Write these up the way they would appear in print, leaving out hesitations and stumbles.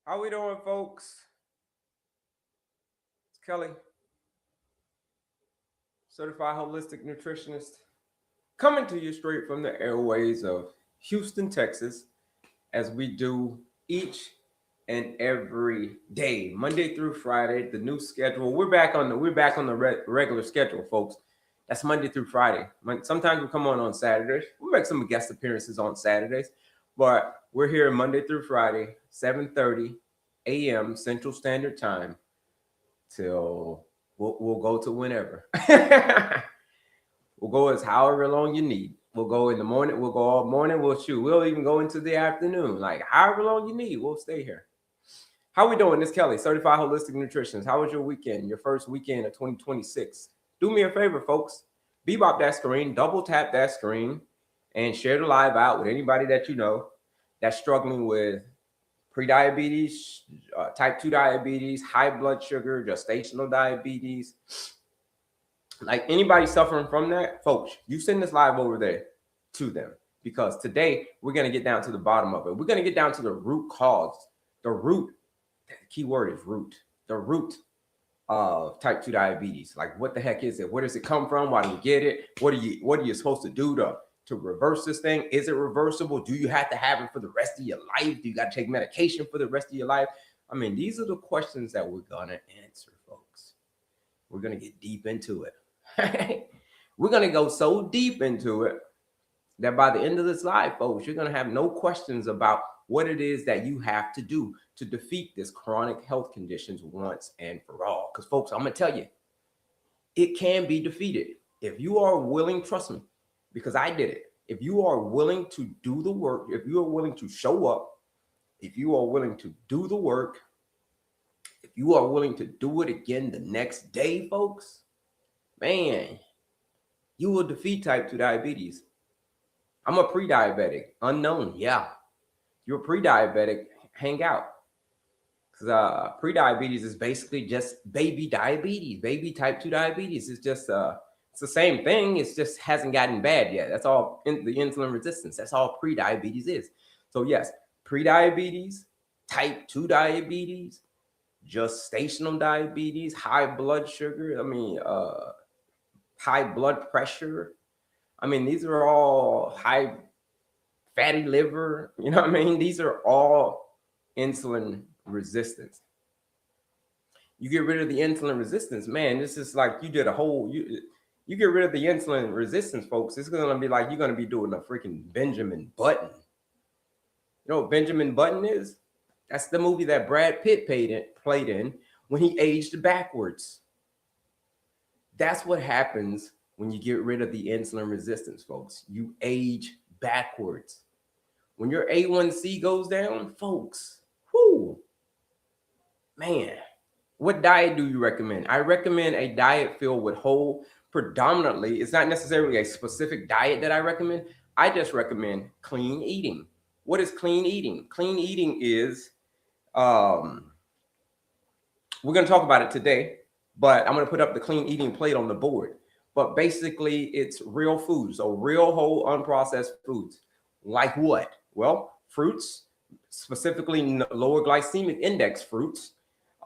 How we doing, folks? It's Kelley, Certified Holistic Nutritionist, coming to you straight from the airways of Houston, Texas, as we do each and every day, Monday through Friday. The new schedule. We're back on the regular schedule, folks. That's Monday through Friday. Sometimes we come on Saturdays. We make some guest appearances on Saturdays, but we're here Monday through Friday, 7:30 a.m. Central Standard Time till we'll go to whenever. We'll go as however long you need. We'll go in the morning. We'll go all morning. We'll even go into the afternoon. Like however long you need, we'll stay here. How we doing? This Kelley, Certified Holistic Nutritionist. How was your weekend? Your first weekend of 2026. Do me a favor, folks. Bebop that screen, double tap that screen, and share the live out with anybody that you know that's struggling with prediabetes, type 2 diabetes, high blood sugar, gestational diabetes. Like anybody suffering from that, folks, you send this live over there to them, because today we're going to get down to the bottom of it. We're going to get down to the root cause, the root. The key word is root. The root of type 2 diabetes. Like, what the heck is it? Where does it come from? Why do we get it? What are you supposed to do to reverse this thing? Is it reversible? Do you have to have it for the rest of your life? Do you got to take medication for the rest of your life? I mean, these are the questions that we're going to answer, folks. We're going to get deep into it. We're going to go so deep into it that by the end of this live, folks, you're going to have no questions about what it is that you have to do to defeat this chronic health conditions once and for all. Because, folks, I'm going to tell you, it can be defeated. If you are willing, trust me, because I did it. If you are willing to do the work, if you are willing to show up, if you are willing to do the work, if you are willing to do it again the next day, folks, man, you will defeat type 2 diabetes. I'm a pre-diabetic, unknown. Yeah. You're a pre-diabetic, hang out. Because pre-diabetes is basically just baby diabetes, baby type 2 diabetes. It's just, it's the same thing. It just hasn't gotten bad yet. That's all the insulin resistance. That's all pre-diabetes is. So yes, pre-diabetes, type 2 diabetes, gestational diabetes, high blood sugar. High blood pressure. I mean, these are all high fatty liver. You know what I mean? These are all insulin resistance. You get rid of the insulin resistance, man. This is like you did a whole, you get rid of the insulin resistance, folks. It's going to be like you're going to be doing a freaking Benjamin Button. You know what Benjamin Button is? That's the movie that Brad Pitt played in when he aged backwards. That's what happens when you get rid of the insulin resistance, folks. You age backwards. When your A1C goes down, folks, whoo, man, what diet do you recommend? I recommend a diet filled with whole, predominantly, it's not necessarily a specific diet that I recommend. I just recommend clean eating. What is clean eating? Clean eating is, we're going to talk about it today. But I'm going to put up the clean eating plate on the board. But basically, it's real foods, so real whole unprocessed foods. Like what? Well, fruits, specifically lower glycemic index fruits,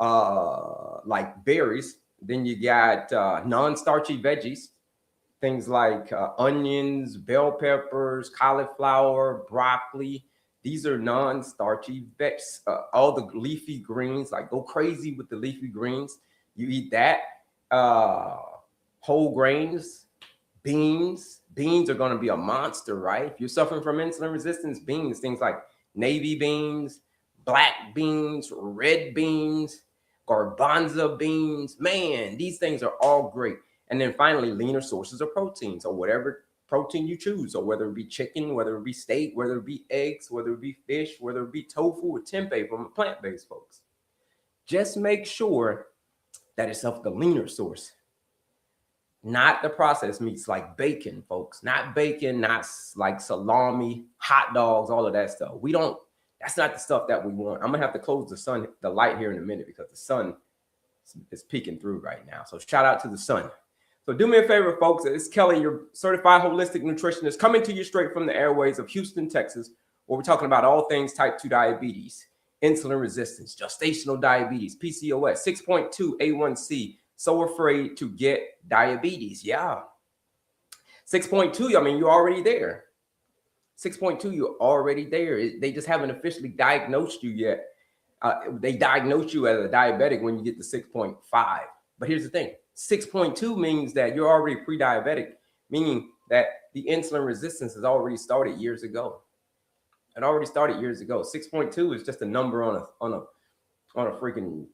like berries. Then you got non-starchy veggies, things like onions, bell peppers, cauliflower, broccoli. These are non-starchy veggies. All the leafy greens, like go crazy with the leafy greens. You eat that. Whole grains, beans. Beans are going to be a monster, right? If you're suffering from insulin resistance, beans, things like navy beans, black beans, red beans, garbanzo beans. Man, these things are all great. And then finally, leaner sources of protein. So whatever protein you choose, so whether it be chicken, whether it be steak, whether it be eggs, whether it be fish, whether it be tofu or tempeh from a plant-based, folks. Just make sure that it's of the leaner source, not the processed meats like bacon, folks. Not bacon, not like salami, hot dogs, all of that stuff. That's not the stuff that we want. I'm going to have to close the light here in a minute because the sun is peeking through right now. So shout out to the sun. So do me a favor, folks. It's Kelley, your certified holistic nutritionist, coming to you straight from the airways of Houston, Texas, where we're talking about all things type 2 diabetes. insulin resistance, gestational diabetes, PCOS, 6.2 A1C. So afraid to get diabetes. Yeah. 6.2, I mean, you're already there. 6.2, you're already there. They just haven't officially diagnosed you yet. They diagnose you as a diabetic when you get to 6.5. But here's the thing, 6.2 means that you're already pre-diabetic, meaning that the insulin resistance has already started years ago. It already started years ago. 6.2 is just a number on a freaking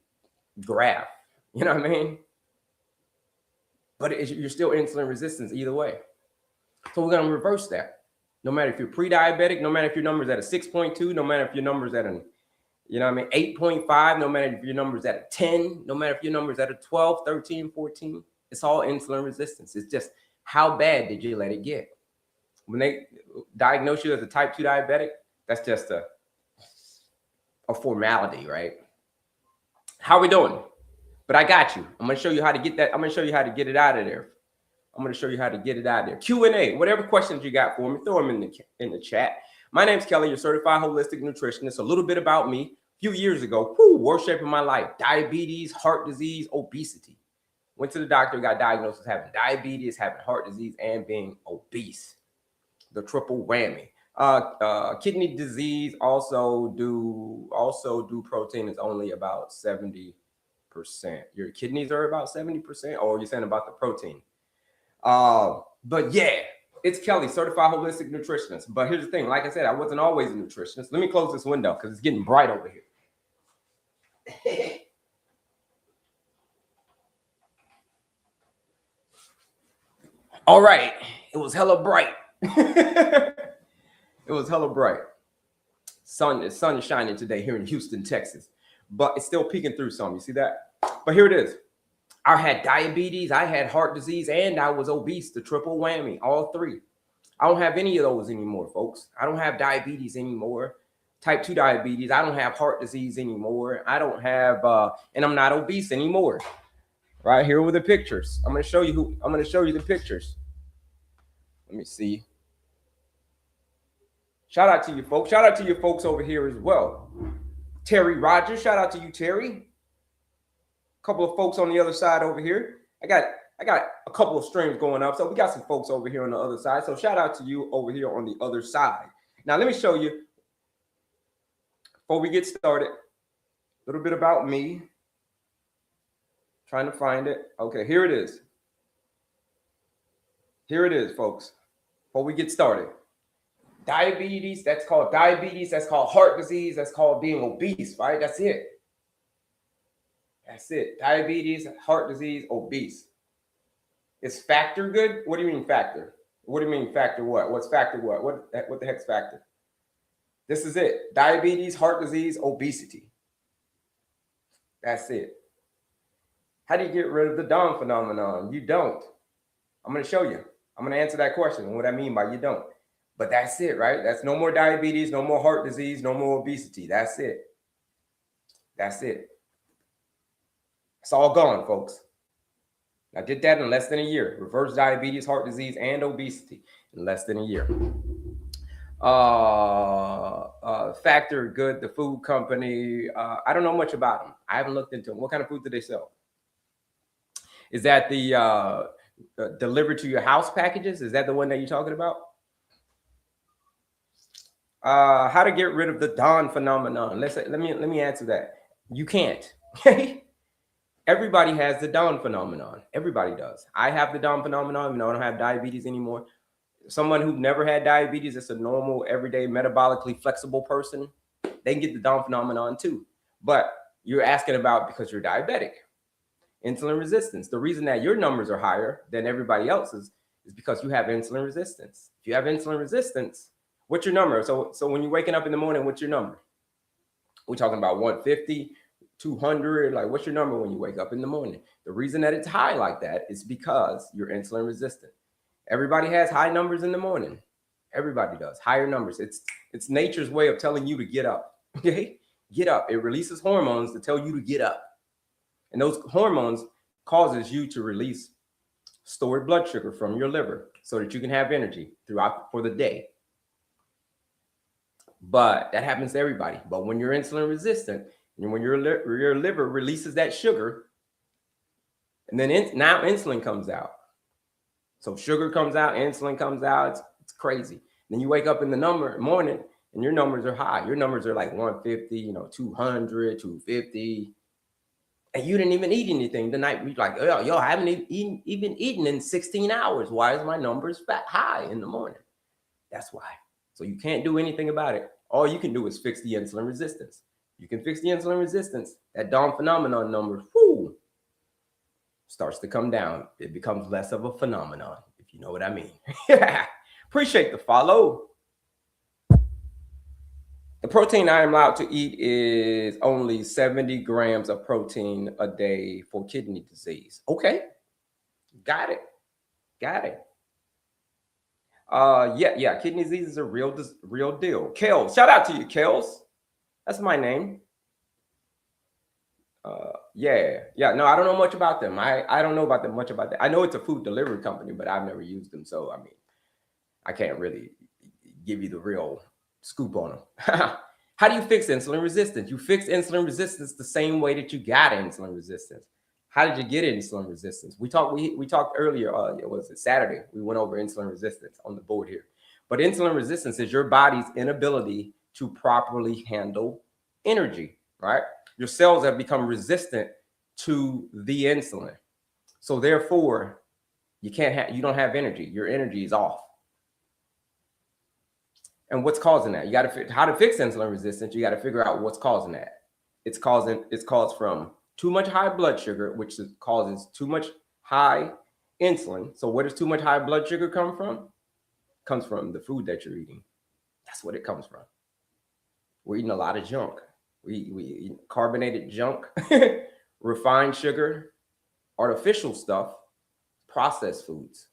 graph. You know what I mean? But you're still insulin resistance either way. So we're going to reverse that. No matter if you're pre-diabetic, no matter if your number's at a 6.2, no matter if your number's at an, 8.5, no matter if your number's at a 10, no matter if your number's at a 12, 13, 14, it's all insulin resistance. It's just how bad did you let it get? When they diagnose you as a type 2 diabetic, that's just a formality, right? How we doing? But I got you. I'm going to show you how to get that. I'm going to show you how to get it out of there. I'm going to show you how to get it out of there. Q&A, whatever questions you got for me, throw them in the chat. My name's Kelley, your certified holistic nutritionist. A little bit about me. A few years ago, worst shape of my life, diabetes, heart disease, obesity. Went to the doctor, got diagnosed as having diabetes, having heart disease, and being obese. The triple whammy. Kidney disease, also do protein is only about 70%. Your kidneys are about 70%, or you're saying about the protein? But yeah, it's Kelley, certified holistic nutritionist. But here's the thing, like I said, I wasn't always a nutritionist. Let me close this window because it's getting bright over here. All right, it was hella bright. It was hella bright. Sun is shining today here in Houston, Texas, but it's still peeking through some. You see that? But here it is. I had diabetes, I had heart disease, and I was obese, the triple whammy, all three. I don't have any of those anymore, folks. I don't have diabetes anymore. Type 2 diabetes. I don't have heart disease anymore. I don't have, and I'm not obese anymore. Right here with the pictures. I'm going to show you the pictures. Let me see. Shout out to you folks. Shout out to your folks over here as well. Terry Rogers. Shout out to you, Terry. Couple of folks on the other side over here. I got a couple of streams going up, so we got some folks over here on the other side. So shout out to you over here on the other side. Now let me show you, before we get started, a little bit about me. Trying to find it. Okay, here it is. Here it is, folks. Before we get started, diabetes. That's called diabetes. That's called heart disease. That's called being obese. Right? That's it. That's it. Diabetes, heart disease, obese. Is factor good? What do you mean factor? What do you mean factor what? What's factor what? What the heck's factor? This is it. Diabetes, heart disease, obesity. That's it. How do you get rid of the Don phenomenon? You don't. I'm going to show you. I'm going to answer that question and what I mean by you don't. But that's it, right? That's no more diabetes, no more heart disease, no more obesity. That's it. That's it. It's all gone, folks. I did that in less than a year. Reverse diabetes, heart disease, and obesity in less than a year. Factor Good, the food company. I don't know much about them. I haven't looked into them. What kind of food do they sell? Is that the delivered to your house packages? Is that the one that you're talking about? How to get rid of the Don phenomenon? Let me answer that. You can't. Okay. Everybody has the Don phenomenon. Everybody does. I have the Don phenomenon. I don't have diabetes anymore. Someone who never had diabetes, it's a normal, everyday, metabolically flexible person, they can get the Don phenomenon too. But you're asking about because you're diabetic. Insulin resistance. The reason that your numbers are higher than everybody else's is because you have insulin resistance. If you have insulin resistance, what's your number? So when you're waking up in the morning, what's your number? We're talking about 150, 200. Like, what's your number when you wake up in the morning? The reason that it's high like that is because you're insulin resistant. Everybody has high numbers in the morning. Everybody does. Higher numbers. It's nature's way of telling you to get up. Okay? Get up. It releases hormones to tell you to get up. And those hormones causes you to release stored blood sugar from your liver so that you can have energy throughout for the day. But that happens to everybody. But when you're insulin resistant, and when your liver releases that sugar, and then now insulin comes out. So sugar comes out, insulin comes out. It's crazy. Then you wake up in the morning and your numbers are high. Your numbers are like 150, 200, 250. And you didn't even eat anything the night. You're like, yo, I haven't even eaten in 16 hours. Why is my numbers high in the morning? That's why. So you can't do anything about it. All you can do is fix the insulin resistance. You can fix the insulin resistance. That Dawn phenomenon number, starts to come down. It becomes less of a phenomenon, if you know what I mean. Appreciate the follow. The protein I am allowed to eat is only 70 grams of protein a day for kidney disease. Okay. Got it. Yeah. Kidney disease is a real deal. Kells, shout out to you, Kells. That's my name. Yeah. No, I don't know much about them. I don't know about them much about that. I know it's a food delivery company, but I've never used them. So, I mean, I can't really give you the real scoop on them. How do you fix insulin resistance? You fix insulin resistance the same way that you got insulin resistance. How did you get insulin resistance? We talked earlier, was it Saturday? We went over insulin resistance on the board here. But insulin resistance is your body's inability to properly handle energy, right? Your cells have become resistant to the insulin. So therefore, you don't have energy. Your energy is off. And what's causing that? You got to how to fix insulin resistance. You got to figure out what's causing that. It's caused from too much high blood sugar, which causes too much high insulin. So where does too much high blood sugar come from? It comes from the food that you're eating. That's what it comes from. We're eating a lot of junk. We eat carbonated junk, refined sugar, artificial stuff, processed foods.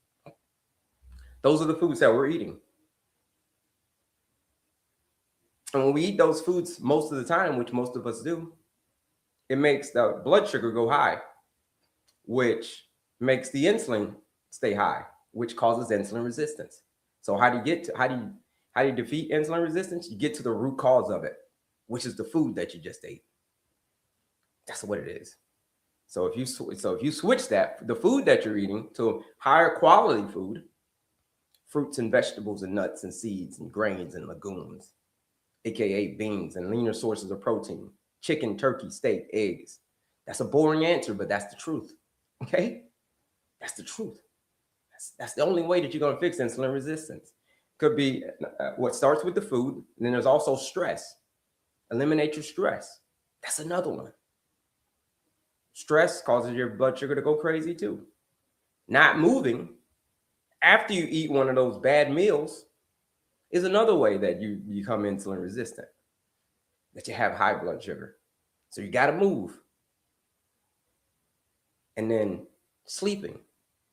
Those are the foods that we're eating. And when we eat those foods most of the time, which most of us do, it makes the blood sugar go high, which makes the insulin stay high, which causes insulin resistance. So how do you defeat insulin resistance? You get to the root cause of it, which is the food that you just ate. That's what it is. So if you switch the food that you're eating to higher quality food, fruits and vegetables and nuts and seeds and grains and legumes, aka beans and leaner sources of protein, chicken, turkey, steak, eggs. That's a boring answer, but that's the truth. Okay? That's the truth. That's the only way that you're going to fix insulin resistance. Could be what starts with the food, and then there's also stress. Eliminate your stress. That's another one. Stress causes your blood sugar to go crazy too. Not moving after you eat one of those bad meals is another way that you become insulin resistant, that you have high blood sugar. So you got to move. And then sleeping.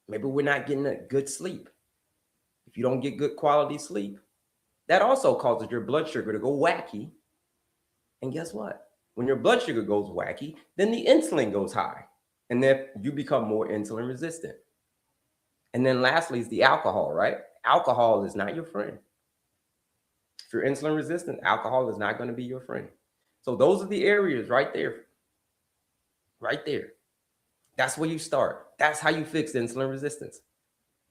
Maybe we're not getting a good sleep. If you don't get good quality sleep, that also causes your blood sugar to go wacky. And guess what? When your blood sugar goes wacky, then the insulin goes high. And then you become more insulin resistant. And then lastly is the alcohol, right? Alcohol is not your friend. If you're insulin resistant, alcohol is not going to be your friend. So those are the areas right there. Right there. That's where you start. That's how you fix insulin resistance.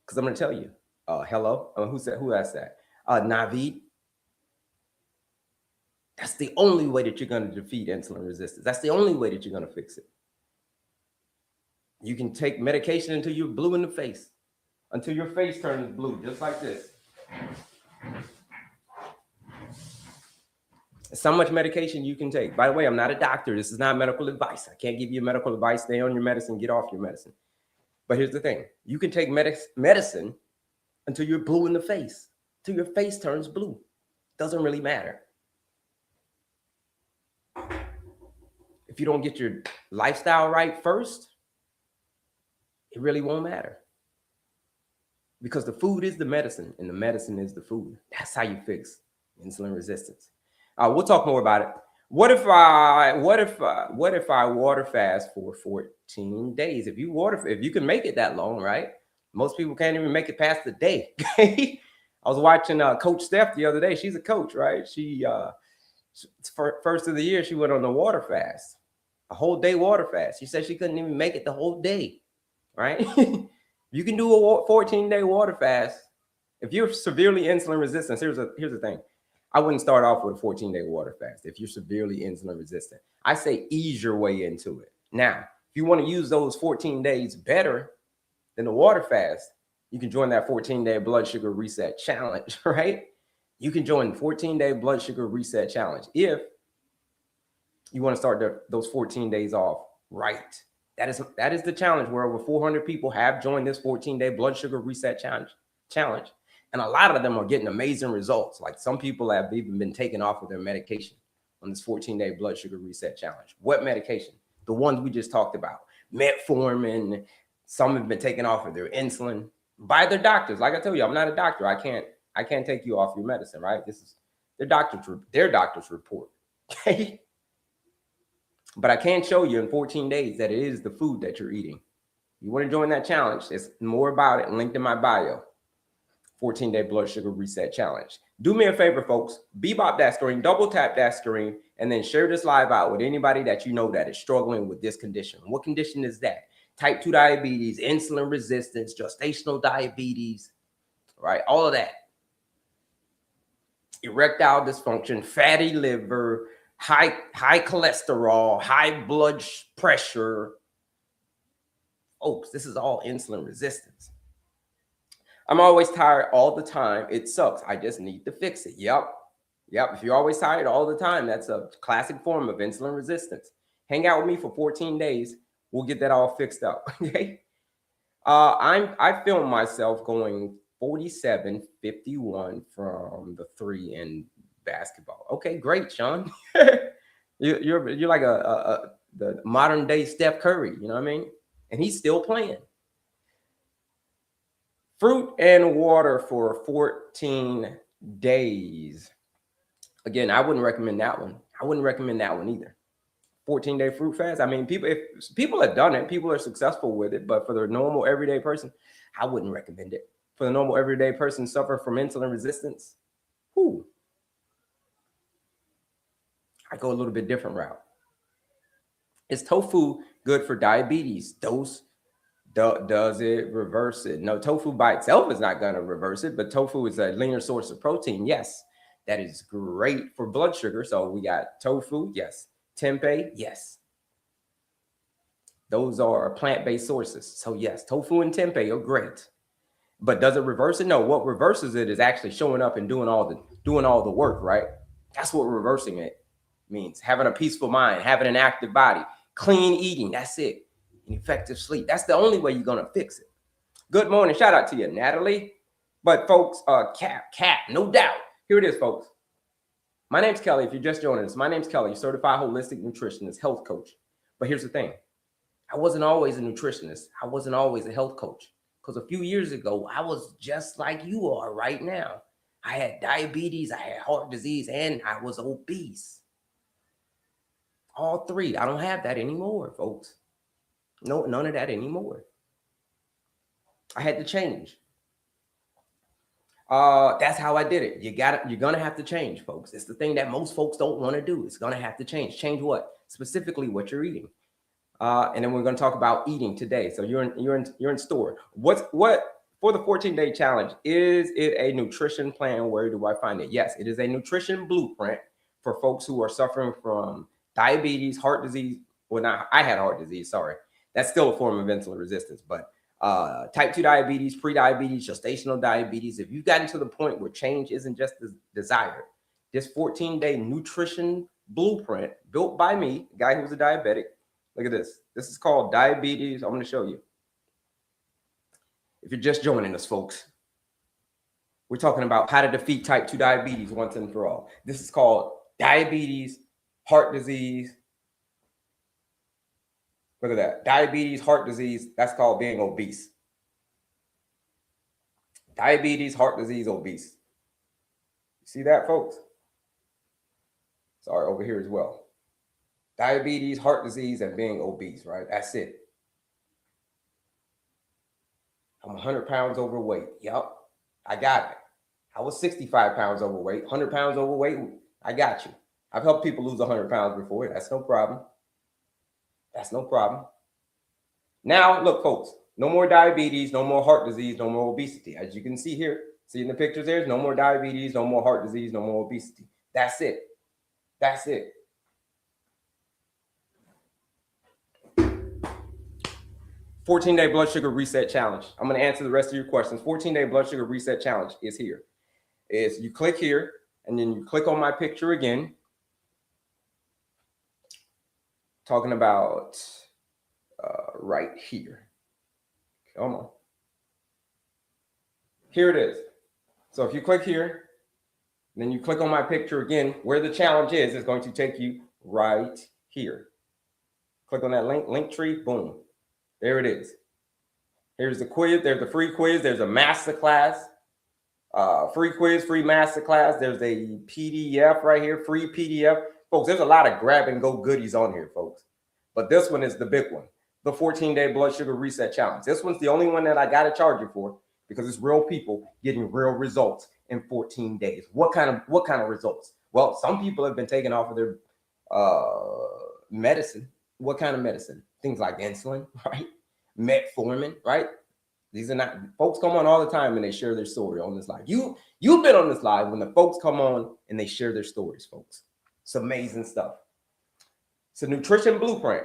Because I'm going to tell you. Hello? Who asked that? Naveed. That's the only way that you're going to defeat insulin resistance. That's the only way that you're going to fix it. You can take medication until you're blue in the face. Until your face turns blue, just like this. So much medication you can take. By the way, I'm not a doctor. This is not medical advice. I can't give you medical advice. Stay on your medicine. Get off your medicine. But here's the thing. You can take medicine until you're blue in the face. Till your face turns blue. Doesn't really matter. If you don't get your lifestyle right first, it really won't matter. Because the food is the medicine and the medicine is the food. That's how you fix insulin resistance. We'll talk more about it. What if I water fast for 14 days? If you can make it that long, right? Most people can't even make it past the day. Okay? I was watching Coach Steph the other day. She's a coach, right? She first of the year, she went on a water fast, a whole day water fast. She said she couldn't even make it the whole day, right? You can do a 14-day water fast. If you're severely insulin resistant, here's the thing. I wouldn't start off with a 14-day water fast if you're severely insulin resistant. I say ease your way into it. Now, if you want to use those 14 days better than the water fast, you can join that 14-day blood sugar reset challenge, right? You can join the 14-day blood sugar reset challenge if you want to start those 14 days off right. That is the challenge where over 400 people have joined this 14-day blood sugar reset challenge. And a lot of them are getting amazing results. Like some people have even been taken off of their medication on this 14-day blood sugar reset challenge. What medication? The ones we just talked about. Metformin. Some have been taken off of their insulin by their doctors. Like I told you, I'm not a doctor. I can't take you off your medicine, right? This is their doctor's report. Okay. But I can show you in 14 days that it is the food that you're eating. You want to join that challenge? There's more about it linked in my bio. 14-day blood sugar reset challenge. Do me a favor, folks. Bebop that screen, double tap that screen, and then share this live out with anybody that you know that is struggling with this condition. What condition is that? Type 2 diabetes, insulin resistance, gestational diabetes, right? All of that. Erectile dysfunction, fatty liver, high cholesterol, high blood pressure. Folks, this is all insulin resistance. I'm always tired all the time. It sucks. I just need to fix it. Yep. If you're always tired all the time, that's a classic form of insulin resistance. Hang out with me for 14 days. We'll get that all fixed up. Okay. I filmed myself going 47-51 from the 3 in basketball. Okay, great, Sean. you're like the modern day Steph Curry. You know what I mean? And he's still playing. Fruit and water for 14 days. Again, I wouldn't recommend that one. I wouldn't recommend that one either. 14-day fruit fast. I mean, if people have done it, people are successful with it, but for the normal everyday person, I wouldn't recommend it. For the normal everyday person suffering from insulin resistance, I go a little bit different route. Is tofu good for diabetes? Does it reverse it? No, tofu by itself is not going to reverse it, but tofu is a linear source of protein. Yes, that is great for blood sugar. So we got tofu, yes. Tempeh, yes. Those are plant-based sources. So yes, tofu and tempeh are great. But does it reverse it? No, what reverses it is actually showing up and doing all the work, right? That's what reversing it means. Having a peaceful mind, having an active body, clean eating, that's it. Effective sleep. That's the only way you're gonna fix it. Good morning. Shout out to you, Natalie. But folks, Cat, no doubt. Here it is, folks. My name's Kelley. If you're just joining us, my name's Kelley, Certified Holistic Nutritionist, health coach. But here's the thing. I wasn't always a nutritionist. I wasn't always a health coach. Because a few years ago, I was just like you are right now. I had diabetes, I had heart disease, and I was obese. All three. I don't have that anymore, folks. No, none of that anymore. I had to change. That's how I did it. You're gonna have to change, folks. It's the thing that most folks don't want to do. It's gonna have to change. Change what? Specifically what you're eating. And then we're gonna talk about eating today. So you're in store. What for the 14-day challenge? Is it a nutrition plan? Where do I find it? Yes, it is a nutrition blueprint for folks who are suffering from diabetes, heart disease. Well, not I had heart disease. Sorry. That's still a form of insulin resistance, but type 2 diabetes, pre-diabetes, gestational diabetes. If you've gotten to the point where change isn't just desired, this 14-day nutrition blueprint built by me, a guy who's a diabetic. Look at this. This is called diabetes. I'm going to show you. If you're just joining us, folks, we're talking about how to defeat type 2 diabetes once and for all. This is called diabetes, heart disease. Look at that. Diabetes, heart disease, that's called being obese. Diabetes, heart disease, obese. See that, folks? Sorry, over here as well. Diabetes, heart disease, and being obese, right? That's it. I'm 100 pounds overweight. Yep, I got it. I was 65 pounds overweight, 100 pounds overweight. I got you. I've helped people lose 100 pounds before. That's no problem. That's no problem. Now, look, folks, no more diabetes, no more heart disease, no more obesity. As you can see here, see in the pictures there's no more diabetes, no more heart disease, no more obesity. That's it. That's it. 14-day blood sugar reset challenge. I'm going to answer the rest of your questions. 14-day blood sugar reset challenge is here. You click here, and then you click on my picture again. Talking about right here. Come on. Here it is. So if you click here, then you click on my picture again, where the challenge is, it's going to take you right here. Click on that link tree, boom. There it is. Here's the quiz. There's the free quiz. There's a master class. Free quiz, free master class. There's a PDF right here, free PDF. Folks, there's a lot of grab and go goodies on here, folks. But this one is the big one, the 14-day blood sugar reset challenge. This one's the only one that I got to charge you for because it's real people getting real results in 14 days. What kind of results? Well, some people have been taken off of their medicine. What kind of medicine? Things like insulin, right? Metformin, right? These are not, folks come on all the time and they share their story on this live. You've been on this live when the folks come on and they share their stories, folks. It's amazing stuff. It's a nutrition blueprint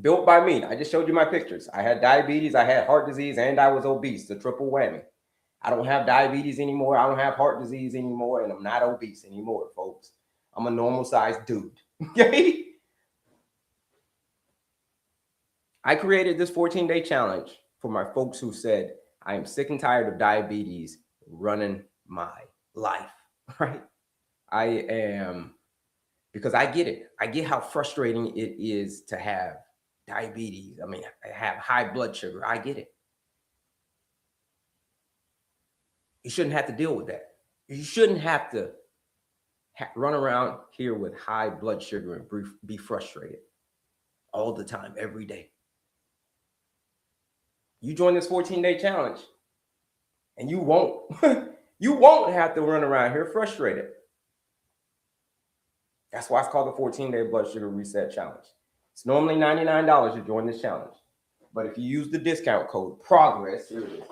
built by me. I just showed you my pictures. I had diabetes, I had heart disease, and I was obese, the triple whammy. I don't have diabetes anymore. I don't have heart disease anymore, and I'm not obese anymore, folks. I'm a normal sized dude. Okay? I created this 14-day challenge for my folks who said, I am sick and tired of diabetes running my life, right? I am, because I get it. I get how frustrating it is to have diabetes. I mean, I have high blood sugar. I get it. You shouldn't have to deal with that. You shouldn't have to run around here with high blood sugar and be frustrated all the time, every day. You join this 14-day challenge and you won't have to run around here frustrated. That's why it's called the 14-day blood sugar reset challenge. It's normally $99 to join this challenge. But if you use the discount code PROGRESS, here it is.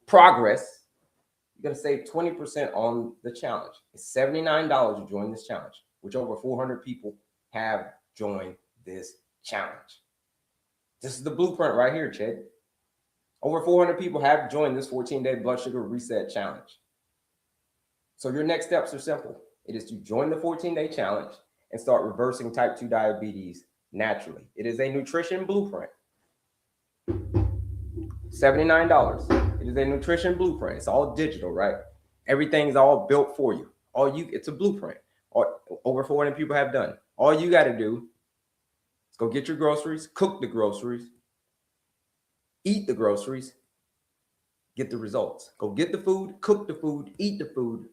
PROGRESS, you're going to save 20% on the challenge. It's $79 to join this challenge, which over 400 people have joined this challenge. This is the blueprint right here, Chad. Over 400 people have joined this 14-day blood sugar reset challenge. So your next steps are simple. It is to join the 14-day challenge and start reversing type 2 diabetes naturally. It is a nutrition blueprint. $79. It is a nutrition blueprint. It's all digital, right? Everything's all built for you. It's a blueprint. Over 400 people have done. All you got to do is go get your groceries, cook the groceries, eat the groceries, get the results. Go get the food, cook the food, eat the food,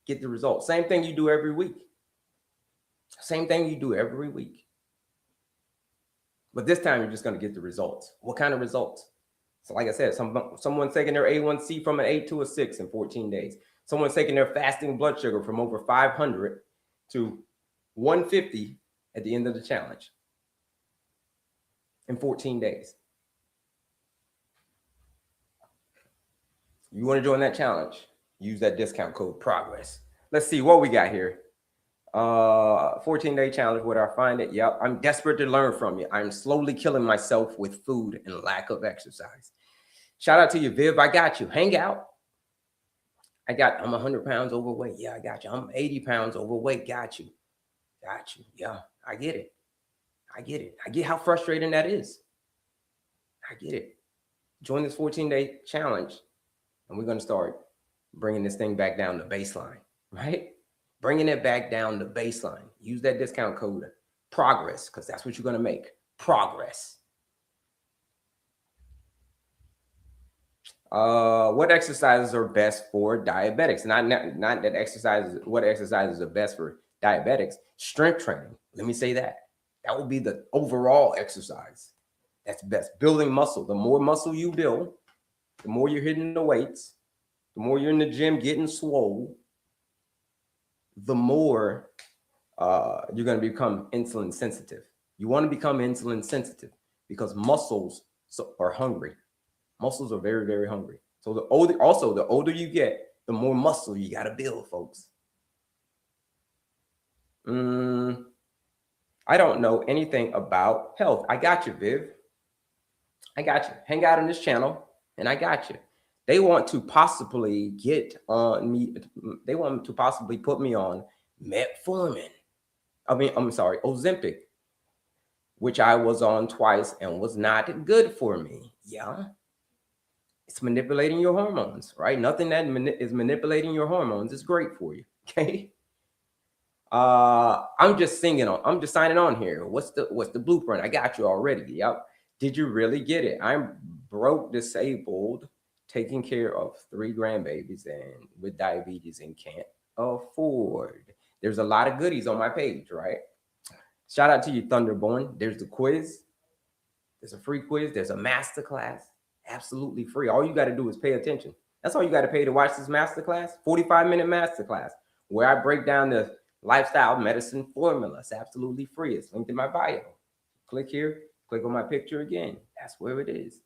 get the results. Same thing you do every week. Same thing you do every week. But this time you're just going to get the results. What kind of results? So like I said, someone's taking their A1C from an 8 to a 6 in 14 days. Someone's taking their fasting blood sugar from over 500 to 150 at the end of the challenge in 14 days. You want to join that challenge? Use that discount code PROGRESS. Let's see what we got here. 14-day challenge. Where do I find it? Yep. I'm desperate to learn from you. I'm slowly killing myself with food and lack of exercise. Shout out to you, Viv. I got you. Hang out. I'm 100 pounds overweight. Yeah, I got you. I'm 80 pounds overweight. Got you. Got you. Yeah, I get it. I get it. I get how frustrating that is. I get it. Join this 14-day challenge, and we're going to start bringing this thing back down to baseline, right? Bringing it back down to baseline. Use that discount code PROGRESS, because that's what you're going to make. PROGRESS. What exercises are best for diabetics? Not that exercises. What exercises are best for diabetics? Strength training. Let me say that. That would be the overall exercise. That's best. Building muscle. The more muscle you build, the more you're hitting the weights, The more you're in the gym getting swole, the more you're going to become insulin sensitive. You want to become insulin sensitive because muscles are hungry. Muscles are very, very hungry. So the older you get, the more muscle you got to build, folks. I don't know anything about health. I got you, Viv. I got you. Hang out on this channel, and I got you. They want to possibly get on me. They want to possibly put me on metformin. I'm sorry, Ozempic, which I was on twice and was not good for me. Yeah. It's manipulating your hormones, right? Nothing that is manipulating your hormones is great for you. Okay. I'm just signing on here. What's the blueprint? I got you already. Yep. Did you really get it? I'm broke, disabled, taking care of 3 grandbabies and with diabetes and can't afford. There's a lot of goodies on my page, right? Shout out to you, Thunderborn. There's the quiz. There's a free quiz. There's a masterclass. Absolutely free. All you got to do is pay attention. That's all you got to pay to watch this masterclass. 45-minute masterclass where I break down the lifestyle medicine formula. It's absolutely free. It's linked in my bio. Click here. Click on my picture again. That's where it is.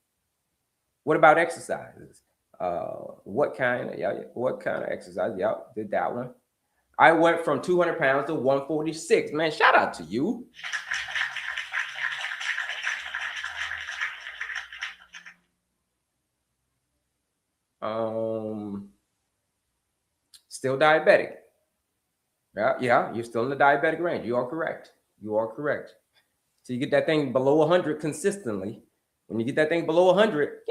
What about exercises? What kind of exercise? Yep, did that one. I went from 200 pounds to 146. Man, shout out to you. Still diabetic. Yeah, you're still in the diabetic range. You are correct. So you get that thing below 100 consistently. When you get that thing below 100,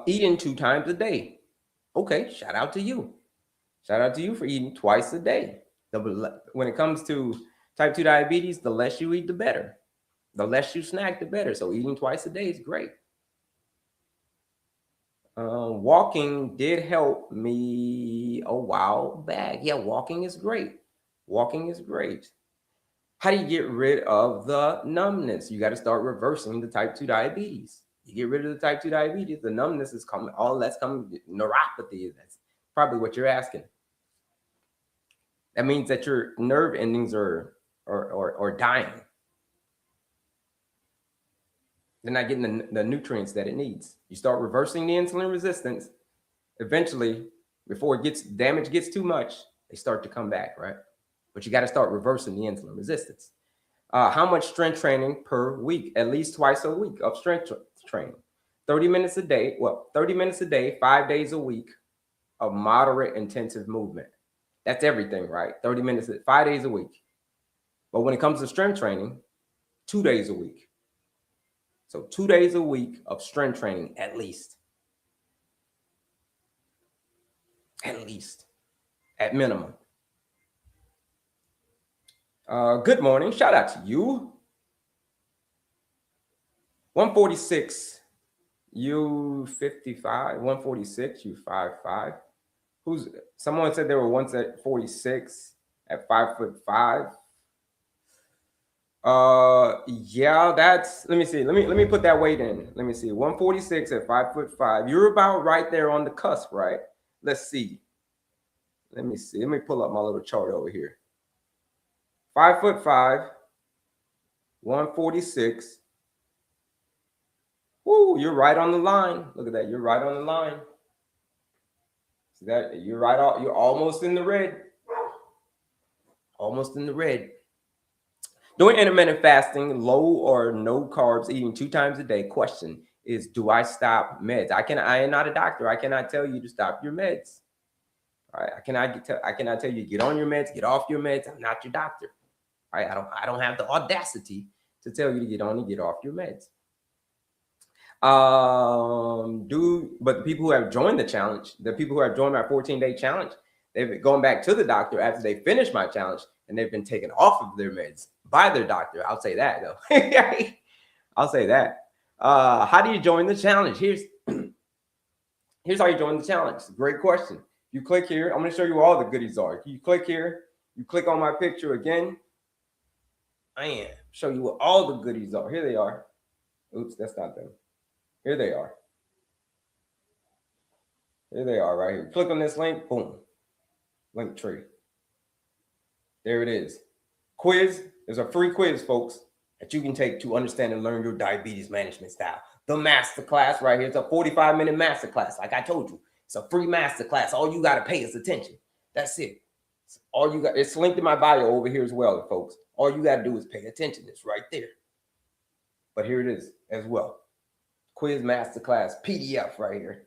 eating 2 times a day. Okay, shout out to you. Shout out to you for eating twice a day. When it comes to type 2 diabetes, the less you eat, the better. The less you snack, the better. So eating twice a day is great. Walking did help me a while back. Yeah, walking is great. How do you get rid of the numbness? You got to start reversing the type 2 diabetes. You get rid of the type 2 diabetes, the numbness is coming. All that's coming, neuropathy. That's probably what you're asking. That means that your nerve endings are dying. They're not getting the nutrients that it needs. You start reversing the insulin resistance. Eventually, before damage gets too much, they start to come back, right? But you got to start reversing the insulin resistance. How much strength training per week? At least twice a week of strength training. 30 minutes a day. 30 minutes a day, 5 days a week of moderate intensive movement. That's everything, right? 30 minutes, 5 days a week. But when it comes to strength training, 2 days a week. So 2 days a week of strength training, at least. At minimum. Good morning. Shout out to you. 146, you 55. 146, you 5'5". Someone said they were once at 46 at 5'5". Yeah, let me see. Let me put that weight in. Let me see. 146 at 5'5". You're about right there on the cusp, right? Let's see. Let me see. Let me pull up my little chart over here. 5'5", 146. Woo, you're right on the line. Look at that. You're right on the line. See that? You're right off. You're almost in the red. Doing intermittent fasting, low or no carbs, eating 2 times a day. Question is, do I stop meds? I am not a doctor. I cannot tell you to stop your meds. All right. I cannot tell you to get on your meds, get off your meds. I'm not your doctor. All right. I don't have the audacity to tell you to get on and get off your meds. But the people who have joined the challenge, the people who have joined my 14-day challenge, they've been going back to the doctor after they finish my challenge, and they've been taken off of their meds by their doctor. I'll say that though. I'll say that. How do you join the challenge? Here's how you join the challenge. Great question. You click here. I'm going to show you where all the goodies are. You click here. You click on my picture again. I am show you what all the goodies are. Here they are. Oops, that's not them. Here they are. Here they are right here. Click on this link, boom. Link tree. There it is. Quiz. There's a free quiz, folks, that you can take to understand and learn your diabetes management style. The masterclass right here. It's a 45-minute masterclass. Like I told you, it's a free masterclass. All you got to pay is attention. That's it. All you got. It's linked in my bio over here as well, folks. All you got to do is pay attention. It's right there. But here it is as well. Quiz masterclass PDF right here.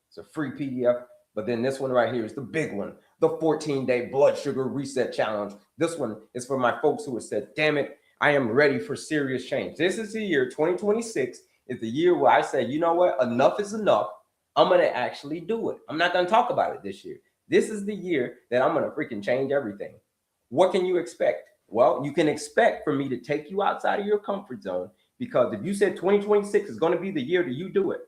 It's a free PDF. But then this one right here is the big one. The 14-day blood sugar reset challenge. This one is for my folks who have said, damn it, I am ready for serious change. This is the year 2026 is the year where I say, you know what? Enough is enough. I'm going to actually do it. I'm not going to talk about it this year. This is the year that I'm going to freaking change everything. What can you expect? Well, you can expect for me to take you outside of your comfort zone, because if you said 2026 is going to be the year that you do it,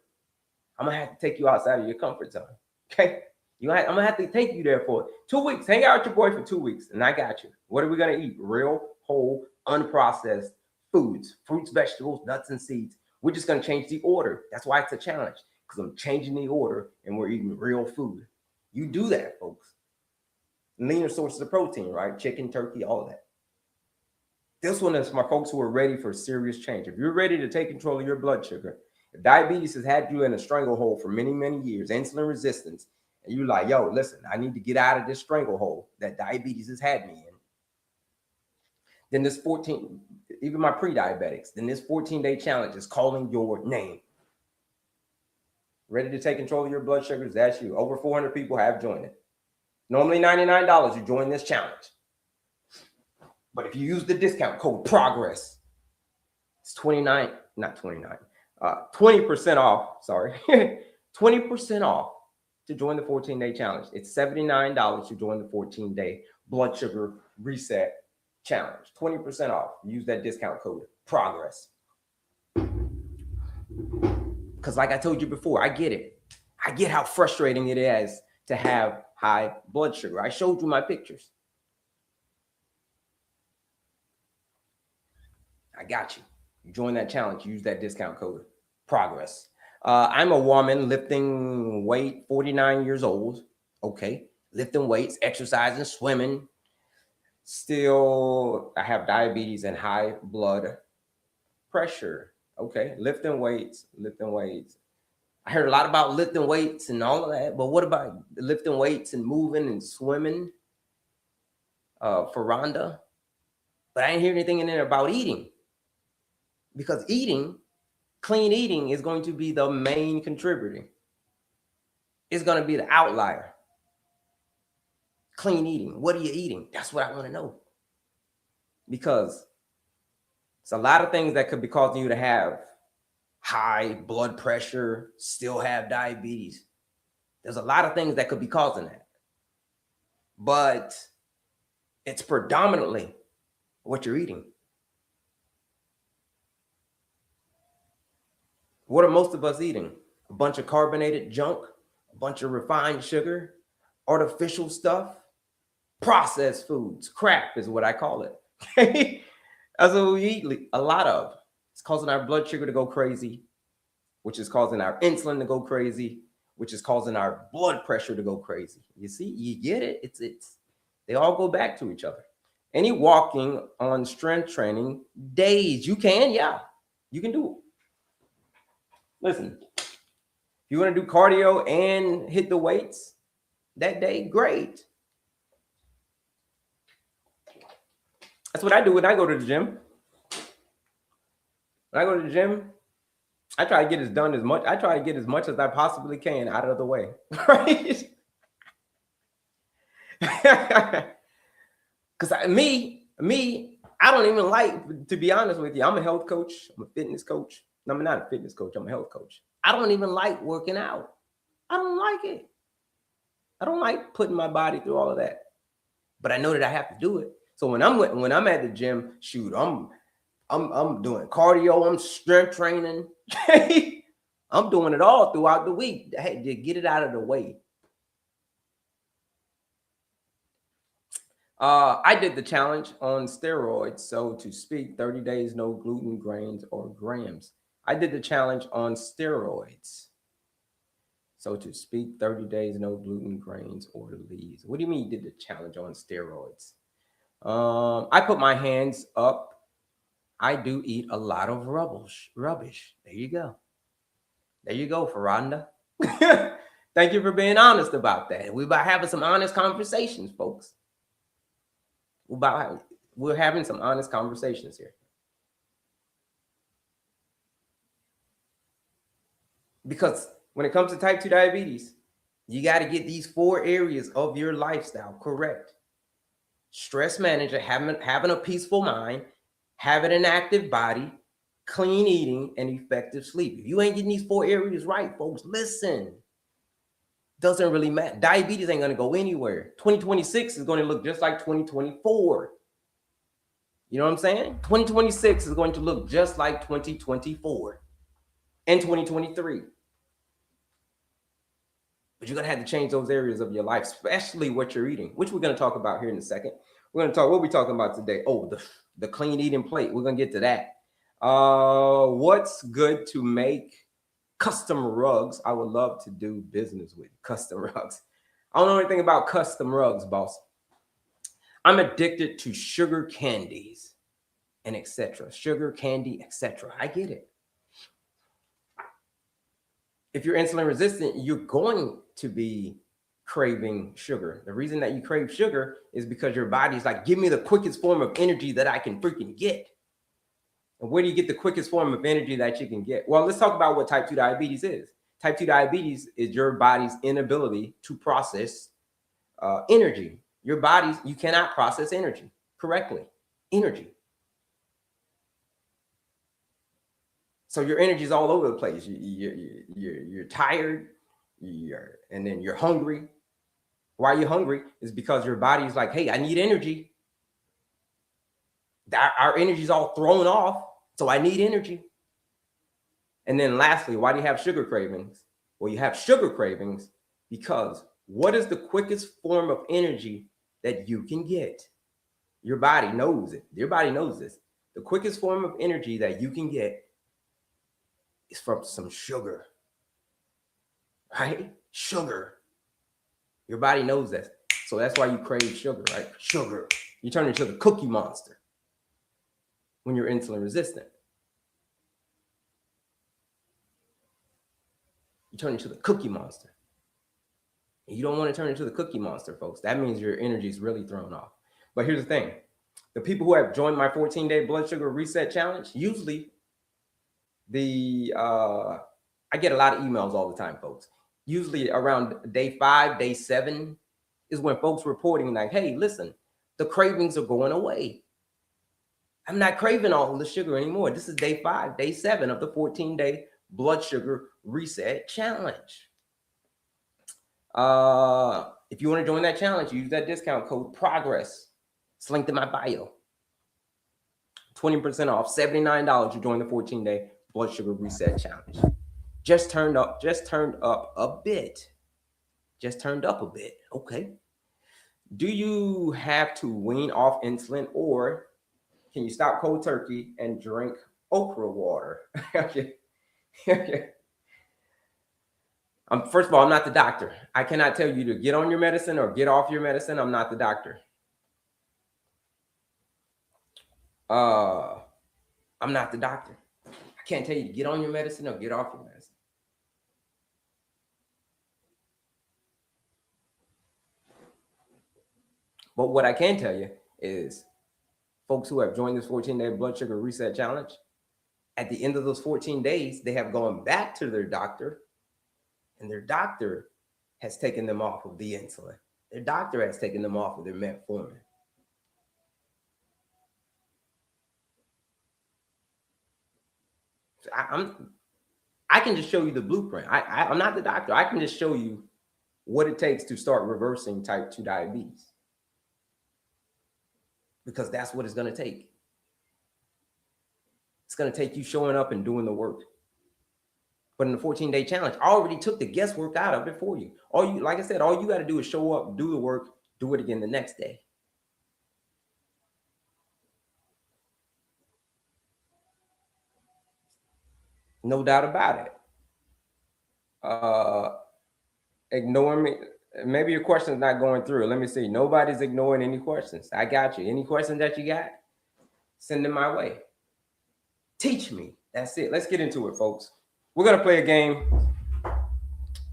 I'm going to have to take you outside of your comfort zone. Okay? I'm going to have to take you there for 2 weeks. Hang out with your boy for 2 weeks, and I got you. What are we going to eat? Real, whole, unprocessed foods, fruits, vegetables, nuts, and seeds. We're just going to change the order. That's why it's a challenge, because I'm changing the order, and we're eating real food. You do that, folks. Leaner sources of protein, right? Chicken, turkey, all of that. This one is for folks who are ready for serious change. If you're ready to take control of your blood sugar, if diabetes has had you in a stranglehold for many, many years, insulin resistance, and you're like, yo, listen, I need to get out of this stranglehold that diabetes has had me in. Then this 14, even my pre-diabetics, then this 14-day challenge is calling your name. Ready to take control of your blood sugars? That's you. Over 400 people have joined it. Normally $99, you join this challenge. But if you use the discount code PROGRESS, it's 20% off, sorry, 20% off to join the 14-day challenge. It's $79 to join the 14-day blood sugar reset challenge. 20% off. Use that discount code PROGRESS. Because like I told you before, I get it. I get how frustrating it is to have high blood sugar. I showed you my pictures. I got you. You join that challenge. Use that discount code PROGRESS. I'm a woman lifting weight, 49 years old. Okay. Lifting weights, exercising, swimming. Still, I have diabetes and high blood pressure. Okay. Lifting weights. I heard a lot about lifting weights and all of that, but what about lifting weights and moving and swimming for Rhonda? But I didn't hear anything in there about eating, because clean eating is going to be the main contributor. It's going to be the outlier. Clean eating. What are you eating? That's what I want to know. Because it's a lot of things that could be causing you to have high blood pressure, still have diabetes. There's a lot of things that could be causing that. But it's predominantly what you're eating. What are most of us eating? A bunch of carbonated junk, a bunch of refined sugar, artificial stuff, processed foods. Crap is what I call it. That's what we eat a lot of. It's causing our blood sugar to go crazy, which is causing our insulin to go crazy, which is causing our blood pressure to go crazy. You see, you get it. It's they all go back to each other. Any walking on strength training days, you can do it. Listen, if you want to do cardio and hit the weights that day, great. That's what I do when I go to the gym. When I go to the gym, I try to get as much as I possibly can out of the way, right? Because me, I don't even like, to be honest with you, I'm a health coach. I'm a fitness coach. No, I'm not a fitness coach. I'm a health coach. I don't even like working out. I don't like it. I don't like putting my body through all of that. But I know that I have to do it. So when I'm at the gym, shoot, I'm doing cardio. I'm strength training. I'm doing it all throughout the week. Hey, to get it out of the way. I did the challenge on steroids, so to speak, 30 days, no gluten, grains, or grams. I did the challenge on steroids. So to speak, 30 days, no gluten, grains, or leaves. What do you mean you did the challenge on steroids? I put my hands up. I do eat a lot of rubbish. Rubbish. There you go. There you go, Ferranda. Thank you for being honest about that. We're about having some honest conversations, folks. We're having some honest conversations here. Because when it comes to type 2 diabetes, you got to get these 4 areas of your lifestyle correct. Stress management, having a peaceful mind, having an active body, clean eating, and effective sleep. If you ain't getting these 4 areas right, folks, listen. Doesn't really matter. Diabetes ain't going to go anywhere. 2026 is going to look just like 2024. You know what I'm saying? 2026 is going to look just like 2024 and 2023. But you're going to have to change those areas of your life, especially what you're eating, which we're going to talk about here in a second. We're going to talk, what are we talking about today? Oh, the clean eating plate. We're going to get to that. What's good to make custom rugs? I would love to do business with custom rugs. I don't know anything about custom rugs, boss. I'm addicted to sugar candies and etc. Sugar, candy, etc. I get it. If you're insulin resistant, you're going to be craving sugar. The reason that you crave sugar is because your body's like, give me the quickest form of energy that I can freaking get. And where do you get the quickest form of energy that you can get? Well, let's talk about what type 2 diabetes is. Type 2 diabetes is your body's inability to process energy. You cannot process energy correctly. Energy. So your energy is all over the place. You're tired, and then you're hungry. Why are you hungry? Is because your body's like, hey, I need energy. Our energy is all thrown off, so I need energy. And then lastly, why do you have sugar cravings? Well, you have sugar cravings because what is the quickest form of energy that you can get? Your body knows it. Your body knows this. The quickest form of energy that you can get is from some sugar, right? Sugar. Your body knows that. So that's why you crave sugar, right? Sugar. You turn into the cookie monster when you're insulin resistant. You turn into the cookie monster. And you don't want to turn into the cookie monster, folks. That means your energy is really thrown off. But here's the thing. The people who have joined my 14-day blood sugar reset challenge, usually I get a lot of emails all the time, folks. Usually around day 5, day 7 is when folks reporting like, hey, listen, the cravings are going away. I'm not craving all the sugar anymore. This is day 5, day 7 of the 14-day blood sugar reset challenge. If you want to join that challenge, use that discount code PROGRESS. It's linked in my bio. 20% off, $79 to join the 14-day blood sugar reset challenge. Just turned up a bit. Okay. Do you have to wean off insulin, or can you stop cold turkey and drink okra water? Okay. First of all, I'm not the doctor. I cannot tell you to get on your medicine or get off your medicine. I'm not the doctor. I'm not the doctor. I can't tell you to get on your medicine or get off your medicine. But what I can tell you is folks who have joined this 14-day blood sugar reset challenge, at the end of those 14 days, they have gone back to their doctor, and their doctor has taken them off of the insulin. Their doctor has taken them off of their metformin. So I can just show you the blueprint. I'm not the doctor. I can just show you what it takes to start reversing type 2 diabetes. Because that's what it's going to take. It's going to take you showing up and doing the work. But in the 14-day challenge, I already took the guesswork out of it for you. Like I said, all you got to do is show up, do the work, do it again the next day. No doubt about it. Ignore me. Maybe your question's not going through. Let me see. Nobody's ignoring any questions. I got you. Any questions that you got? Send them my way. Teach me. That's it. Let's get into it, folks. We're going to play a game.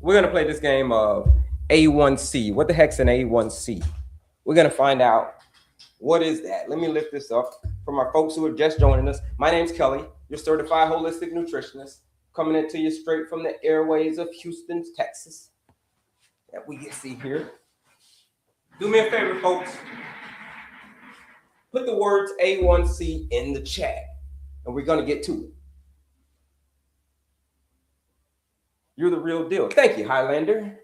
We're going to play this game of A1C. What the heck's an A1C? We're going to find out what is that. Let me lift this up for my folks who are just joining us. My name's Kelley, your certified holistic nutritionist, coming into you straight from the airways of Houston, Texas. That we can see here. Do me a favor, folks. Put the words A1C in the chat, and we're going to get to it. You're the real deal. Thank you, Highlander.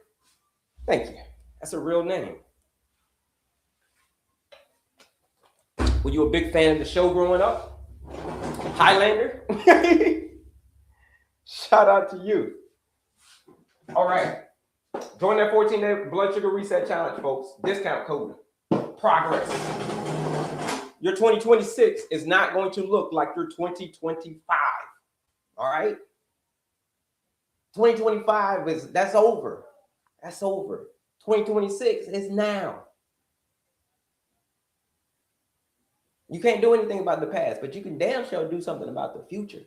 Thank you. That's a real name. Were you a big fan of the show growing up? Highlander? Shout out to you. All right. Join that 14-day blood sugar reset challenge, folks. Discount code. Progress. Your 2026 is not going to look like your 2025. All right? 2025 that's over. That's over. 2026 is now. You can't do anything about the past, but you can damn sure do something about the future.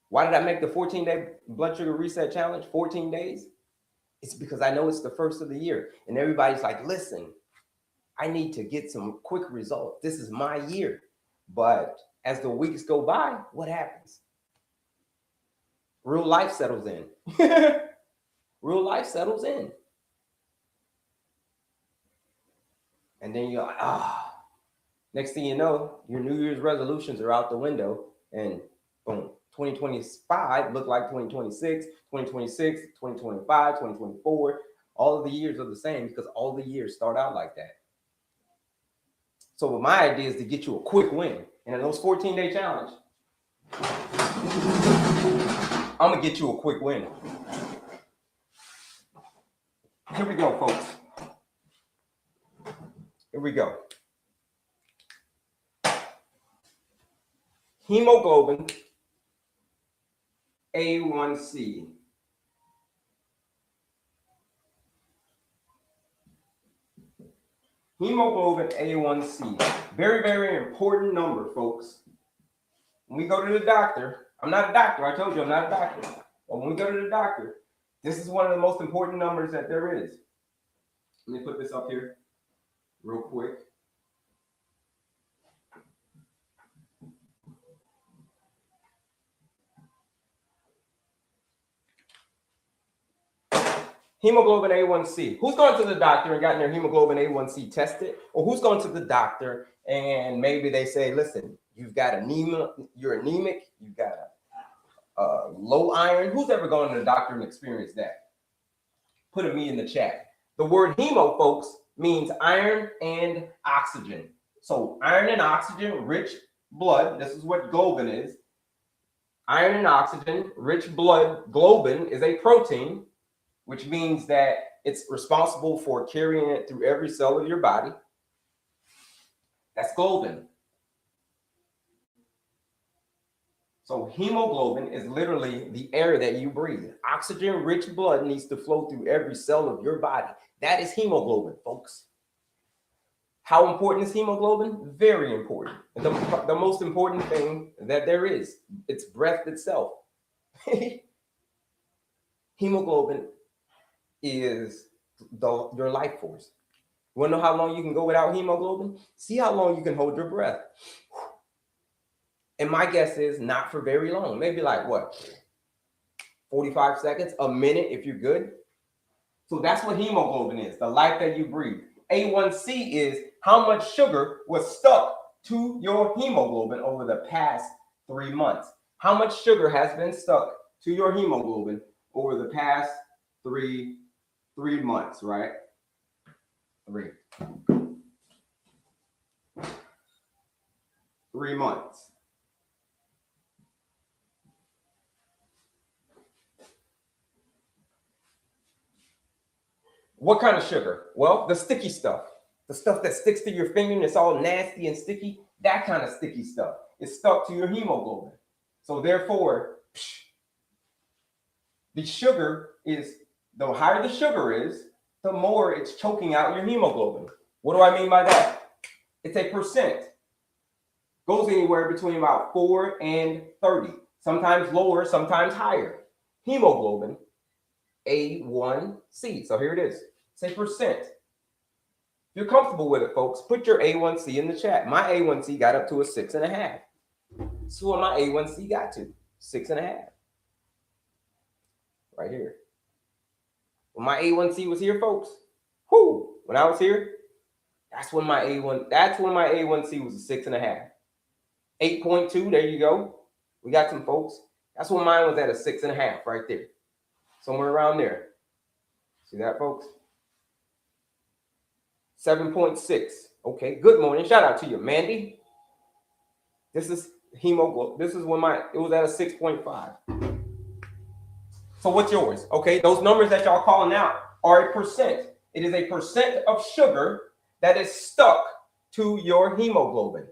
Why did I make the 14-day blood sugar reset challenge 14 days? It's because I know it's the first of the year. And everybody's like, listen, I need to get some quick results. This is my year. But as the weeks go by, what happens? Real life settles in. Real life settles in. And then you're like, next thing you know, your New Year's resolutions are out the window. And boom, 2025 look like 2026, 2026, 2025, 2024. All of the years are the same because all the years start out like that. So my idea is to get you a quick win. And in those 14-day challenge, I'm going to get you a quick win. Here we go, folks. Here we go. Hemoglobin A1C. Hemoglobin A1C. Very, very important number, folks. When we go to the doctor, I'm not a doctor. I told you I'm not a doctor. But when we go to the doctor, this is one of the most important numbers that there is. Let me put this up here real quick. Hemoglobin A1C. Who's gone to the doctor and gotten their hemoglobin A1C tested? Or who's gone to the doctor and maybe they say, listen, you've got anemia, you're anemic, you've got a low iron. Who's ever gone to the doctor and experienced that? Put a me in the chat. The word hemo, folks, means iron and oxygen. So iron and oxygen, rich blood. This is what globin is. Iron and oxygen, rich blood. Globin is a protein, which means that it's responsible for carrying it through every cell of your body. That's globin. So hemoglobin is literally the air that you breathe. Oxygen-rich blood needs to flow through every cell of your body. That is hemoglobin, folks. How important is hemoglobin? Very important. The most important thing that there is, it's breath itself. Hemoglobin is your life force. You want to know how long you can go without hemoglobin? See how long you can hold your breath. And my guess is not for very long. Maybe like what? 45 seconds, a minute if you're good. So that's what hemoglobin is, the life that you breathe. A1C is how much sugar was stuck to your hemoglobin over the past 3 months. How much sugar has been stuck to your hemoglobin over the past three months, right? 3 months. What kind of sugar? Well, the sticky stuff. The stuff that sticks to your finger and it's all nasty and sticky, that kind of sticky stuff is stuck to your hemoglobin. So therefore, the sugar is, the higher the sugar is, the more it's choking out your hemoglobin. What do I mean by that? It's a percent. Goes anywhere between about 4 and 30. Sometimes lower, sometimes higher. Hemoglobin, A1C. So here it is. It's a percent. If you're comfortable with it, folks, put your A1C in the chat. My A1C got up to a 6.5. This is what my A1C got to, 6.5. Right here. When my A1C was here, folks, when that's when my A1C was a 6.5. 8.2, there you go. We got some folks. That's when mine was at a 6.5 right there. Somewhere around there. See that, folks? 7.6. Okay, good morning. Shout out to you, Mandy. This is hemoglobin. This is when it was at a 6.5. So what's yours? Okay, those numbers that y'all calling out are a percent. It is a percent of sugar that is stuck to your hemoglobin.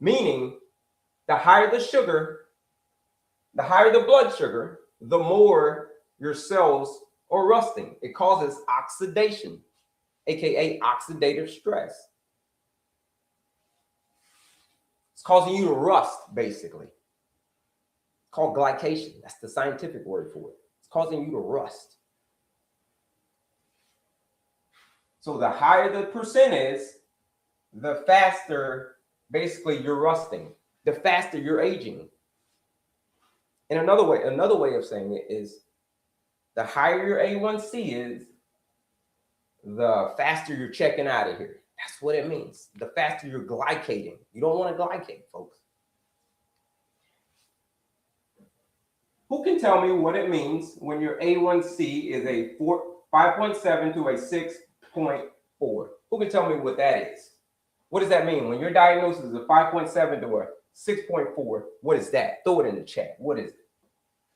Meaning, the higher the sugar, the higher the blood sugar, the more your cells are rusting. It causes oxidation, aka oxidative stress. It's causing you to rust, basically. It's called glycation. That's the scientific word for it. It's causing you to rust. So the higher the percent is, the faster, basically, you're rusting. The faster you're aging. And another way of saying it is, the higher your A1C is, the faster you're checking out of here. That's what it means. The faster you're glycating. You don't want to glycate, folks. Who can tell me what it means when your A1C is a 5.7 to a 6.4? Who can tell me what that is? What does that mean? When your diagnosis is a 5.7 to a 6.4, what is that? Throw it in the chat. What is it?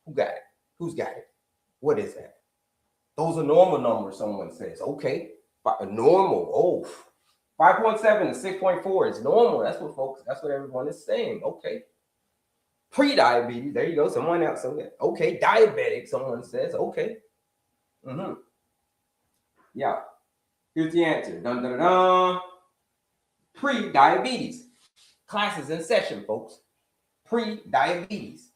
Who got it? Who's got it? What is that? Those are normal numbers, someone says. Okay, normal. 5.7 to 6.4 is normal. That's what everyone is saying. Okay. Pre-diabetes, there you go. Someone else. Okay, diabetic, someone says. Okay. Yeah. Here's the answer. Dun, dun, dun, dun. Pre-diabetes. Class is in session, folks. Pre-diabetes.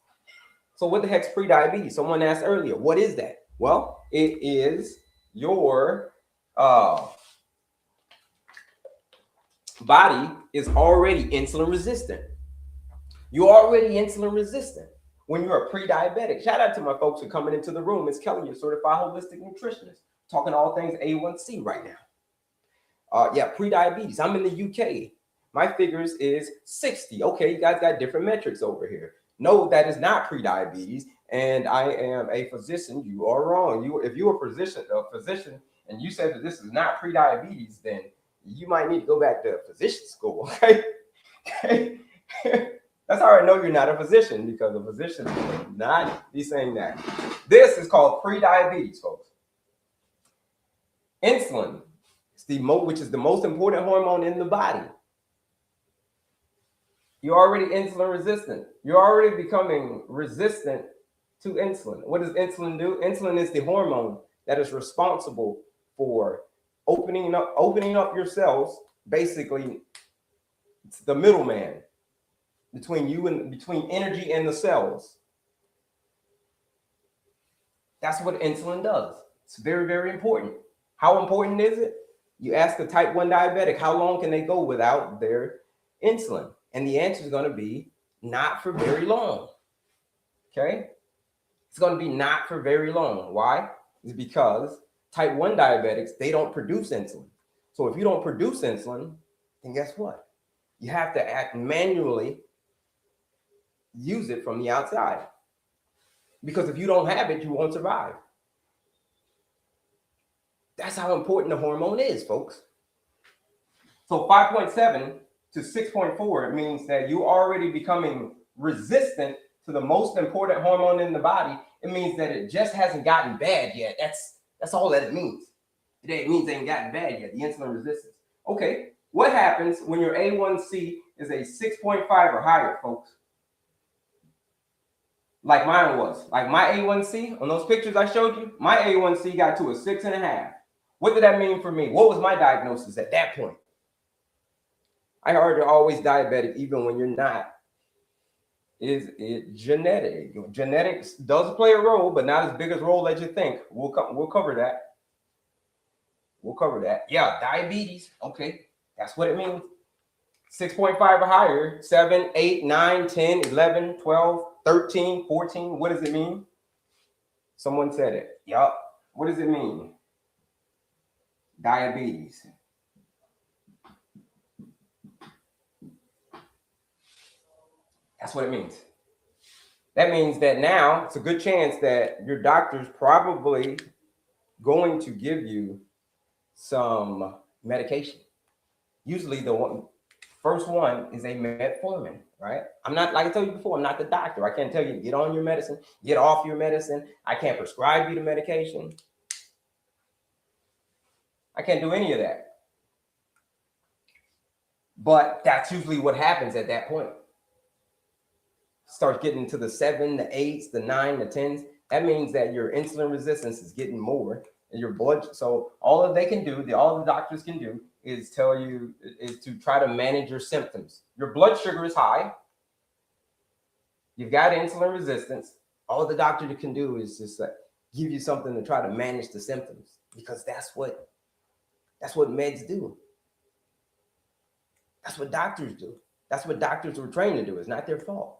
So what the heck's pre-diabetes? Someone asked earlier. What is that? Well, it is your body is already insulin resistant. You're already insulin resistant when you're a pre-diabetic. Shout out to my folks who are coming into the room. It's Kelley, your certified holistic nutritionist, talking all things A1C right now. Yeah, pre-diabetes. I'm in the UK. My figures is 60. Okay, you guys got different metrics over here. No, that is not pre-diabetes, and I am a physician. You are wrong. If you're a physician, and you said that this is not pre-diabetes, then you might need to go back to physician school. Okay. That's how I know you're not a physician, because a physician would not be saying that. This is called pre-diabetes, folks. Insulin, which is the most important hormone in the body. You're already insulin resistant. You're already becoming resistant to insulin. What does insulin do? Insulin is the hormone that is responsible for opening up your cells. Basically, it's the middleman between energy and the cells. That's what insulin does. It's very, very important. How important is it? You ask a type 1 diabetic, how long can they go without their insulin? And the answer is going to be not for very long. Okay? It's going to be not for very long. Why? It's because type 1 diabetics, they don't produce insulin. So if you don't produce insulin, then guess what? You have to act manually, use it from the outside. Because if you don't have it, you won't survive. That's how important the hormone is, folks. So 5.7 to 6.4 means that you're already becoming resistant to the most important hormone in the body. It means that it just hasn't gotten bad yet. That's all that it means. It means they ain't gotten bad yet, the insulin resistance. Okay, what happens when your A1C is a 6.5 or higher, folks? like mine was. Like my A1C on those pictures I showed you, my A1C got to a 6.5. What did that mean for me? What was my diagnosis at that point? I heard you're always diabetic even when you're not. Is it genetic? Genetics does play a role, but not as big a role as you think. We'll cover that. We'll cover that. Yeah, diabetes. Okay, that's what it means. 6.5 or higher, 7, 8, 9, 10, 11, 12, 13, 14. What does it mean? Someone said it. Yup. What does it mean? Diabetes. That's what it means. That means that now it's a good chance that your doctor's probably going to give you some medication. Usually the first one is a metformin, right? I'm not, like I told you before, I'm not the doctor. I can't tell you to get on your medicine, get off your medicine. I can't prescribe you the medication. I can't do any of that. But that's usually what happens at that point. Start getting to the 7, the 8s, the 9, the 10s. That means that your insulin resistance is getting more and your blood. So all that they can do, all the doctors can do is tell you, is to try to manage your symptoms. Your blood sugar is high. You've got insulin resistance. All the doctor can do is just give you something to try to manage the symptoms, because that's what meds do. That's what doctors do. That's what doctors were trained to do. It's not their fault.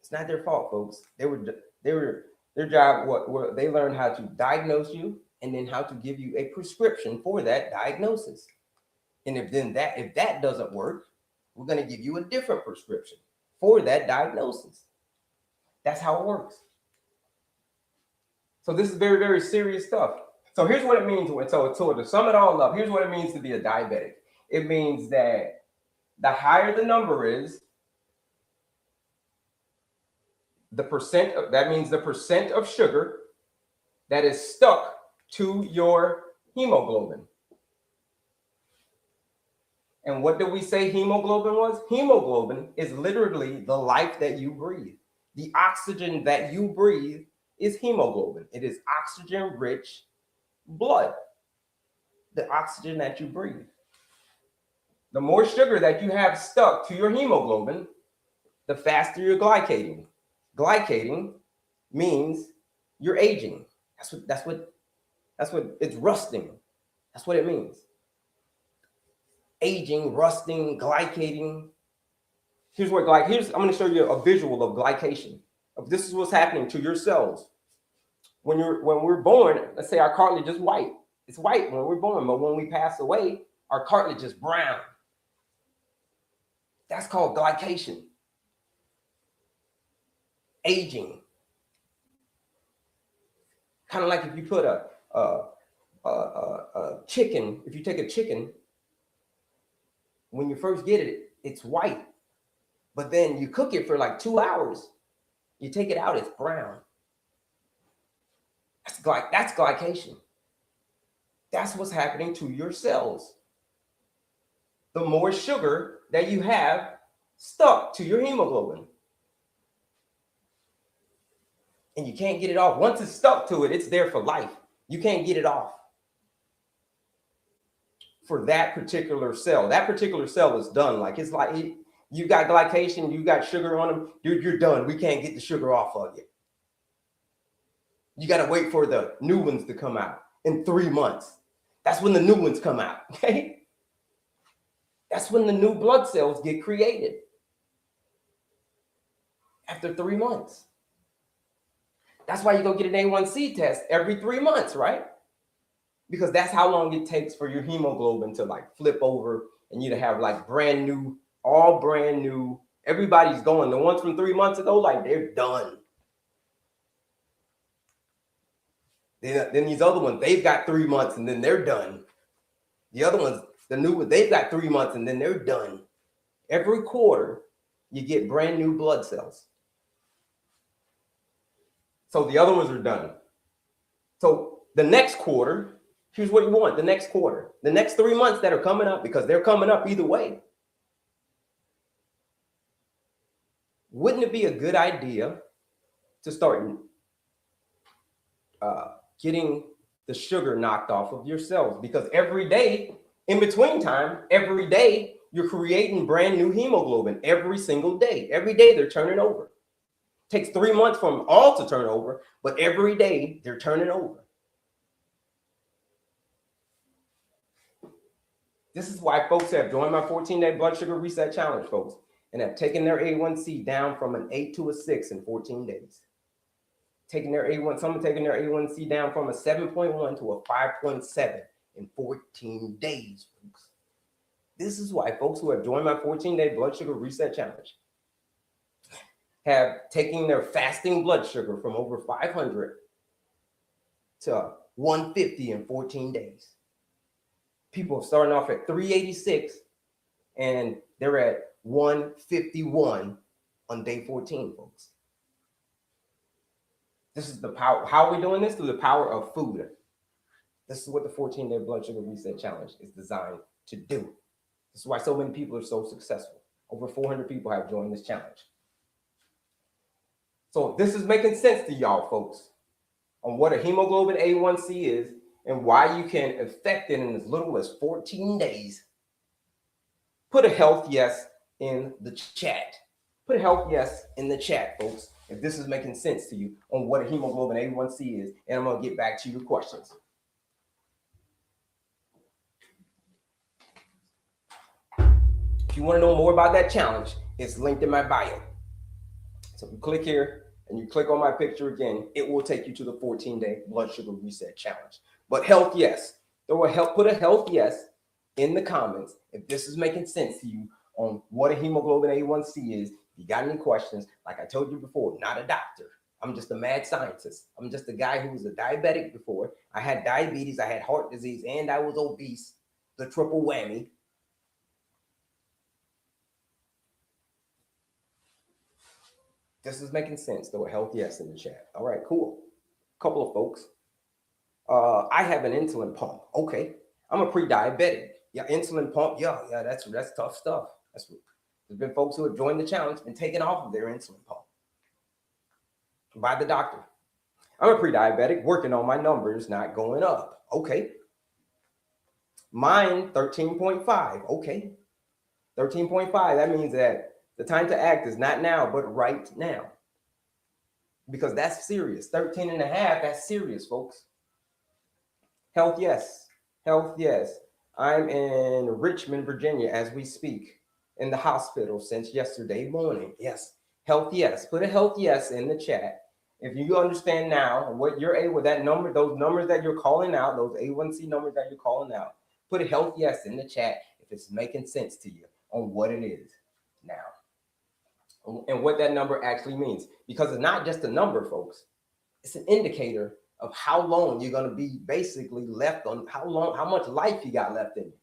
It's not their fault, folks. Their job, what they learned how to diagnose you and then how to give you a prescription for that diagnosis. And if that doesn't work, we're going to give you a different prescription for that diagnosis. That's how it works. So this is very, very serious stuff. So here's what it means. So to sum it all up, here's what it means to be a diabetic. It means that the higher the number is, that means the percent of sugar that is stuck to your hemoglobin. And what did we say hemoglobin was? Hemoglobin is literally the life that you breathe. The oxygen that you breathe is hemoglobin. It is oxygen-rich blood, the oxygen that you breathe. The more sugar that you have stuck to your hemoglobin, the faster you're glycating. Glycating means you're aging. That's what it's rusting. That's what it means. Aging, rusting, glycating. I'm going to show you a visual of glycation. This is what's happening to your cells. When we're born, let's say our cartilage is white. It's white when we're born, but when we pass away, our cartilage is brown. That's called glycation. Aging. Kind of like if you put a chicken, if you take a chicken, when you first get it, it's white. But then you cook it for like 2 hours. You take it out, it's brown. That's glycation. That's what's happening to your cells. The more sugar that you have stuck to your hemoglobin. And you can't get it off. Once it's stuck to it, it's there for life. You can't get it off. For that particular cell. That particular cell is done. Like it's like you got glycation, you got sugar on them, dude, you're done. We can't get the sugar off of you. You got to wait for the new ones to come out in 3 months. That's when the new ones come out, okay? That's when the new blood cells get created. After 3 months. That's why you go get an A1C test every 3 months, right? Because that's how long it takes for your hemoglobin to like flip over and you to have like brand new, all brand new. Everybody's going. The ones from 3 months ago, like they're done. Then these other ones, they've got 3 months and then they're done. The other ones, the new ones, they've got 3 months and then they're done. Every quarter, you get brand new blood cells. So the other ones are done. So the next quarter, here's what you want, the next quarter. The next 3 months that are coming up, because they're coming up either way. Wouldn't it be a good idea to start getting the sugar knocked off of your cells, because every day in between time, every day you're creating brand new hemoglobin every single day. Every day they're turning over. It takes 3 months for them all to turn over, but every day they're turning over. This is why folks have joined my 14-day blood sugar reset challenge, folks, and have taken their A1C down from an 8 to a 6 in 14 days. Some are taking their A1C down from a 7.1 to a 5.7 in 14 days, folks. This is why folks who have joined my 14-day blood sugar reset challenge have taken their fasting blood sugar from over 500 to 150 in 14 days. People are starting off at 386 and they're at 151 on day 14, folks. This is the power. How are we doing this? Through the power of food. This is what the 14-day blood sugar reset challenge is designed to do. This is why so many people are so successful. Over 400 people have joined this challenge. So this is making sense to y'all, folks, on what a hemoglobin A1C is and why you can affect it in as little as 14 days. Put a health yes in the chat. Put a health yes in the chat, folks, if this is making sense to you on what a hemoglobin A1C is, and I'm going to get back to your questions. If you want to know more about that challenge, it's linked in my bio. So if you click here and you click on my picture again, it will take you to the 14-day blood sugar reset challenge. But health yes. Put a health yes in the comments if this is making sense to you on what a hemoglobin A1C is. If you got any questions, like I told you before, not a doctor. I'm just a mad scientist. I'm just a guy who was a diabetic before. I had diabetes, I had heart disease, and I was obese. The triple whammy. This is making sense. Throw a health yes in the chat. All right, cool. Couple of folks. I have an insulin pump. Okay. I'm a pre-diabetic. Yeah, insulin pump. Yeah, that's tough stuff. There's been folks who have joined the challenge and taken off of their insulin pump by the doctor. I'm a pre-diabetic, working on my numbers, not going up. Okay. Mine, 13.5. Okay. 13.5. That means that the time to act is not now, but right now. Because that's serious. 13 and a half, that's serious, folks. Health, yes. Health, yes. I'm in Richmond, Virginia, as we speak, in the hospital since yesterday morning. Yes. Health, yes. Put a health, yes in the chat. If you understand now what you're able, that number, those numbers that you're calling out, those A1C numbers that you're calling out, put a health, yes in the chat if it's making sense to you on what it is now and what that number actually means. Because it's not just a number, folks. It's an indicator of how long you're going to be basically left on, how much life you got left in you.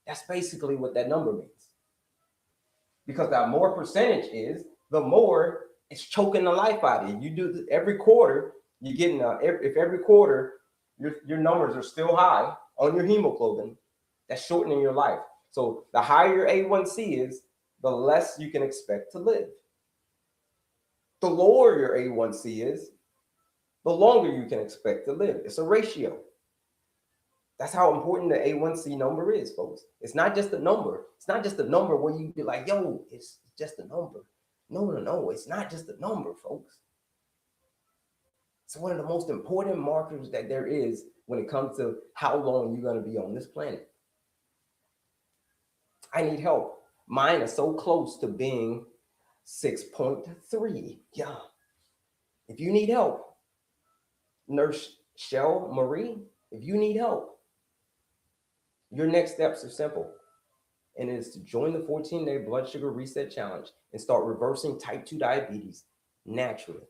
That's basically what that number means. Because the more percentage is, the more it's choking the life out of you. You do this every quarter, you're getting, if every quarter your numbers are still high on your hemoglobin, that's shortening your life. So the higher your A1C is, the less you can expect to live. The lower your A1C is, the longer you can expect to live. It's a ratio. That's how important the A1C number is, folks. It's not just a number. It's not just a number where you be like, yo, it's just a number. No. It's not just a number, folks. It's one of the most important markers that there is when it comes to how long you're going to be on this planet. I need help. Mine is so close to being 6.3. Yeah. If you need help, Nurse Shell Marie, if you need help, your next steps are simple. And it is to join the 14-day blood sugar reset challenge and start reversing type 2 diabetes naturally.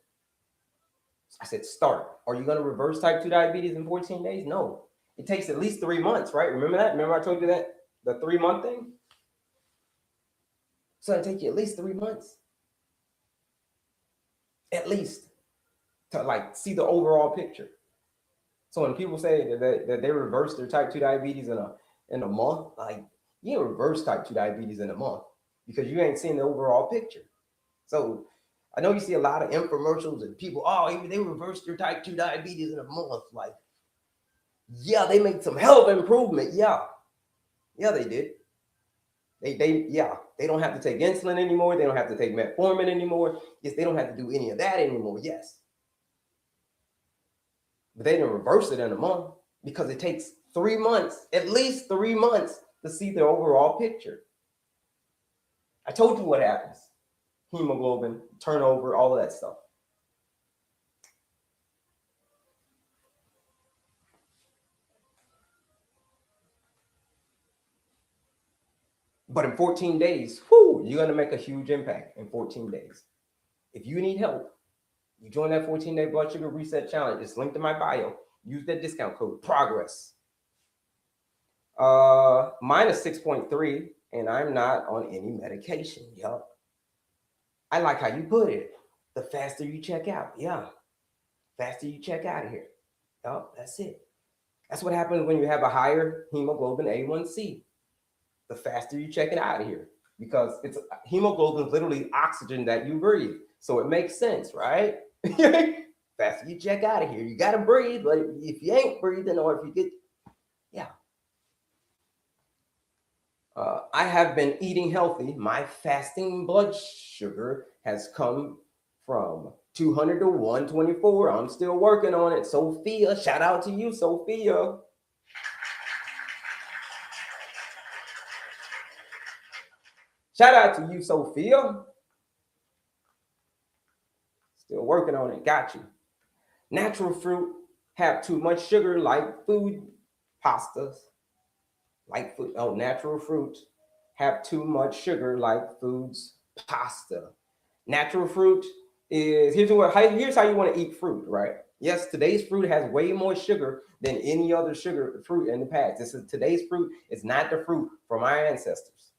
I said start. Are you going to reverse type 2 diabetes in 14 days? No. It takes at least 3 months, right? Remember that? Remember I told you that? The 3-month thing? So it'll take you at least 3 months. At least. To like see the overall picture. So when people say that they reverse their type 2 diabetes in a month, like you reverse type 2 diabetes in a month because you ain't seen the overall picture. So I know you see a lot of infomercials and people, oh, they reversed your type 2 diabetes in a month. Like, yeah, they made some hell of improvement. Yeah, they did. They don't have to take insulin anymore. They don't have to take metformin anymore. Yes, they don't have to do any of that anymore. Yes. But they didn't reverse it in a month because it takes 3 months, at least 3 months, to see the overall picture. I told you what happens. Hemoglobin, turnover, all of that stuff. But in 14 days, you're going to make a huge impact in 14 days. If you need help, you join that 14-day blood sugar reset challenge. It's linked in my bio. Use that discount code, PROGRESS. Mine is 6.3, and I'm not on any medication. Yup. I like how you put it. The faster you check out. Yeah. Faster you check out of here. Yup, that's it. That's what happens when you have a higher hemoglobin A1C. The faster you check it out of here. Because it's hemoglobin is literally oxygen that you breathe. So it makes sense, right? Faster you check out of here. You got to breathe, but if you ain't breathing or if you get, I have been eating healthy. My fasting blood sugar has come from 200 to 124. I'm still working on it. Sophia, shout out to you, Sophia. Shout out to you, Sophia. Still working on it. Got you. Natural fruit have too much sugar, like food, pastas. Like food, natural fruit have too much sugar, like foods, pasta. Natural fruit is, here's how you want to eat fruit, right? Yes, today's fruit has way more sugar than any other fruit in the past. Today's fruit is not the fruit from our ancestors.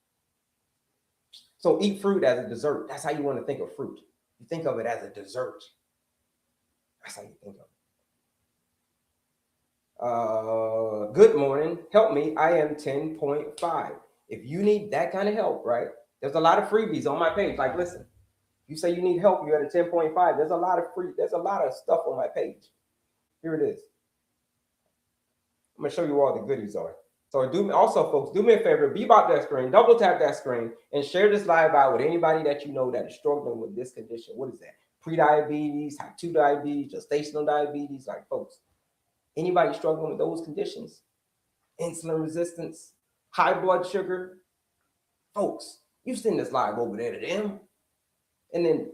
So eat fruit as a dessert. That's how you want to think of fruit. You think of it as a dessert. That's how you think of it. Good morning. Help me. I am 10.5. If you need that kind of help, right? There's a lot of freebies on my page. Like, listen, you say you need help, you're at a 10.5. There's a lot of stuff on my page. Here it is. I'm gonna show you where all the goodies are. So folks, do me a favor, bebop that screen, double tap that screen, and share this live out with anybody that you know that is struggling with this condition. What is that? Pre-diabetes, type 2 diabetes, gestational diabetes, like folks. Anybody struggling with those conditions, insulin resistance, high blood sugar, folks, you send this live over there to them. And then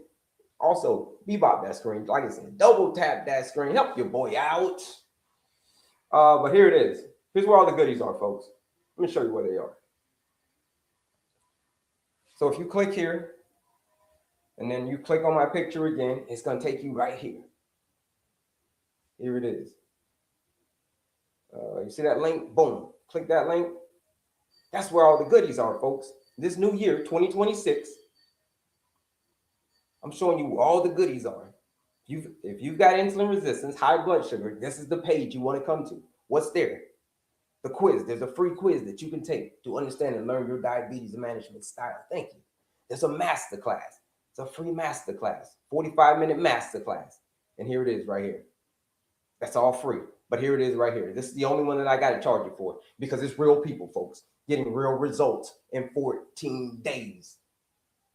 also bebop that screen. Like I said, double tap that screen. Help your boy out. But here it is. Here's where all the goodies are, folks. Let me show you where they are. So if you click here, and then you click on my picture again, it's going to take you right here. Here it is. You see that link? Boom. Click that link. That's where all the goodies are, folks. This new year, 2026, I'm showing you where all the goodies are. If you've got insulin resistance, high blood sugar, this is the page you want to come to. What's there? The quiz. There's a free quiz that you can take to understand and learn your diabetes management style. Thank you. There's a masterclass. It's a free masterclass, 45-minute masterclass. And here it is right here. That's all free. But here it is right here. This is the only one that I got to charge you for because it's real people, folks, getting real results in 14 days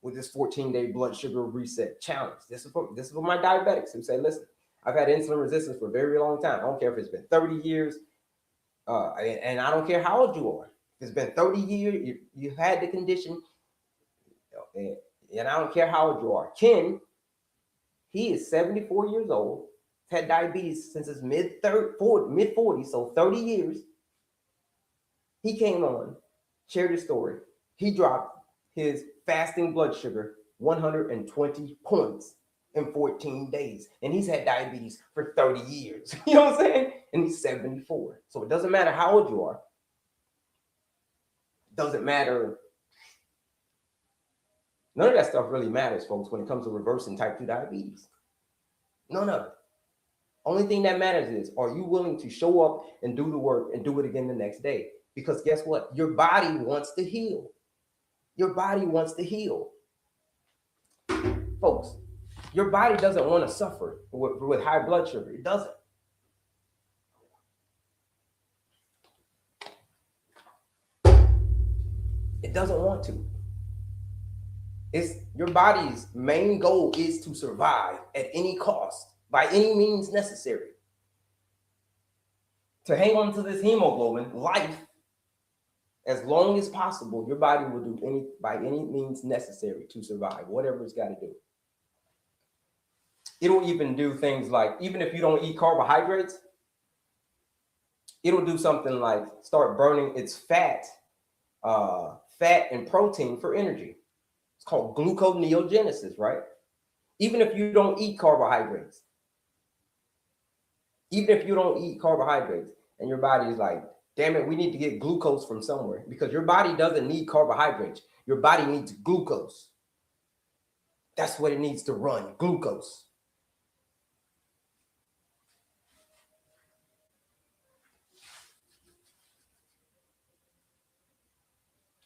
with this 14-day blood sugar reset challenge. This is for my diabetics who say, listen, I've had insulin resistance for a very long time. I don't care if it's been 30 years, and I don't care how old you are. If it's been 30 years, you've had the condition, and I don't care how old you are. Ken, he is 74 years old. Had diabetes since his mid-40s, so 30 years. He came on, shared his story. He dropped his fasting blood sugar 120 points in 14 days. And he's had diabetes for 30 years. You know what I'm saying? And he's 74. So it doesn't matter how old you are. It doesn't matter. None of that stuff really matters, folks, when it comes to reversing type 2 diabetes. None of it. Only thing that matters is, are you willing to show up and do the work and do it again the next day? Because guess what? Your body wants to heal. Your body wants to heal. Folks, Your body doesn't want to suffer with high blood sugar. It doesn't. It doesn't want to. It's your body's main goal is to survive at any cost, by any means necessary. To hang on to this hemoglobin, life, as long as possible, your body will do by any means necessary to survive, whatever it's got to do. It'll even do things like, even if you don't eat carbohydrates, it'll do something like start burning its fat and protein for energy. It's called gluconeogenesis, right? Even if you don't eat carbohydrates, and your body is like, damn it, we need to get glucose from somewhere, because your body doesn't need carbohydrates. Your body needs glucose. That's what it needs to run, glucose.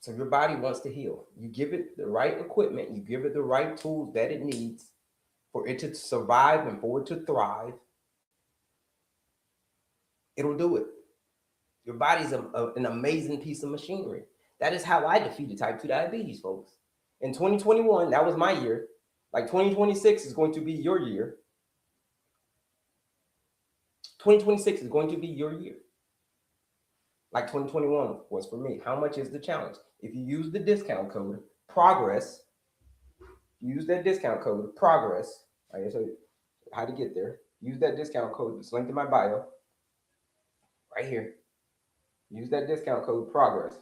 So your body wants to heal. You give it the right equipment, you give it the right tools that it needs for it to survive and for it to thrive. It'll do it. Your body's an amazing piece of machinery. That is how I defeated type 2 diabetes, folks. In 2021, that was my year. Like 2026 is going to be your year. 2026 is going to be your year. Like 2021 was for me. How much is the challenge? If you use the discount code PROGRESS, use that discount code PROGRESS. I guess how to get there. Use that discount code. It's linked in my bio. Right here. Use that discount code PROGRESS.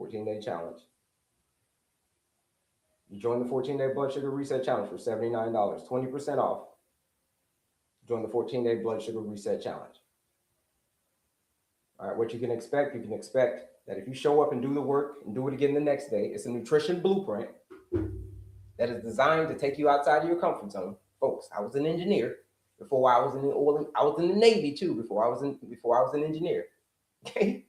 14-day challenge. You join the 14-day blood sugar reset challenge for $79, 20% off. Join the 14-day blood sugar reset challenge. All right, what you can expect that if you show up and do the work and do it again the next day, it's a nutrition blueprint that is designed to take you outside of your comfort zone. Folks, I was an engineer before I was in the oil. I was in the Navy too before I was an engineer. Okay.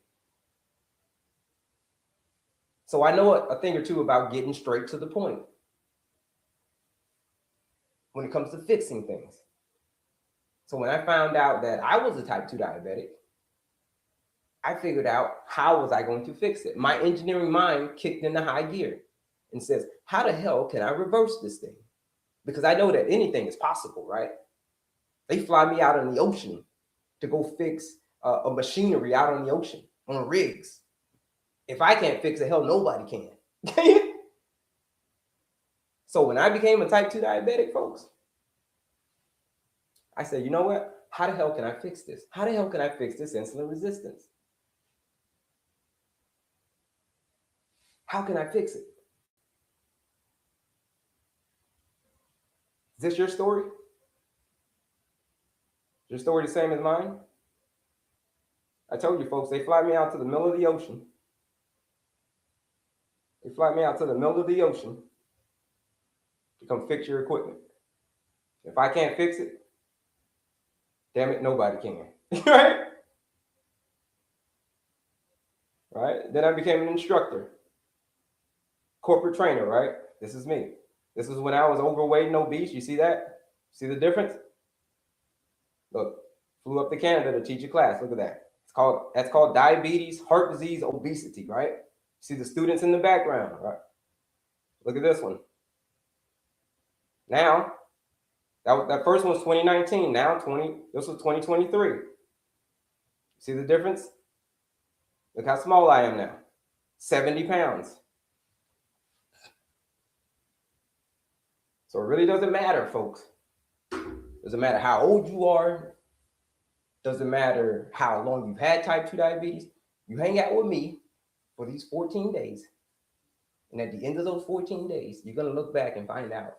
So I know a thing or two about getting straight to the point when it comes to fixing things. So when I found out that I was a type 2 diabetic, I figured out how was I going to fix it. My engineering mind kicked into high gear and says, how the hell can I reverse this thing? Because I know that anything is possible, right? They fly me out in the ocean to go fix a machinery out on the ocean, on rigs. If I can't fix it, hell, nobody can. So when I became a type 2 diabetic, folks, I said, you know what? How the hell can I fix this? How the hell can I fix this insulin resistance? How can I fix it? Is this your story? Is your story the same as mine? I told you, folks, they fly me out to the middle of the ocean. They fly me out to the middle of the ocean to come fix your equipment. If I can't fix it, damn it, nobody can. Right? Right? Then I became an instructor. Corporate trainer, right? This is me. This is when I was overweight and obese. You see that? See the difference? Look, flew up to Canada to teach a class. Look at that. That's called diabetes, heart disease, obesity, right? See the students in the background, right? Look at this one. Now, that first one was 2019. Now this was 2023. See the difference? Look how small I am now. 70 pounds. So it really doesn't matter, folks. Doesn't matter how old you are. Doesn't matter how long you've had type 2 diabetes. You hang out with me for these 14 days. And at the end of those 14 days, you're going to look back and find out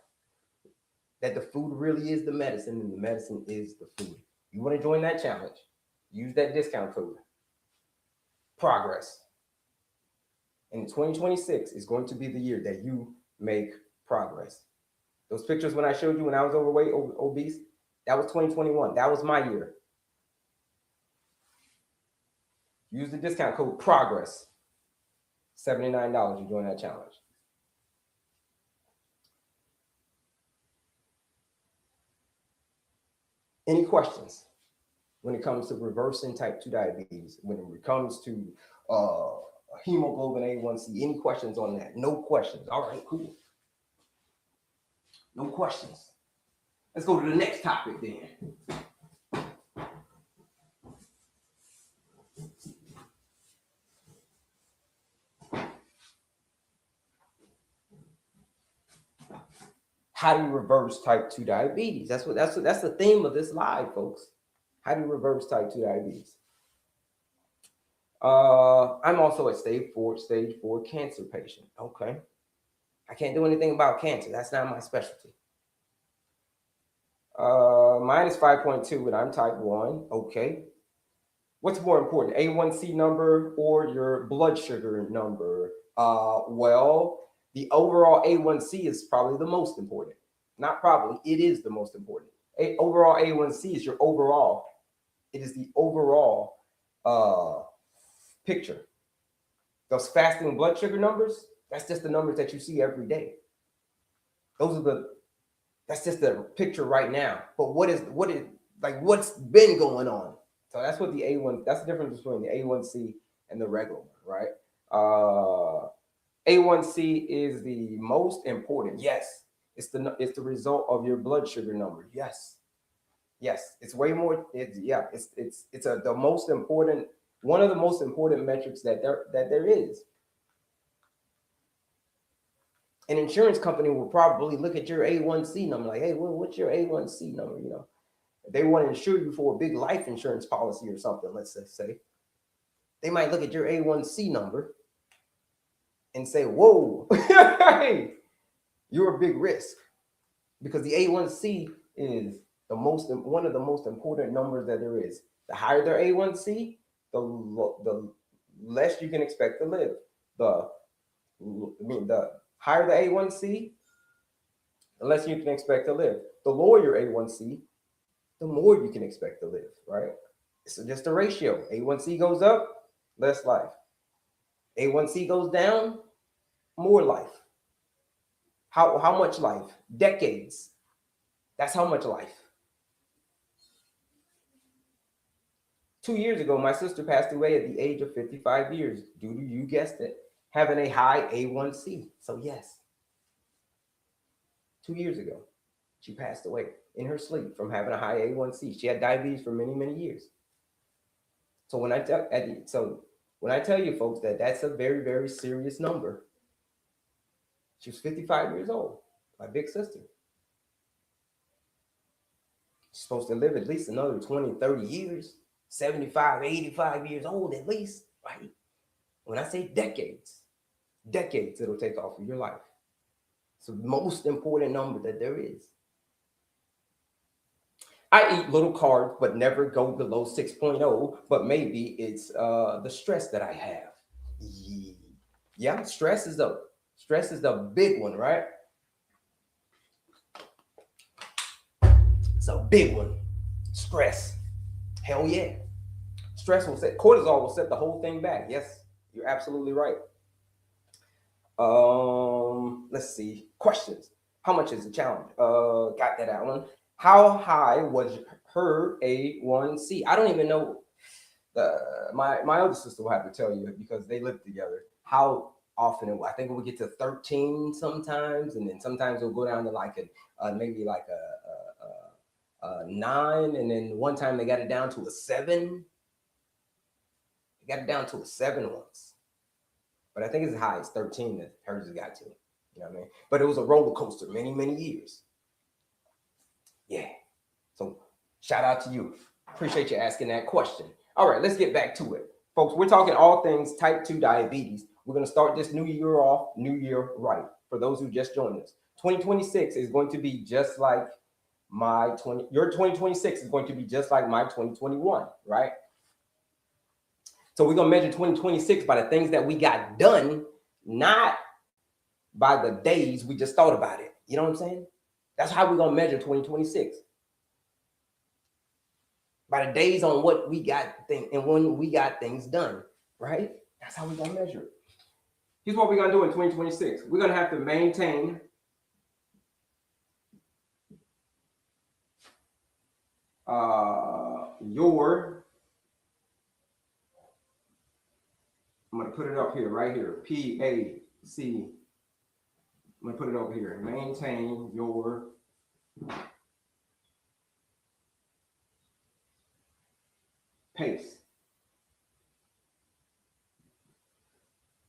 that the food really is the medicine and the medicine is the food. You want to join that challenge? Use that discount code. PROGRESS. And 2026 is going to be the year that you make progress. Those pictures when I showed you when I was overweight, obese, that was 2021. That was my year. Use the discount code PROGRESS. $79, you join that challenge. Any questions when it comes to reversing type 2 diabetes? When it comes to hemoglobin A1C? Any questions on that? No questions. All right, cool. No questions. Let's go to the next topic then. How do you reverse type 2 diabetes? That's the theme of this live, folks. How do you reverse type 2 diabetes? I'm also a stage 4 cancer patient. Okay. I can't do anything about cancer. That's not my specialty. Mine is 5.2 and I'm type 1. Okay. What's more important, A1C number or your blood sugar number? Well, the overall A1C is probably the most important. Not probably, it is the most important. Overall A1C is your overall. It is the overall picture. Those fasting blood sugar numbers, that's just the numbers that you see every day. That's just the picture right now. But what's been going on? So that's what the A1, that's the difference between the A1C and the regular one, right? A1C is the most important. Yes. It's the result of your blood sugar number. Yes. It's way more. The most important, one of the most important metrics that there is. An insurance company will probably look at your A1C number like, hey, what's your A1C number? You know, they want to insure you for a big life insurance policy or something. Let's say they might look at your A1C number and say, whoa, hey, you're a big risk, because the A1C is one of the most important numbers that there is. The higher their A1C, the less you can expect to live. The higher the A1C, the less you can expect to live. The lower your A1C, the more you can expect to live, right? It's just a ratio. A1C goes up, less life. A1C goes down, more life. How much life? Decades. That's how much life. 2 years ago, my sister passed away at the age of 55 years due to, you guessed it, having a high A1C. So yes, 2 years ago, she passed away in her sleep from having a high A1C. She had diabetes for many, many years. So when I tell you folks that that's a very, very serious number. She was 55 years old, my big sister. She's supposed to live at least another 20, 30 years, 75, 85 years old at least, right? When I say decades it'll take off of your life. It's the most important number that there is. I eat little carbs, but never go below 6.0, but maybe it's the stress that I have. Yeah, stress is the big one, right? It's a big one. Stress. Hell yeah. Cortisol will set the whole thing back. Yes, you're absolutely right. Let's see. Questions. How much is the challenge? Got that out one. How high was her A1C? I don't even know. My older sister will have to tell you, because they live together, how often it was. I think it would get to 13 sometimes, and then sometimes it'll go down to like maybe like a 9, and then one time they got it down to a 7. They got it down to a 7 once, but I think it's as high as 13 that hers has got to. You know what I mean? But it was a roller coaster, many, many years. Yeah. So shout out to you. Appreciate you asking that question. All right, let's get back to it. Folks, we're talking all things type 2 diabetes. We're going to start this new year off, new year right. For those who just joined us, 2026 is going to be just like your 2026 is going to be just like my 2021, right? So we're going to measure 2026 by the things that we got done, not by the days we just thought about it. You know what I'm saying? That's how we're going to measure 2026. By the days on what we got and when we got things done, right? That's how we're going to measure it. Here's what we're going to do in 2026. We're going to have to maintain I'm going to put it up here, right here, PAC. I'm going to put it over here. Maintain your pace.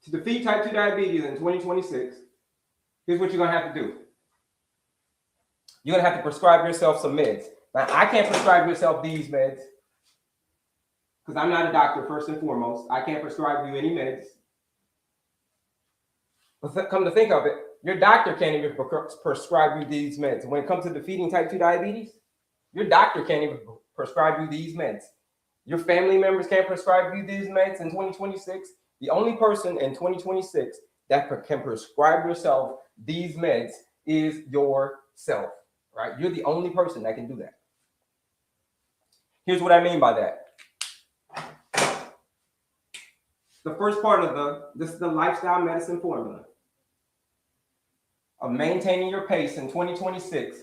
To defeat type 2 diabetes in 2026, here's what you're going to have to do. You're going to have to prescribe yourself some meds. Now, I can't prescribe yourself these meds because I'm not a doctor, first and foremost. I can't prescribe you any meds. But come to think of it, your doctor can't even prescribe you these meds. When it comes to defeating type 2 diabetes, your doctor can't even prescribe you these meds. Your family members can't prescribe you these meds in 2026. The only person in 2026 that can prescribe yourself these meds is yourself, right? You're the only person that can do that. Here's what I mean by that. The first part of this is the lifestyle medicine formula of maintaining your pace in 2026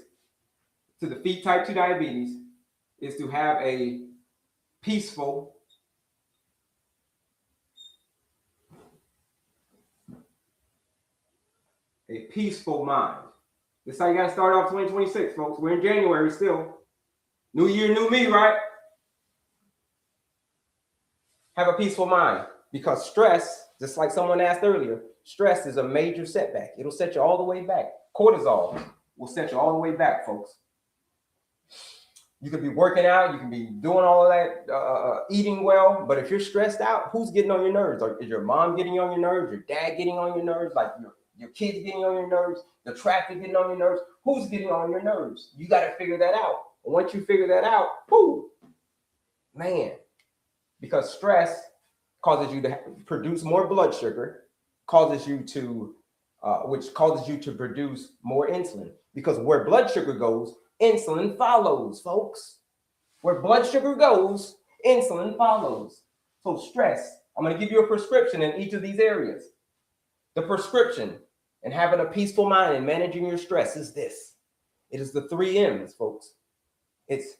to defeat type 2 diabetes is to have a peaceful, mind. This is how you got to start off 2026, folks. We're in January still. New year, new me, right? Have a peaceful mind, because stress, just like someone asked earlier, stress is a major setback. It'll set you all the way back. Cortisol will set you all the way back, folks. You could be working out, you can be doing all of that, eating well, but if you're stressed out, who's getting on your nerves? Is your mom getting on your nerves? Your dad getting on your nerves? Like your kids getting on your nerves? The traffic getting on your nerves? Who's getting on your nerves? You got to figure that out. And once you figure that out, whoo, man, because stress causes you to produce more blood sugar, causes you to, which causes you to produce more insulin. Because where blood sugar goes, insulin follows, folks. Where blood sugar goes, insulin follows. So stress, I'm going to give you a prescription in each of these areas. The prescription and having a peaceful mind and managing your stress is this. It is the 3 M's, folks. It's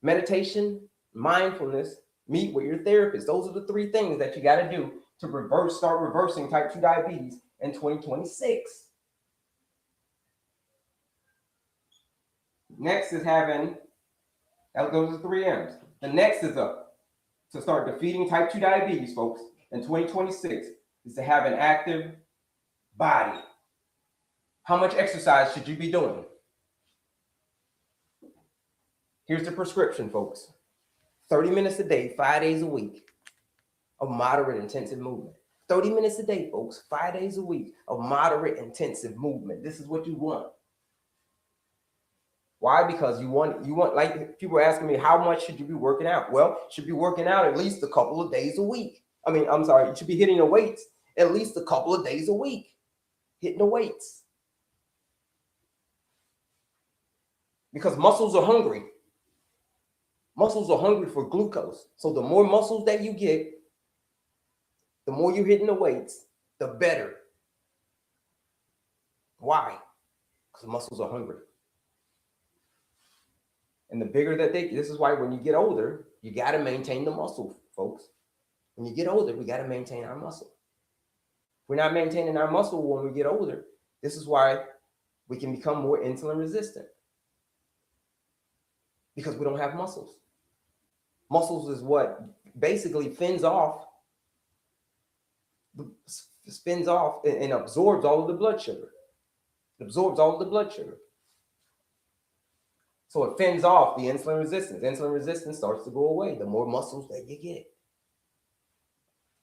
meditation, mindfulness, meet with your therapist. Those are the 3 things that you got to do to start reversing type 2 diabetes in 2026. Next is having, those are 3 M's. The next is up to start defeating type 2 diabetes, folks, in 2026 is to have an active body. How much exercise should you be doing? Here's the prescription, folks. 30 minutes a day, 5 days a week of moderate intensive movement. 30 minutes a day, folks, 5 days a week of moderate intensive movement. This is what you want. Why? Because you want, like people are asking me, how much should you be working out? Well, you should be working out at least a couple of days a week. You should be hitting the weights at least a couple of days a week. Hitting the weights. Because muscles are hungry. Muscles are hungry for glucose. So the more muscles that you get, the more you're hitting the weights, the better. Why? Because muscles are hungry. And the bigger that this is why when you get older, you got to maintain the muscle, folks. When you get older, we got to maintain our muscle. If we're not maintaining our muscle when we get older, this is why we can become more insulin resistant. Because we don't have muscles. Muscles is what basically spins off and absorbs all of the blood sugar. It absorbs all of the blood sugar. So it fends off the insulin resistance. Insulin resistance starts to go away the more muscles that you get.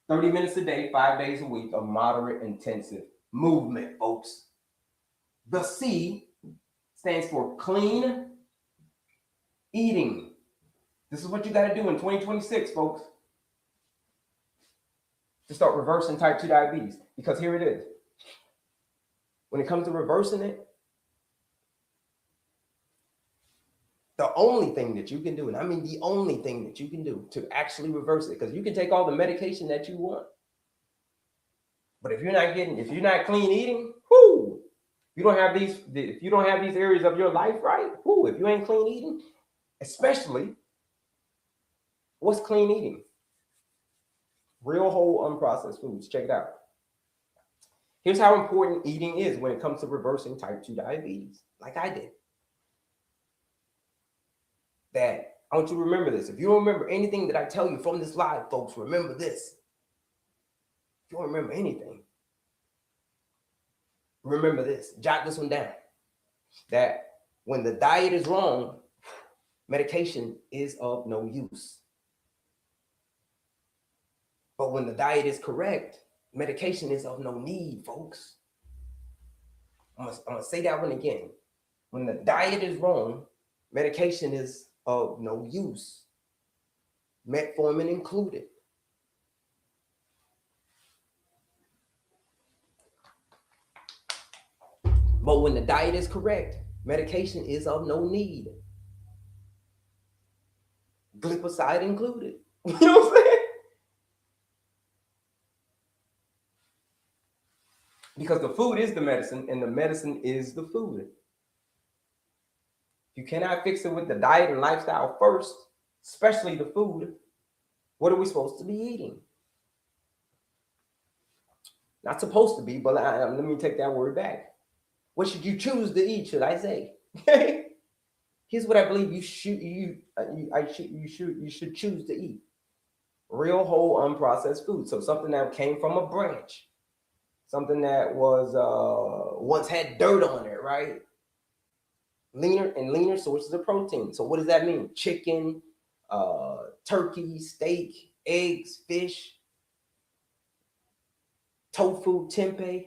30 minutes a day, 5 days a week of moderate intensive movement, folks. The C stands for clean eating. This is what you got to do in 2026, folks, to start reversing type 2 diabetes. Because here it is. When it comes to reversing it, the only thing that you can do, and I mean the only thing that you can do to actually reverse it, because you can take all the medication that you want, but if you're not clean eating, if you don't have these areas of your life right, if you ain't clean eating, Especially, what's clean eating? Real, whole, unprocessed foods. Check it out. Here's how important eating is when it comes to reversing type 2 diabetes, like I did. That I want you to remember this. If you don't remember anything that I tell you from this live, folks, remember this. If you don't remember anything, remember this. Jot this one down. That when the diet is wrong, medication is of no use. But when the diet is correct, medication is of no need, folks. I'm gonna say that one again. When the diet is wrong, medication is of no use. Metformin included. But when the diet is correct, medication is of no need. Glyphosate included. You know what I'm saying? Because the food is the medicine and the medicine is the food. If you cannot fix it with the diet and lifestyle first, especially the food, what are we supposed to be eating? Not supposed to be, but let me take that word back. What should you choose to eat, should I say? Here's what I believe you should choose to eat. Real, whole, unprocessed food. So something that came from a branch. Something that was once had dirt on it, right? Leaner sources of protein. So what does that mean? Chicken, turkey, steak, eggs, fish, tofu, tempeh,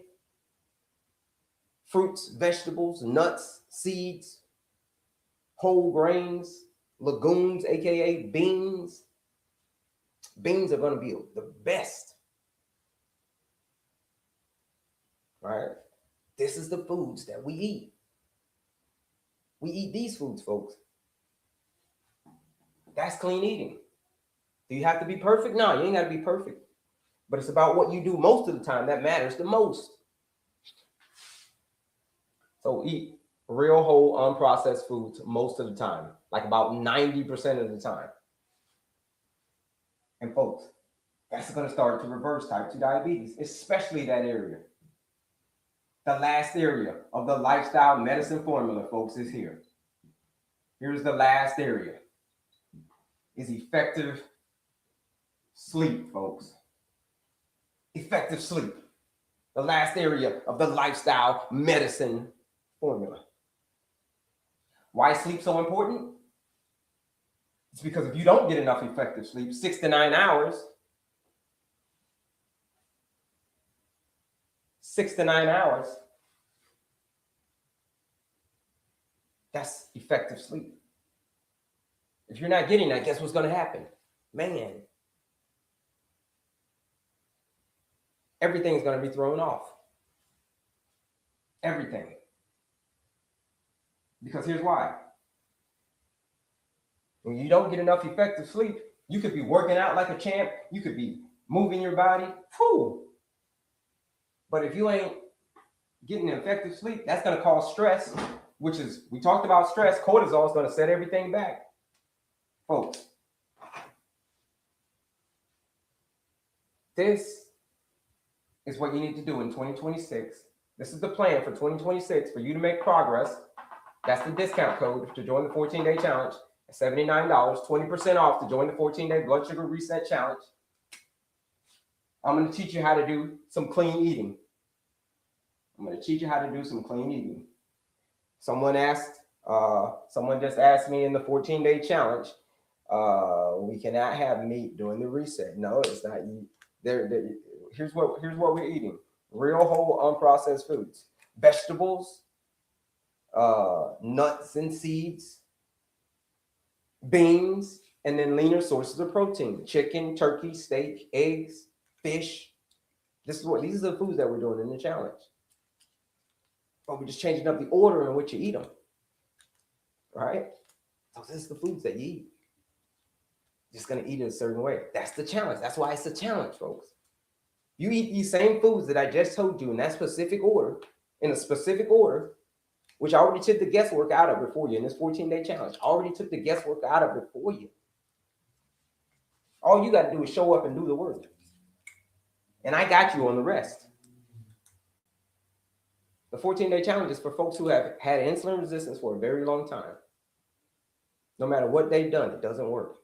fruits, vegetables, nuts, seeds, whole grains, legumes, aka beans. Beans are going to be the best. Right? This is the foods that we eat. We eat these foods, folks. That's clean eating. Do you have to be perfect? No, you ain't got to be perfect. But it's about what you do most of the time that matters the most. So eat real, whole, unprocessed foods most of the time, like about 90% of the time. And folks, that's going to start to reverse type 2 diabetes, especially that area. The last area of the lifestyle medicine formula, folks, is here. Here's the last area. Is effective sleep, folks. Effective sleep. The last area of the lifestyle medicine formula. Why is sleep so important? It's because if you don't get enough effective sleep, 6 to 9 hours, 6 to 9 hours, that's effective sleep. If you're not getting that, guess what's going to happen? Man, everything's going to be thrown off. Everything. Because here's why. When you don't get enough effective sleep, you could be working out like a champ. You could be moving your body. Whew. But if you ain't getting effective sleep, that's going to cause stress, which is, we talked about stress. Cortisol is going to set everything back. Folks, this is what you need to do in 2026. This is the plan for 2026 for you to make progress. That's the discount code to join the 14-day challenge at $79, 20% off to join the 14-day blood sugar reset challenge. I'm going to teach you how to do some clean eating. Someone just asked me in the 14-day challenge, we cannot have meat during the reset. No, it's not. Here's what we're eating. Real, whole, unprocessed foods. Vegetables, nuts and seeds, beans, and then leaner sources of protein. Chicken, turkey, steak, eggs, fish. These are the foods that we're doing in the challenge. But we're just changing up the order in which you eat them. Right? So this is the foods that you eat. Just going to eat it a certain way. That's the challenge. That's why it's a challenge, folks. You eat these same foods that I just told you in that specific order, which I already took the guesswork out of it for you in this 14-day challenge. I already took the guesswork out of it for you. All you got to do is show up and do the work. And I got you on the rest. The 14-day challenge is for folks who have had insulin resistance for a very long time. No matter what they've done, it doesn't work.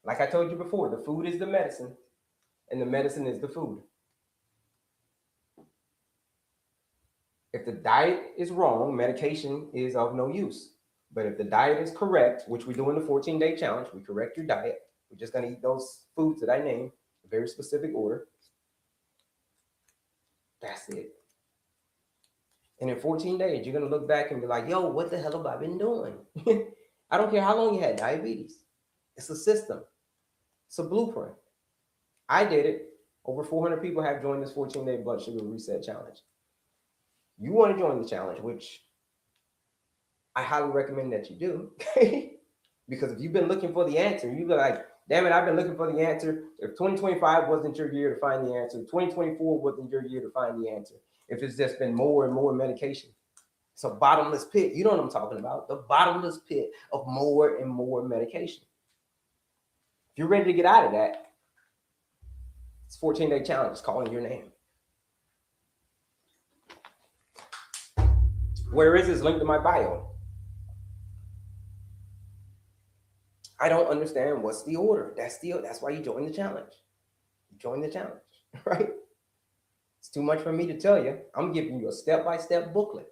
Like I told you before, the food is the medicine, and the medicine is the food. If the diet is wrong, medication is of no use. But if the diet is correct, which we do in the 14-day challenge, we correct your diet. We're just going to eat those foods that I named, a very specific order. That's it. And in 14 days, you're going to look back and be like, yo, what the hell have I been doing? I don't care how long you had diabetes. It's a system. It's a blueprint. I did it. Over 400 people have joined this 14-day blood sugar reset challenge. You want to join the challenge, which I highly recommend that you do. Because if you've been looking for the answer, you're like, damn it, I've been looking for the answer. If 2025 wasn't your year to find the answer, 2024 wasn't your year to find the answer. If it's just been more and more medication, it's a bottomless pit. You know what I'm talking about? The bottomless pit of more and more medication. If you're ready to get out of that, it's 14-day challenge. It's calling your name. Where is this? Link to my bio. I don't understand what's the order. That's why you join the challenge. You join the challenge, right? It's too much for me to tell you. I'm giving you a step-by-step booklet.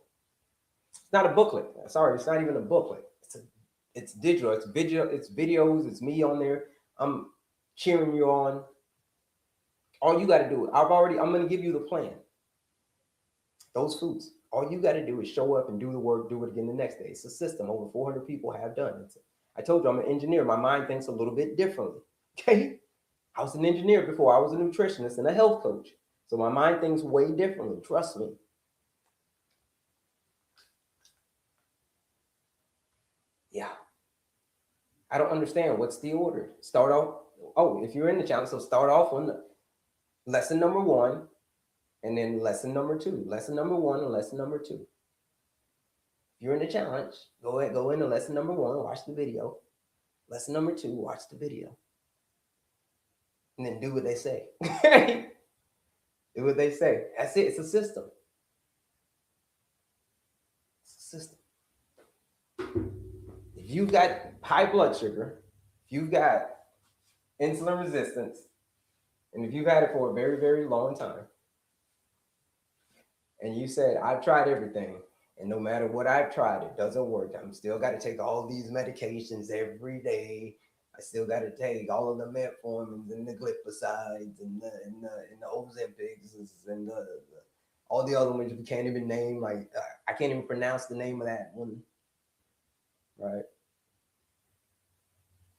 It's not a booklet. Sorry, it's not even a booklet. It's digital. It's video. It's videos. It's me on there. I'm cheering you on. All you got to do, I'm going to give you the plan. Those foods. All you got to do is show up and do the work, do it again the next day. It's a system. Over 400 people have done it. I told you I'm an engineer. My mind thinks a little bit differently. Okay? I was an engineer before. I was a nutritionist and a health coach. So my mind thinks way differently. Trust me. Yeah. I don't understand. What's the order? Start off. Oh, if you're in the challenge, so start off on the lesson number 1, and then lesson number 2. Lesson number 1 and lesson number 2. If you're in the challenge, go into lesson number 1, watch the video. Lesson number 2, watch the video. And then do what they say. Do what they say. That's it. It's a system. It's a system. If you've got high blood sugar, if you've got insulin resistance, and if you've had it for a very, very long time, and you said, I've tried everything, and no matter what I've tried, it doesn't work. I'm still got to take all these medications every day. I still got to take all of the metformins and the glycosides and the Ozempics and all the other ones you can't even name. Like I can't even pronounce the name of that one. Right?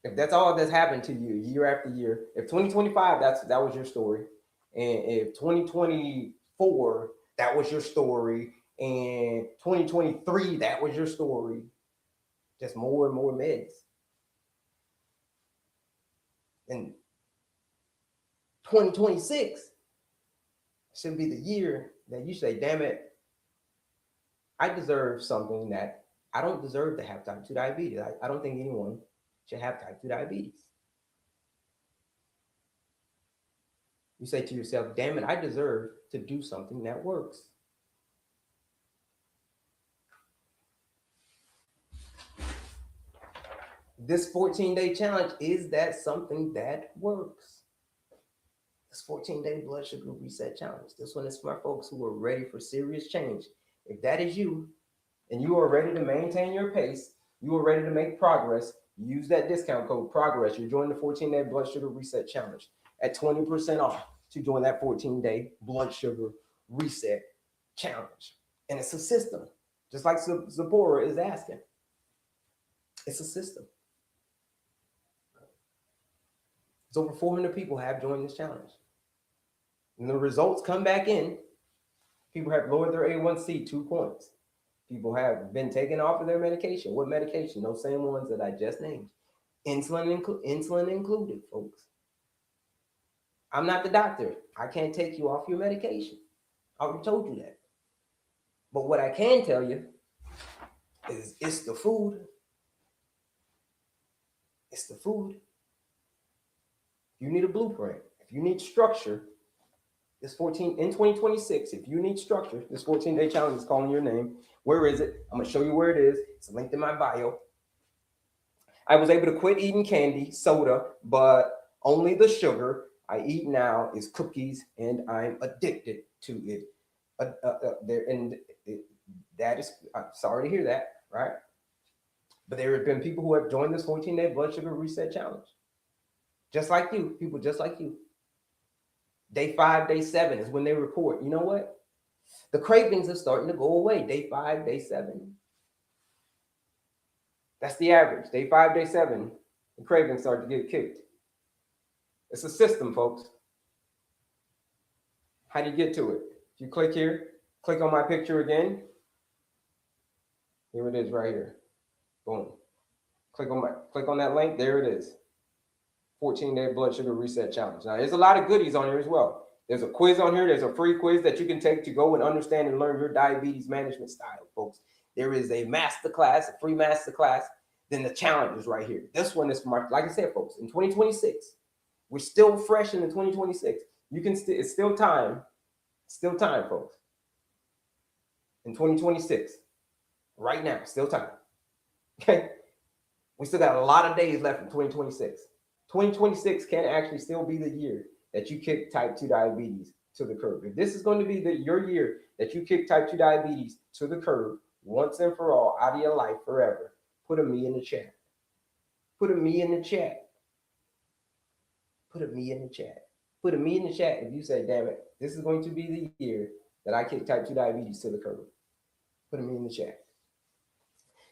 If that's all that's happened to you year after year, if 2025 that was your story, and if 2024 that was your story, and 2023 that was your story, just more and more meds. And 2026 should be the year that you say, damn it, I deserve something that I don't deserve to have type 2 diabetes. I don't think anyone should have type 2 diabetes. You say to yourself, damn it, I deserve to do something that works. This 14-day challenge is that something that works. This 14-day blood sugar reset challenge. This one is for folks who are ready for serious change. If that is you, and you are ready to maintain your pace, you are ready to make progress, use that discount code PROGRESS. You're joining the 14-day blood sugar reset challenge at 20% off to join that 14-day blood sugar reset challenge. And it's a system, just like Zipporah is asking. It's a system. It's over 400 people have joined this challenge. And the results come back in. People have lowered their A1C 2 points. People have been taken off of their medication. What medication? Those same ones that I just named. Insulin included, folks. I'm not the doctor. I can't take you off your medication. I already told you that. But what I can tell you it's the food. It's the food. You need a blueprint. If you need structure, this 2026, if you need structure, this 14-day challenge is calling your name. Where is it? I'm gonna show you where it is. It's linked in my bio. I was able to quit eating candy, soda, but only the sugar I eat now is cookies, and I'm addicted to it. That is, I'm sorry to hear that, right? But there have been people who have joined this 14-day blood sugar reset challenge. Just like you, people just like you. Day 5, day 7 is when they report, you know what? The cravings are starting to go away. Day 5, day 7. That's the average. Day 5, day 7, the cravings start to get kicked. It's a system, folks. How do you get to it? If you click here, click on my picture again. Here it is right here. Boom. Click on that link. There it is. 14-day blood sugar reset challenge. Now, there's a lot of goodies on here as well. There's a quiz on here. There's a free quiz that you can take to go and understand and learn your diabetes management style, folks. There is a masterclass, a free masterclass. Then the challenge is right here. This one is for like I said, folks, in 2026. We're still fresh in 2026. You can it's still time. Still time, folks. In 2026. Right now, still time. Okay. We still got a lot of days left in 2026. 2026 can actually still be the year that you kick type 2 diabetes to the curb. If this is going to be your year that you kick type 2 diabetes to the curb once and for all, out of your life forever, put a me in the chat. Put a me in the chat. Put a me in the chat. Put a me in the chat if you say, damn it, this is going to be the year that I kick type 2 diabetes to the curb. Put a me in the chat.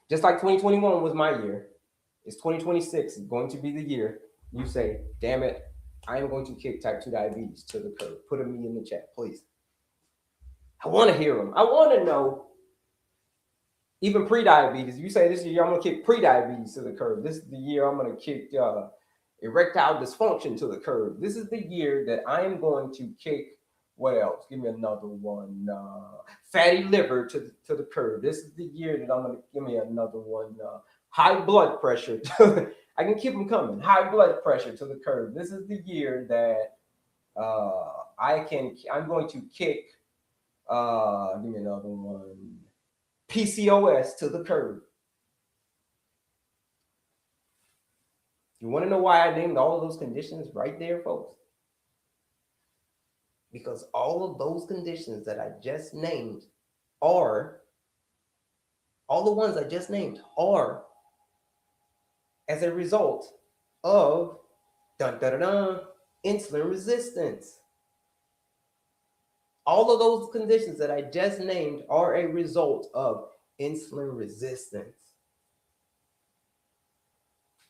Just like 2021 was my year, it's 2026 going to be the year you say, damn it, I am going to kick type 2 diabetes to the curb. Put a me in the chat, please. I want to hear them. I want to know, even pre-diabetes, you say this is the year I'm going to kick pre-diabetes to the curb. This is the year I'm going to kick erectile dysfunction to the curb. This is the year that I am going to kick, what else? Give me another one. Fatty liver to the curb. This is the year that I'm going to give me another one. High blood pressure. I can keep them coming. High blood pressure to the curb. This is the year that I'm going to kick, give me another one. PCOS to the curb. You want to know why I named all of those conditions right there, folks? Because all of those conditions that I just named are, all the ones I just named are as a result of insulin resistance. All of those conditions that I just named are a result of insulin resistance.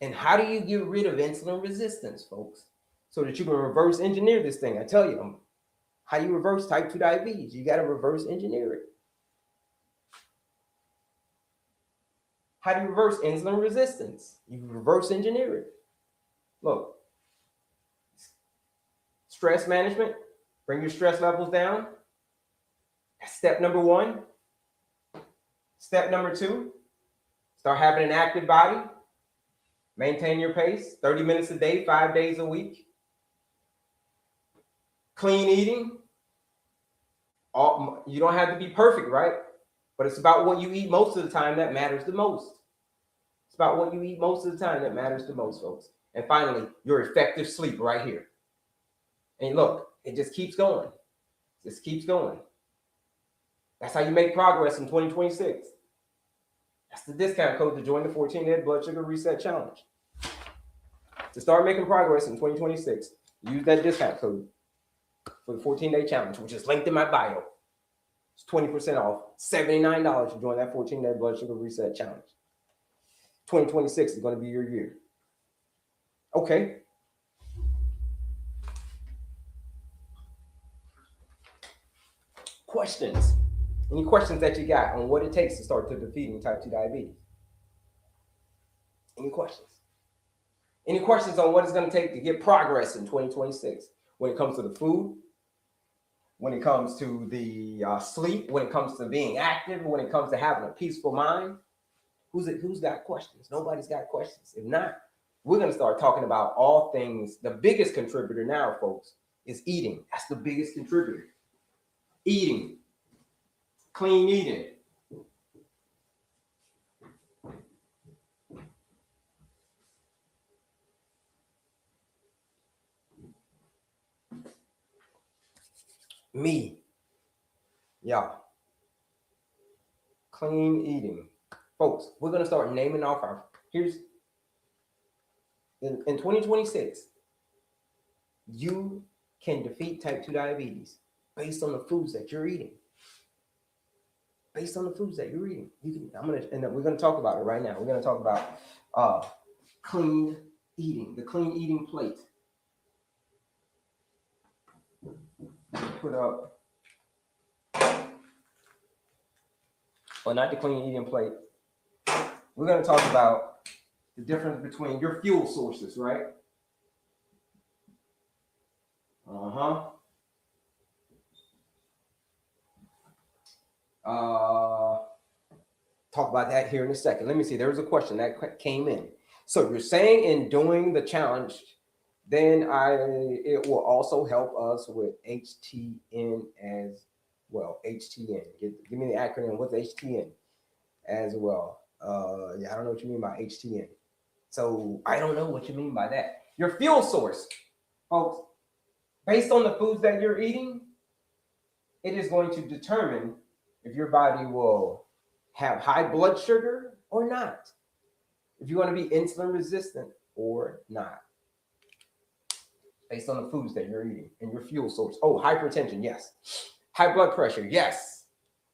And how do you get rid of insulin resistance, folks? So that you can reverse engineer this thing. I tell you, how do you reverse type 2 diabetes? You got to reverse engineer it. How do you reverse insulin resistance? You reverse engineer it. Look, stress management, bring your stress levels down. That's step number 1. Step number 2, start having an active body. Maintain your pace, 30 minutes a day, 5 days a week. Clean eating. You don't have to be perfect, right? But it's about what you eat most of the time that matters the most. It's about what you eat most of the time that matters the most, folks. And finally, your effective sleep right here. And look, it just keeps going. Just keeps going. That's how you make progress in 2026. That's the discount code to join the 14-day blood sugar reset challenge. To start making progress in 2026, use that discount code for the 14-day challenge, which is linked in my bio. It's 20% off, $79 to join that 14-day blood sugar reset challenge. 2026 is going to be your year. Okay. Questions? Any questions that you got on what it takes to start to defeating type 2 diabetes? Any questions? Any questions on what it's going to take to get progress in 2026 when it comes to the food, when it comes to the sleep, when it comes to being active, when it comes to having a peaceful mind? Who's got questions? Nobody's got questions. If not, we're going to start talking about all things. The biggest contributor now, folks, is eating. That's the biggest contributor. Eating. Clean eating. Me. Yeah. Clean eating. Folks, we're going to start naming off our, here's, in 2026, you can defeat type 2 diabetes based on the foods that you're eating. Based on the foods that you're eating. And we're going to talk about it right now. We're going to talk about clean eating, the clean eating plate. Put up, well, not the clean eating plate. We're going to talk about the difference between your fuel sources, right? Talk about that here in a second. Let me see. There was a question that came in. So you're saying in doing the challenge, then it will also help us with HTN as well. HTN. Give me the acronym. What's HTN as well? Yeah, I don't know what you mean by HTN. So I don't know what you mean by that. Your fuel source, folks, based on the foods that you're eating, it is going to determine if your body will have high blood sugar or not. If you're going to be insulin resistant or not. Based on the foods that you're eating and your fuel source. Oh, hypertension, yes. High blood pressure, yes.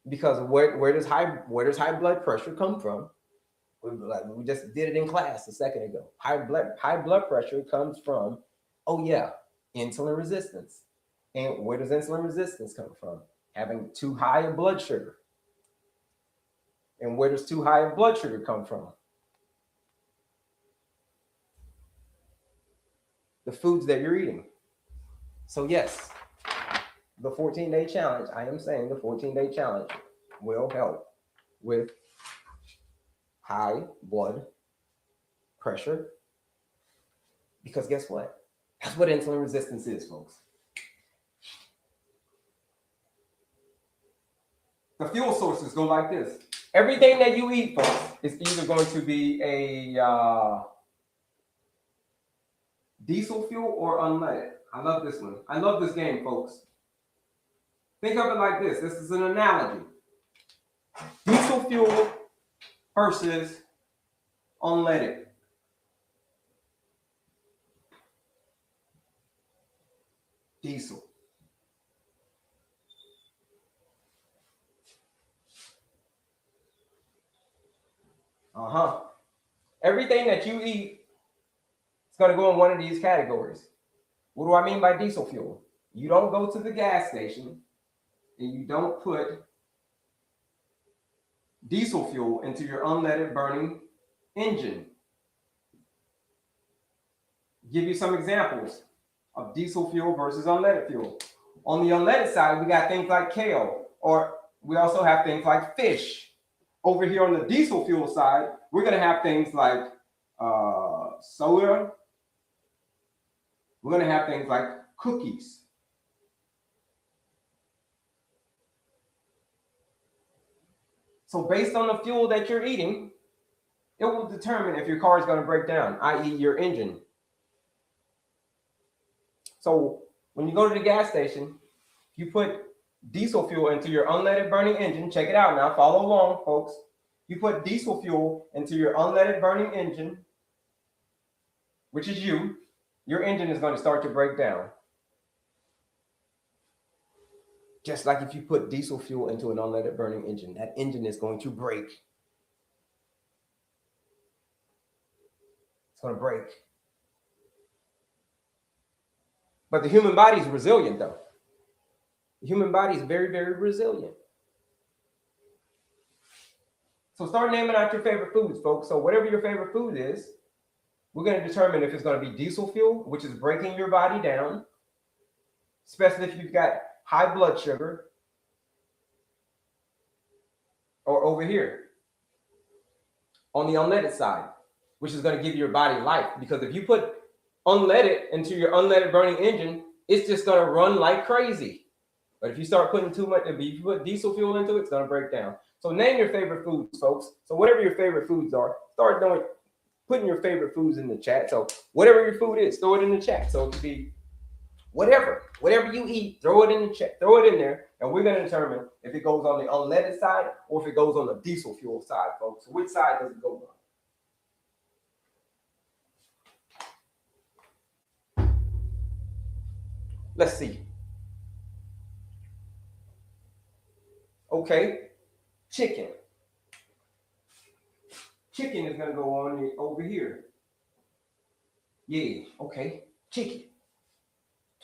Because where does high blood pressure come from? We just did it in class a second ago. High blood pressure comes from, oh yeah, insulin resistance. And where does insulin resistance come from? Having too high a blood sugar. And where does too high a blood sugar come from? The foods that you're eating. So yes, the 14-day challenge, I am saying the 14-day challenge will help with high blood pressure. Because guess what? That's what insulin resistance is, folks. The fuel sources go like this. Everything that you eat, folks, is either going to be a diesel fuel or unleaded. I love this one. I love this game, folks. Think of it like this. This is an analogy. Diesel fuel versus unleaded. Diesel. Everything that you eat is going to go in one of these categories. What do I mean by diesel fuel? You don't go to the gas station and you don't put diesel fuel into your unleaded burning engine. Give you some examples of diesel fuel versus unleaded fuel. On the unleaded side, we got things like kale, or we also have things like fish. Over here on the diesel fuel side, we're going to have things like soda. We're going to have things like cookies. So based on the fuel that you're eating, it will determine if your car is going to break down, i.e. your engine. So when you go to the gas station, you put diesel fuel into your unleaded burning engine. Check it out now. Follow along, folks. You put diesel fuel into your unleaded burning engine, which is you. Your engine is going to start to break down. Just like if you put diesel fuel into an unleaded burning engine, that engine is going to break. It's going to break. But the human body is resilient, though. The human body is very, very resilient. So start naming out your favorite foods, folks. So whatever your favorite food is, we're going to determine if it's going to be diesel fuel, which is breaking your body down, especially if you've got high blood sugar, or over here, on the unleaded side, which is going to give your body life. Because if you put unleaded into your unleaded burning engine, it's just going to run like crazy. But if you start putting too much, if you put diesel fuel into it, it's going to break down. So name your favorite foods, folks. So whatever your favorite foods are, start putting your favorite foods in the chat. So whatever your food is, throw it in the chat. So it could be whatever you eat, throw it in the chat, throw it in there, and we're going to determine if it goes on the unleaded side or if it goes on the diesel fuel side, folks. So which side does it go on? Let's see. Okay, chicken. Chicken is going to go on over here. Yeah, okay, chicken.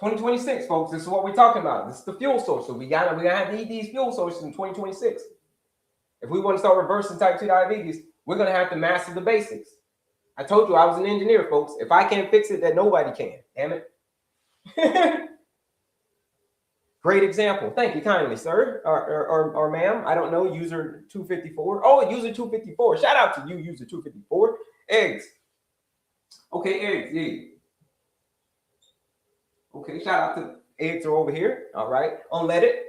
2026, folks, this is what we're talking about. This is the fuel source. So we gotta have to eat these fuel sources in 2026. If we want to start reversing type 2 diabetes, we're going to have to master the basics. I told you I was an engineer, folks. If I can't fix it, then nobody can. Damn it. Great example. Thank you kindly, sir. Or ma'am. I don't know. User 254. Oh, user 254. Shout out to you, user 254. Eggs. Okay, eggs. Yeah. Okay, shout out to eggs are over here. All right. Unleaded.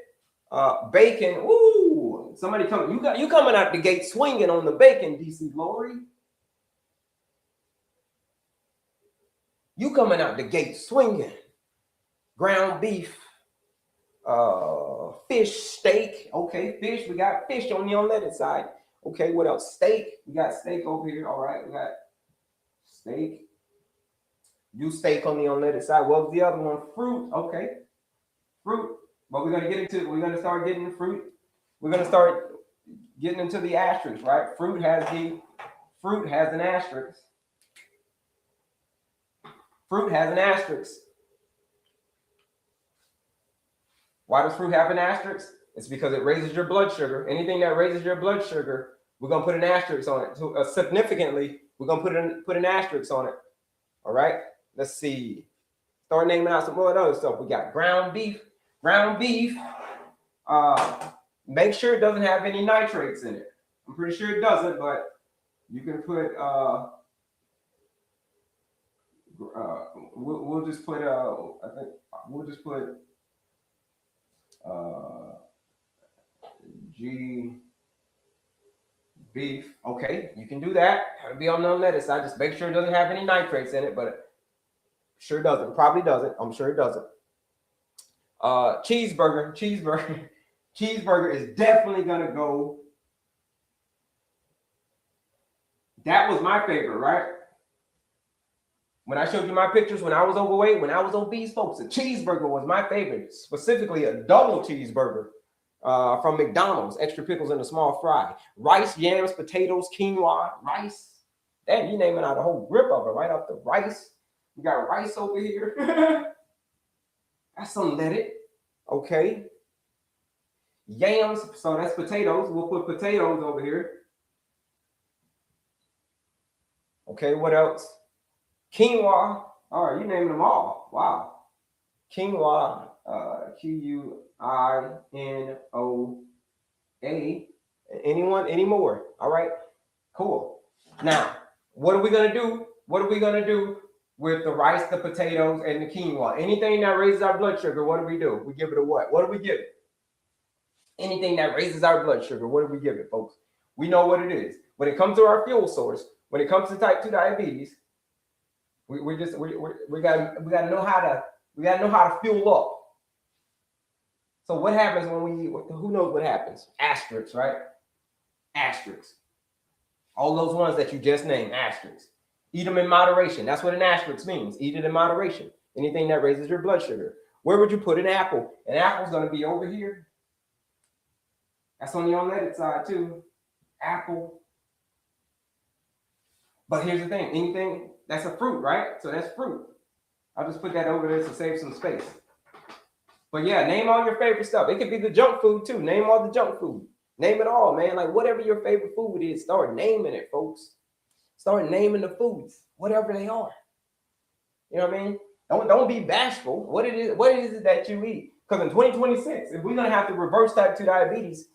Bacon. Ooh. Somebody coming. You coming out the gate swinging on the bacon, DC Glory. You coming out the gate swinging. Ground beef. Fish, steak. Okay, fish. We got fish on the unleaded side. Okay, what else? Steak. We got steak over here. All right, we got steak. Do steak on the unleaded side. What was the other one? Fruit. Okay, fruit. But we're gonna start getting the fruit. We're gonna start getting into the asterisks, right? Fruit has an asterisk. Fruit has an asterisk. Why does fruit have an asterisk? It's because it raises your blood sugar. Anything that raises your blood sugar, we're gonna put an asterisk on it. So, significantly, we're gonna put an asterisk on it. All right. Let's see. Start naming out some more other stuff. We got ground beef. Ground beef. Make sure it doesn't have any nitrates in it. I'm pretty sure it doesn't, but you can put. We'll just put. I think we'll just put. G beef. Okay, you can do that. It'll be on the unleaded side. Just make sure it doesn't have any nitrates in it, but sure doesn't. Probably doesn't. I'm sure it doesn't. Cheeseburger. Cheeseburger is definitely gonna go. That was my favorite, right? When I showed you my pictures when I was overweight, when I was obese, folks, a cheeseburger was my favorite, specifically a double cheeseburger from McDonald's, extra pickles and a small fry. Rice, yams, potatoes, quinoa, rice. Damn, you naming out a whole grip of it right off the rice. We got rice over here. That's unleaded. Okay. Yams, so that's potatoes. We'll put potatoes over here. Okay, what else? Quinoa. All right, you naming them all. Wow. Quinoa, Quinoa. Anyone, any more? All right, cool. Now, what are we gonna do? What are we gonna do with the rice, the potatoes, and the quinoa? Anything that raises our blood sugar, what do? We give it a what? What do we give it? Anything that raises our blood sugar, what do we give it, folks? We know what it is. When it comes to our fuel source, when it comes to type 2 diabetes, we gotta know how to fuel up. So what happens when we eat? Who knows what happens? Asterisks, right? Asterisks. All those ones that you just named, asterisks. Eat them in moderation. That's what an asterisk means. Eat it in moderation. Anything that raises your blood sugar. Where would you put an apple? An apple's going to be over here. That's on the unleaded side too. Apple. But here's the thing. Anything that's a fruit, right? So that's fruit. I'll just put that over there to save some space. But yeah, name all your favorite stuff. It could be the junk food too. Name all the junk food. Name it all, man. Like whatever your favorite food is, start naming it, folks. Start naming the foods, whatever they are. You know what I mean? Don't be bashful. What is it that you eat? Because in 2026, if we're gonna have to reverse type 2 diabetes,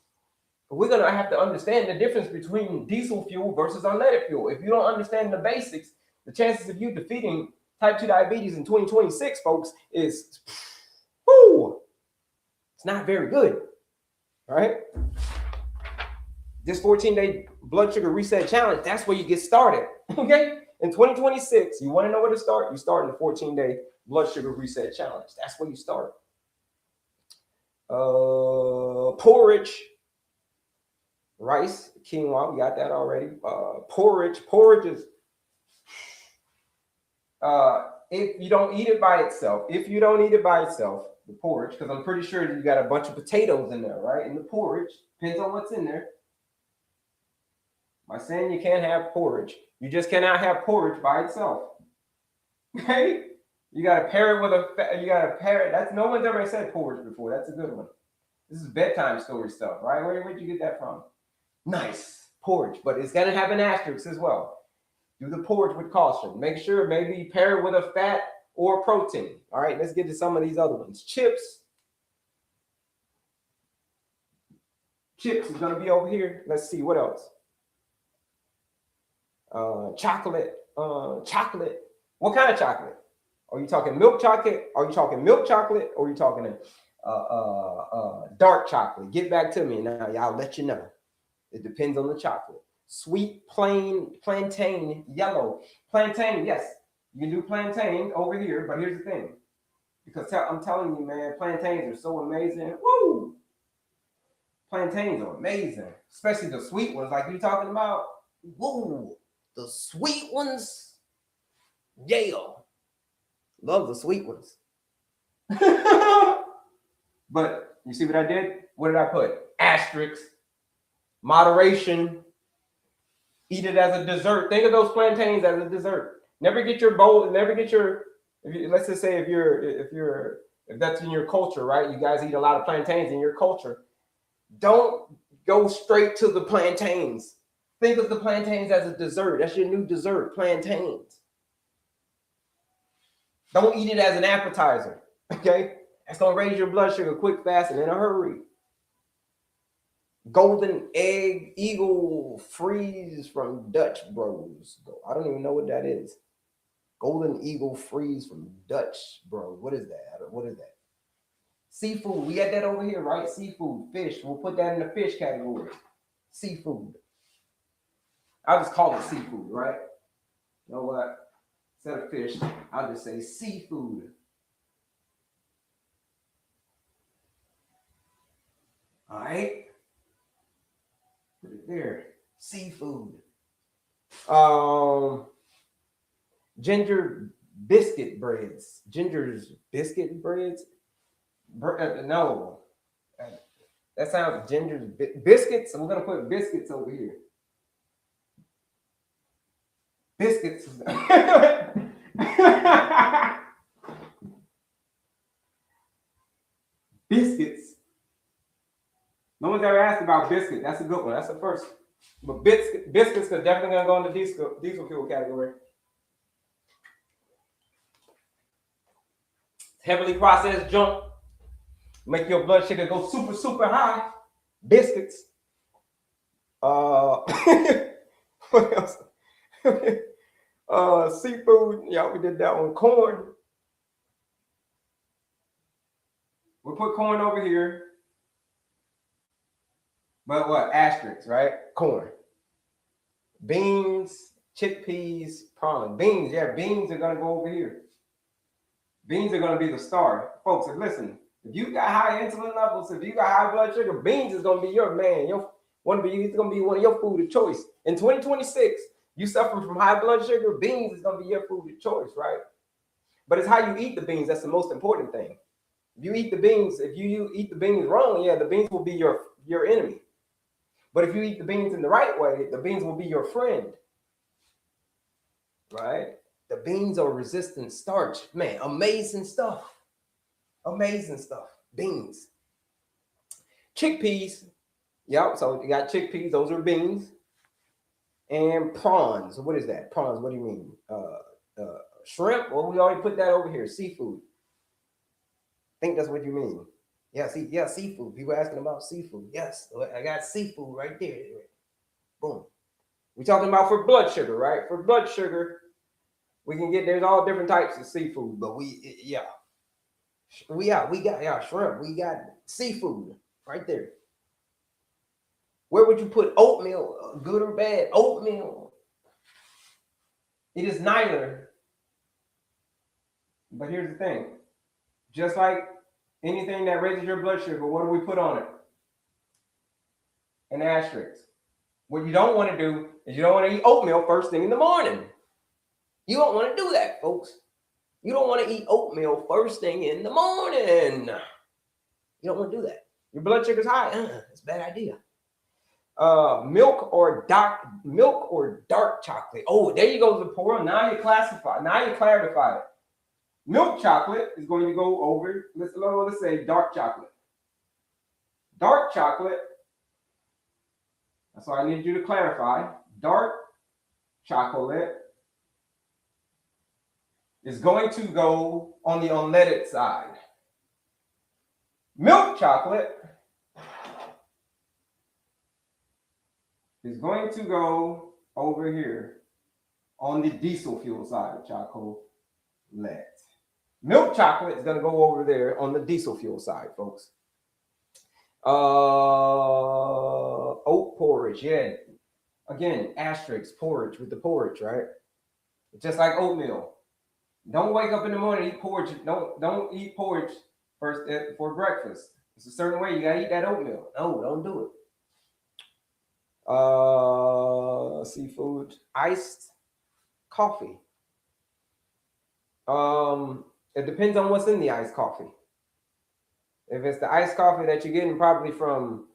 we're going to have to understand the difference between diesel fuel versus unleaded fuel. If you don't understand the basics, the chances of you defeating type 2 diabetes in 2026, folks, is, whoo, it's not very good, right? This 14-day blood sugar reset challenge, that's where you get started, okay? In 2026, you want to know where to start? You start in the 14-day blood sugar reset challenge. That's where you start. Porridge, rice, quinoa, we got that already. Porridge is, if you don't eat it by itself, the porridge, because I'm pretty sure you got a bunch of potatoes in there, right? In the porridge, depends on what's in there. Am I saying you can't have porridge? You just cannot have porridge by itself. Okay? You gotta pair it with that's, no one's ever said porridge before. That's a good one. This is bedtime story stuff, right? Where'd you get that from? Nice, porridge, but it's gonna have an asterisk as well. Do the porridge with caution. Make sure maybe pair it with a fat or protein. All right, let's get to some of these other ones. Chips is gonna be over here. Let's see, what else? Chocolate. What kind of chocolate? Are you talking milk chocolate? Are you talking milk chocolate? Or are you talking dark chocolate? Get back to me now. I'll let you know. It depends on the chocolate. Sweet, plain, plantain, yellow. Plantain, yes. You can do plantain over here, but here's the thing. Because I'm telling you, man, plantains are so amazing. Woo! Plantains are amazing. Especially the sweet ones like you talking about. Woo! The sweet ones. Yeah. Love the sweet ones. But you see what I did? What did I put? Asterisk. Moderation. Eat it as a dessert. Think of those plantains as a dessert. Never get your bowl. Never get your. Let's just say if that's in your culture, right? You guys eat a lot of plantains in your culture. Don't go straight to the plantains. Think of the plantains as a dessert. That's your new dessert, plantains. Don't eat it as an appetizer, okay? That's gonna raise your blood sugar quick, fast, and in a hurry. Golden egg eagle freeze from Dutch Bros. I don't even know what that is. Golden eagle freeze from Dutch Bros. What is that? What is that? Seafood. We had that over here, right? Seafood, fish. We'll put that in the fish category. Seafood. I'll just call it seafood, right? You know what? Instead of fish, I'll just say seafood. All right. Put it there. Seafood. Ginger biscuit breads. Ginger's biscuit breads? No. That sounds ginger's biscuits. So we're going to put biscuits over here. Biscuits. Biscuits. No one's ever asked about biscuit. That's a good one. That's the first. But biscuits are definitely going to go in the diesel fuel category. Heavily processed junk. Make your blood sugar go super, super high. Biscuits. What else? Seafood. Yeah, we did that one. Corn. We'll put corn over here. But what? Asterisks, right? Corn. Beans, chickpeas, prawns. Beans, yeah, beans are going to go over here. Beans are going to be the star. Folks, listen, if you got high insulin levels, if you got high blood sugar, beans is going to be your man. It's going to be one of your food of choice. In 2026, you suffering from high blood sugar, beans is going to be your food of choice, right? But it's how you eat the beans that's the most important thing. If you eat the beans wrong, yeah, the beans will be your enemy. But if you eat the beans in the right way, the beans will be your friend, right? The beans are resistant starch. Man, amazing stuff. Amazing stuff. Beans. Chickpeas. Yep, so you got chickpeas. Those are beans. And prawns. What is that? Prawns, what do you mean? Shrimp? Well, we already put that over here. Seafood. I think that's what you mean. Yeah, see, yeah, seafood. People asking about seafood. Yes, I got seafood right there. Boom. We're talking about for blood sugar, right? For blood sugar, we can get, there's all different types of seafood, but we got shrimp. We got seafood right there. Where would you put oatmeal? Good or bad? Oatmeal. It is neither. But here's the thing. Just like anything that raises your blood sugar, what do we put on it? An asterisk. What you don't want to do is you don't want to eat oatmeal first thing in the morning. You don't want to do that, folks. You don't want to eat oatmeal first thing in the morning. You don't want to do that. Your blood sugar's high. It's a bad idea. Milk or dark chocolate. Oh, there you go, Zipporah. Now you classify. Now you clarify it. Milk chocolate is going to go over. Let's say dark chocolate. Dark chocolate. That's why I need you to clarify. Dark chocolate is going to go on the unleaded side. Milk chocolate is going to go over here on the diesel fuel side of chocolate. Milk chocolate is going to go over there on the diesel fuel side, folks. Oat porridge, yeah. Again, asterisk, porridge with the porridge, right? Just like oatmeal. Don't wake up in the morning and eat porridge. Don't eat porridge first for breakfast. It's a certain way you gotta eat that oatmeal. No, don't do it. Seafood, iced coffee. It depends on what's in the iced coffee. If it's the iced coffee that you're getting probably from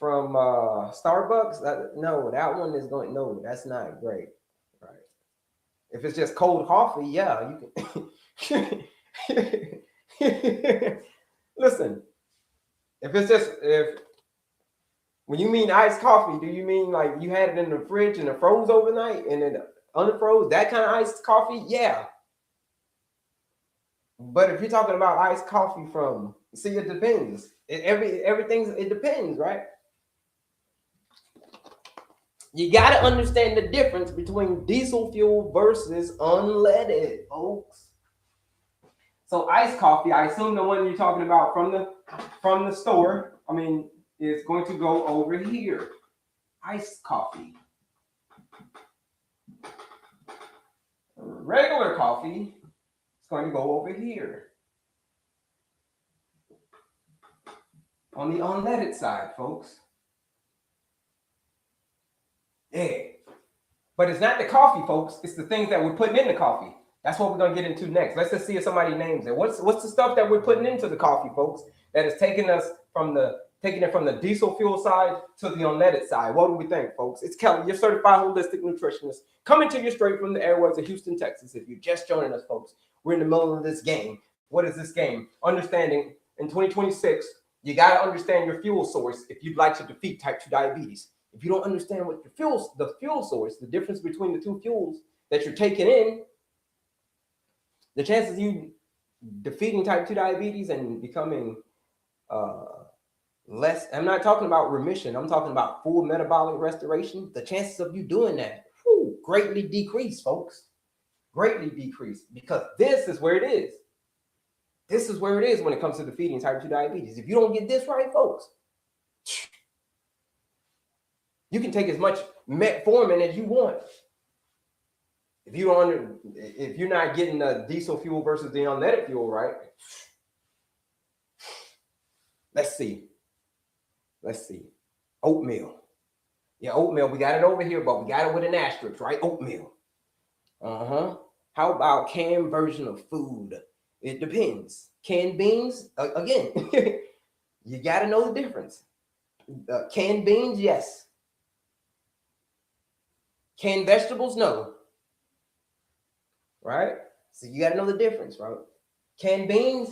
Starbucks, no, that one is going, no, that's not great, right? If it's just cold coffee, yeah, you can. Listen, when you mean iced coffee, do you mean like you had it in the fridge and it froze overnight and then unfroze? That kind of iced coffee, yeah. But if you're talking about iced coffee from, see, it depends. It depends, right? You got to understand the difference between diesel fuel versus unleaded, folks. So iced coffee, I assume the one you're talking about from the store, is going to go over here. Iced coffee. Regular coffee is going to go over here. On the unleaded side, folks. Yeah. But it's not the coffee, folks. It's the things that we're putting in the coffee. That's what we're going to get into next. Let's just see if somebody names it. What's the stuff that we're putting into the coffee, folks, that is taking it from the diesel fuel side to the unleaded side? What do we think, folks? It's Kelley, your certified holistic nutritionist, coming to you straight from the airways of Houston, Texas. If you're just joining us, folks, we're in the middle of this game. What is this game? Understanding in 2026, you got to understand your fuel source if you'd like to defeat type 2 diabetes. If you don't understand what the fuel source, the difference between the two fuels that you're taking in, the chances of you defeating type 2 diabetes and becoming less, I'm not talking about remission, I'm talking about full metabolic restoration, the chances of you doing that greatly decrease, folks. Greatly decrease, because this is where it is. This is where it is when it comes to defeating type 2 diabetes. If you don't get this right, folks, you can take as much metformin as you want. If you're not getting the diesel fuel versus the unleaded fuel right, let's see. Oatmeal. Yeah, oatmeal. We got it over here, but we got it with an asterisk, right? Oatmeal. How about canned version of food? It depends. Canned beans, again, you got to know the difference. Canned beans, yes. Canned vegetables, no. Right? So you got to know the difference, right? Canned beans,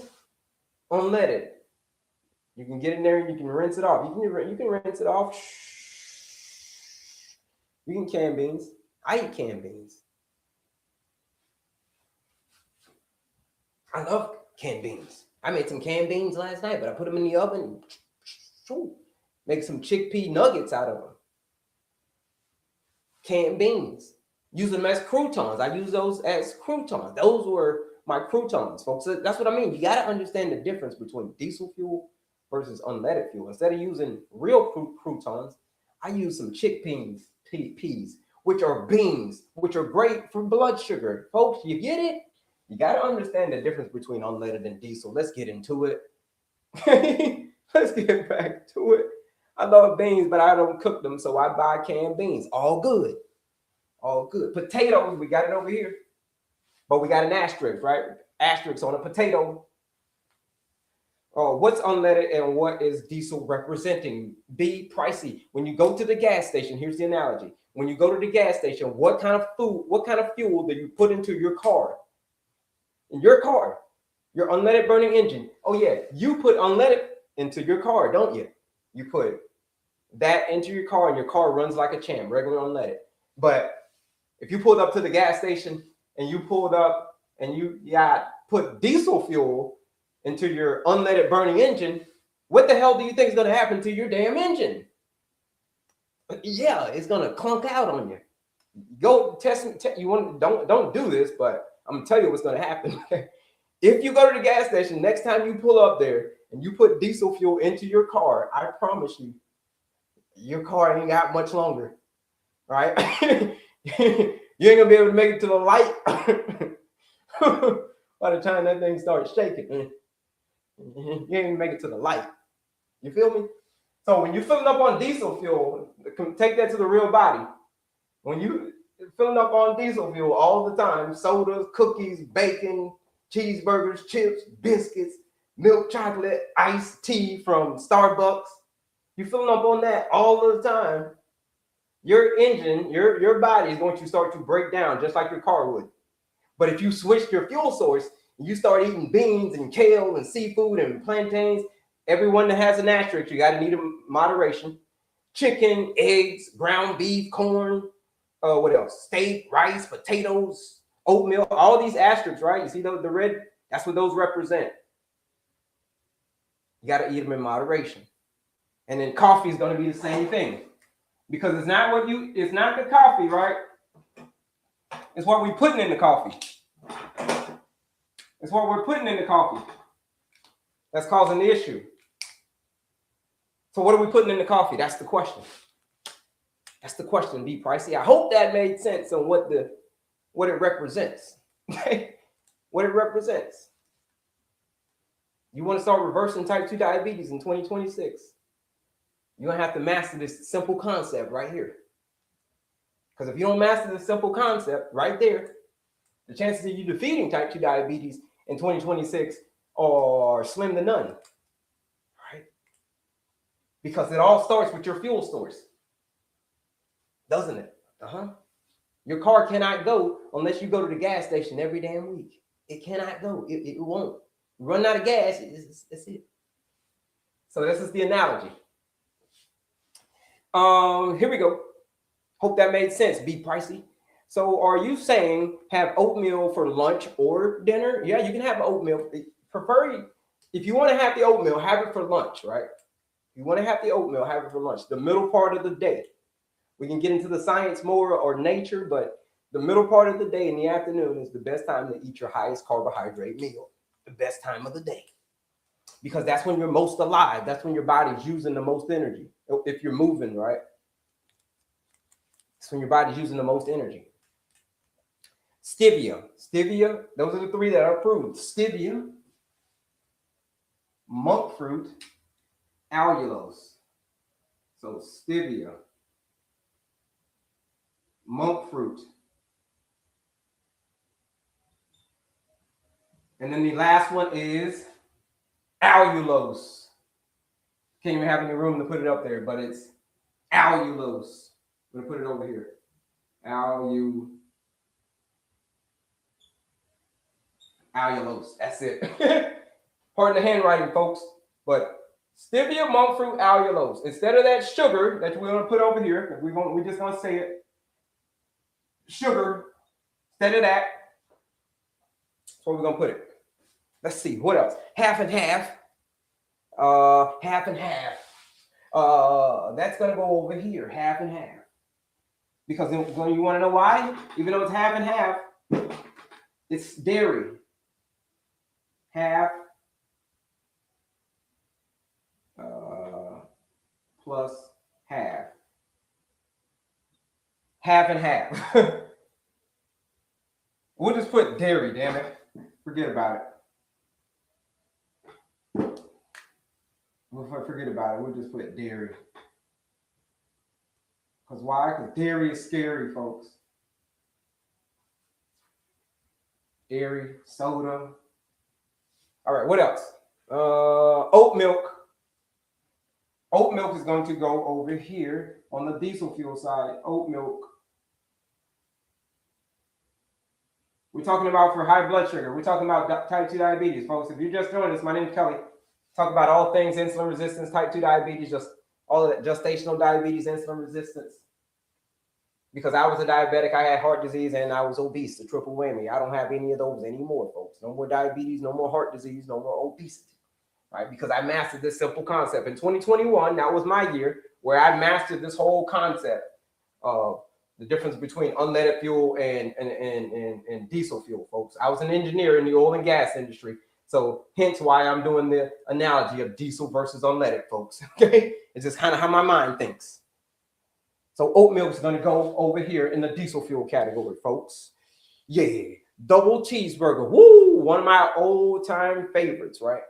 unleaded. You can get in there and you can rinse it off. You can rinse it off. You can can beans. I eat canned beans. I love canned beans. I made some canned beans last night, but I put them in the oven. Make some chickpea nuggets out of them. Canned beans. Use them as croutons. I use those as croutons. Those were my croutons, folks. So that's what I mean. You got to understand the difference between diesel fuel versus unleaded fuel. Instead of using real croutons, I use some chickpeas, which are beans, which are great for blood sugar. Folks, you get it? You got to understand the difference between unleaded and diesel. Let's get into it. Let's get back to it. I love beans, but I don't cook them, so I buy canned beans. All good. All good. Potatoes, we got it over here. But we got an asterisk, right? Asterisk on a potato. Oh, what's unleaded and what is diesel representing? Be pricey. When you go to the gas station, here's the analogy. When you go to the gas station, what kind of fuel do you put into your car? In your car, your unleaded burning engine. Oh yeah, you put unleaded into your car, don't you? You put that into your car and your car runs like a champ, regular unleaded. But if you pulled up to the gas station and you pulled up and you put diesel fuel into your unleaded burning engine, what the hell do you think is going to happen to your damn engine? Yeah, it's going to clunk out on you. Go test. Don't do this, but I'm gonna tell you what's going to happen. If you go to the gas station, next time you pull up there and you put diesel fuel into your car, I promise you, your car ain't got much longer, right? You ain't gonna be able to make it to the light by the time that thing starts shaking. You ain't even make it to the light. You feel me? So when you're filling up on diesel fuel, take that to the real body. When you filling up on diesel fuel all the time, sodas, cookies, bacon, cheeseburgers, chips, biscuits, milk chocolate, iced tea from Starbucks, you're filling up on that all the time, your engine, your body is going to start to break down just like your car would. But if you switch your fuel source and you start eating beans and kale and seafood and plantains, everyone that has an asterisk, you got to need a moderation. Chicken, eggs, ground beef, corn, what else? Steak, rice, potatoes, oatmeal, all these asterisks, right? You see the red? That's what those represent. You got to eat them in moderation. And then coffee is going to be the same thing. Because it's not the coffee, right? It's what we're putting in the coffee. It's what we're putting in the coffee that's causing the issue. So what are we putting in the coffee? That's the question. That's the question, be pricey. I hope that made sense on what it represents. What it represents. You want to start reversing type 2 diabetes in 2026. You're going to have to master this simple concept right here. Because if you don't master this simple concept right there, the chances of you defeating type 2 diabetes in 2026 are slim to none. Right? Because it all starts with your fuel source. Doesn't it? Your car cannot go unless you go to the gas station every damn week. It cannot go. It won't. You run out of gas, that's it. So this is the analogy. Here we go. Hope that made sense. Be pricey. So are you saying have oatmeal for lunch or dinner? Yeah, you can have oatmeal. If you want to have the oatmeal, have it for lunch, right? If you want to have the oatmeal, have it for lunch. The middle part of the day. We can get into the science more or nature, but the middle part of the day in the afternoon is the best time to eat your highest carbohydrate meal. The best time of the day. Because that's when you're most alive. That's when your body's using the most energy. If you're moving, right? That's when your body's using the most energy. Stevia, those are the three that are approved. Stevia, monk fruit, allulose. So stevia, monk fruit. And then the last one is allulose. Can't even have any room to put it up there, but it's allulose. I'm going to put it over here. Allulose. That's it. Pardon the handwriting, folks. But stevia, monk fruit, allulose. Instead of that sugar that we're going to put over here, we're just going to say it. Sugar. Instead of that, that's where we're going to put it. Let's see, what else? Half and half. Half and half. That's gonna go over here, half and half. Because when you want to know why? Even though it's half and half, it's dairy. Half plus half. Half and half. We'll just put dairy, damn it. Forget about it. We'll forget about it. We'll just put dairy. Because why? Because dairy is scary, folks. Dairy, soda. All right, what else? Oat milk. Oat milk is going to go over here on the diesel fuel side. Oat milk. We're talking about for high blood sugar. We're talking about type 2 diabetes, folks. If you just joined us, my name is Kelley. Talk about all things insulin resistance, type 2 diabetes, just all of that gestational diabetes, insulin resistance. Because I was a diabetic, I had heart disease, and I was obese, the triple whammy. I don't have any of those anymore, folks. No more diabetes, no more heart disease, no more obesity, right? Because I mastered this simple concept. In 2021, that was my year where I mastered this whole concept of the difference between unleaded fuel and diesel fuel, folks. I was an engineer in the oil and gas industry. So hence why I'm doing the analogy of diesel versus unleaded, folks. Okay, it's just kind of how my mind thinks. So oat milk is going to go over here in the diesel fuel category, folks. Yeah, double cheeseburger. Woo, one of my old-time favorites, right?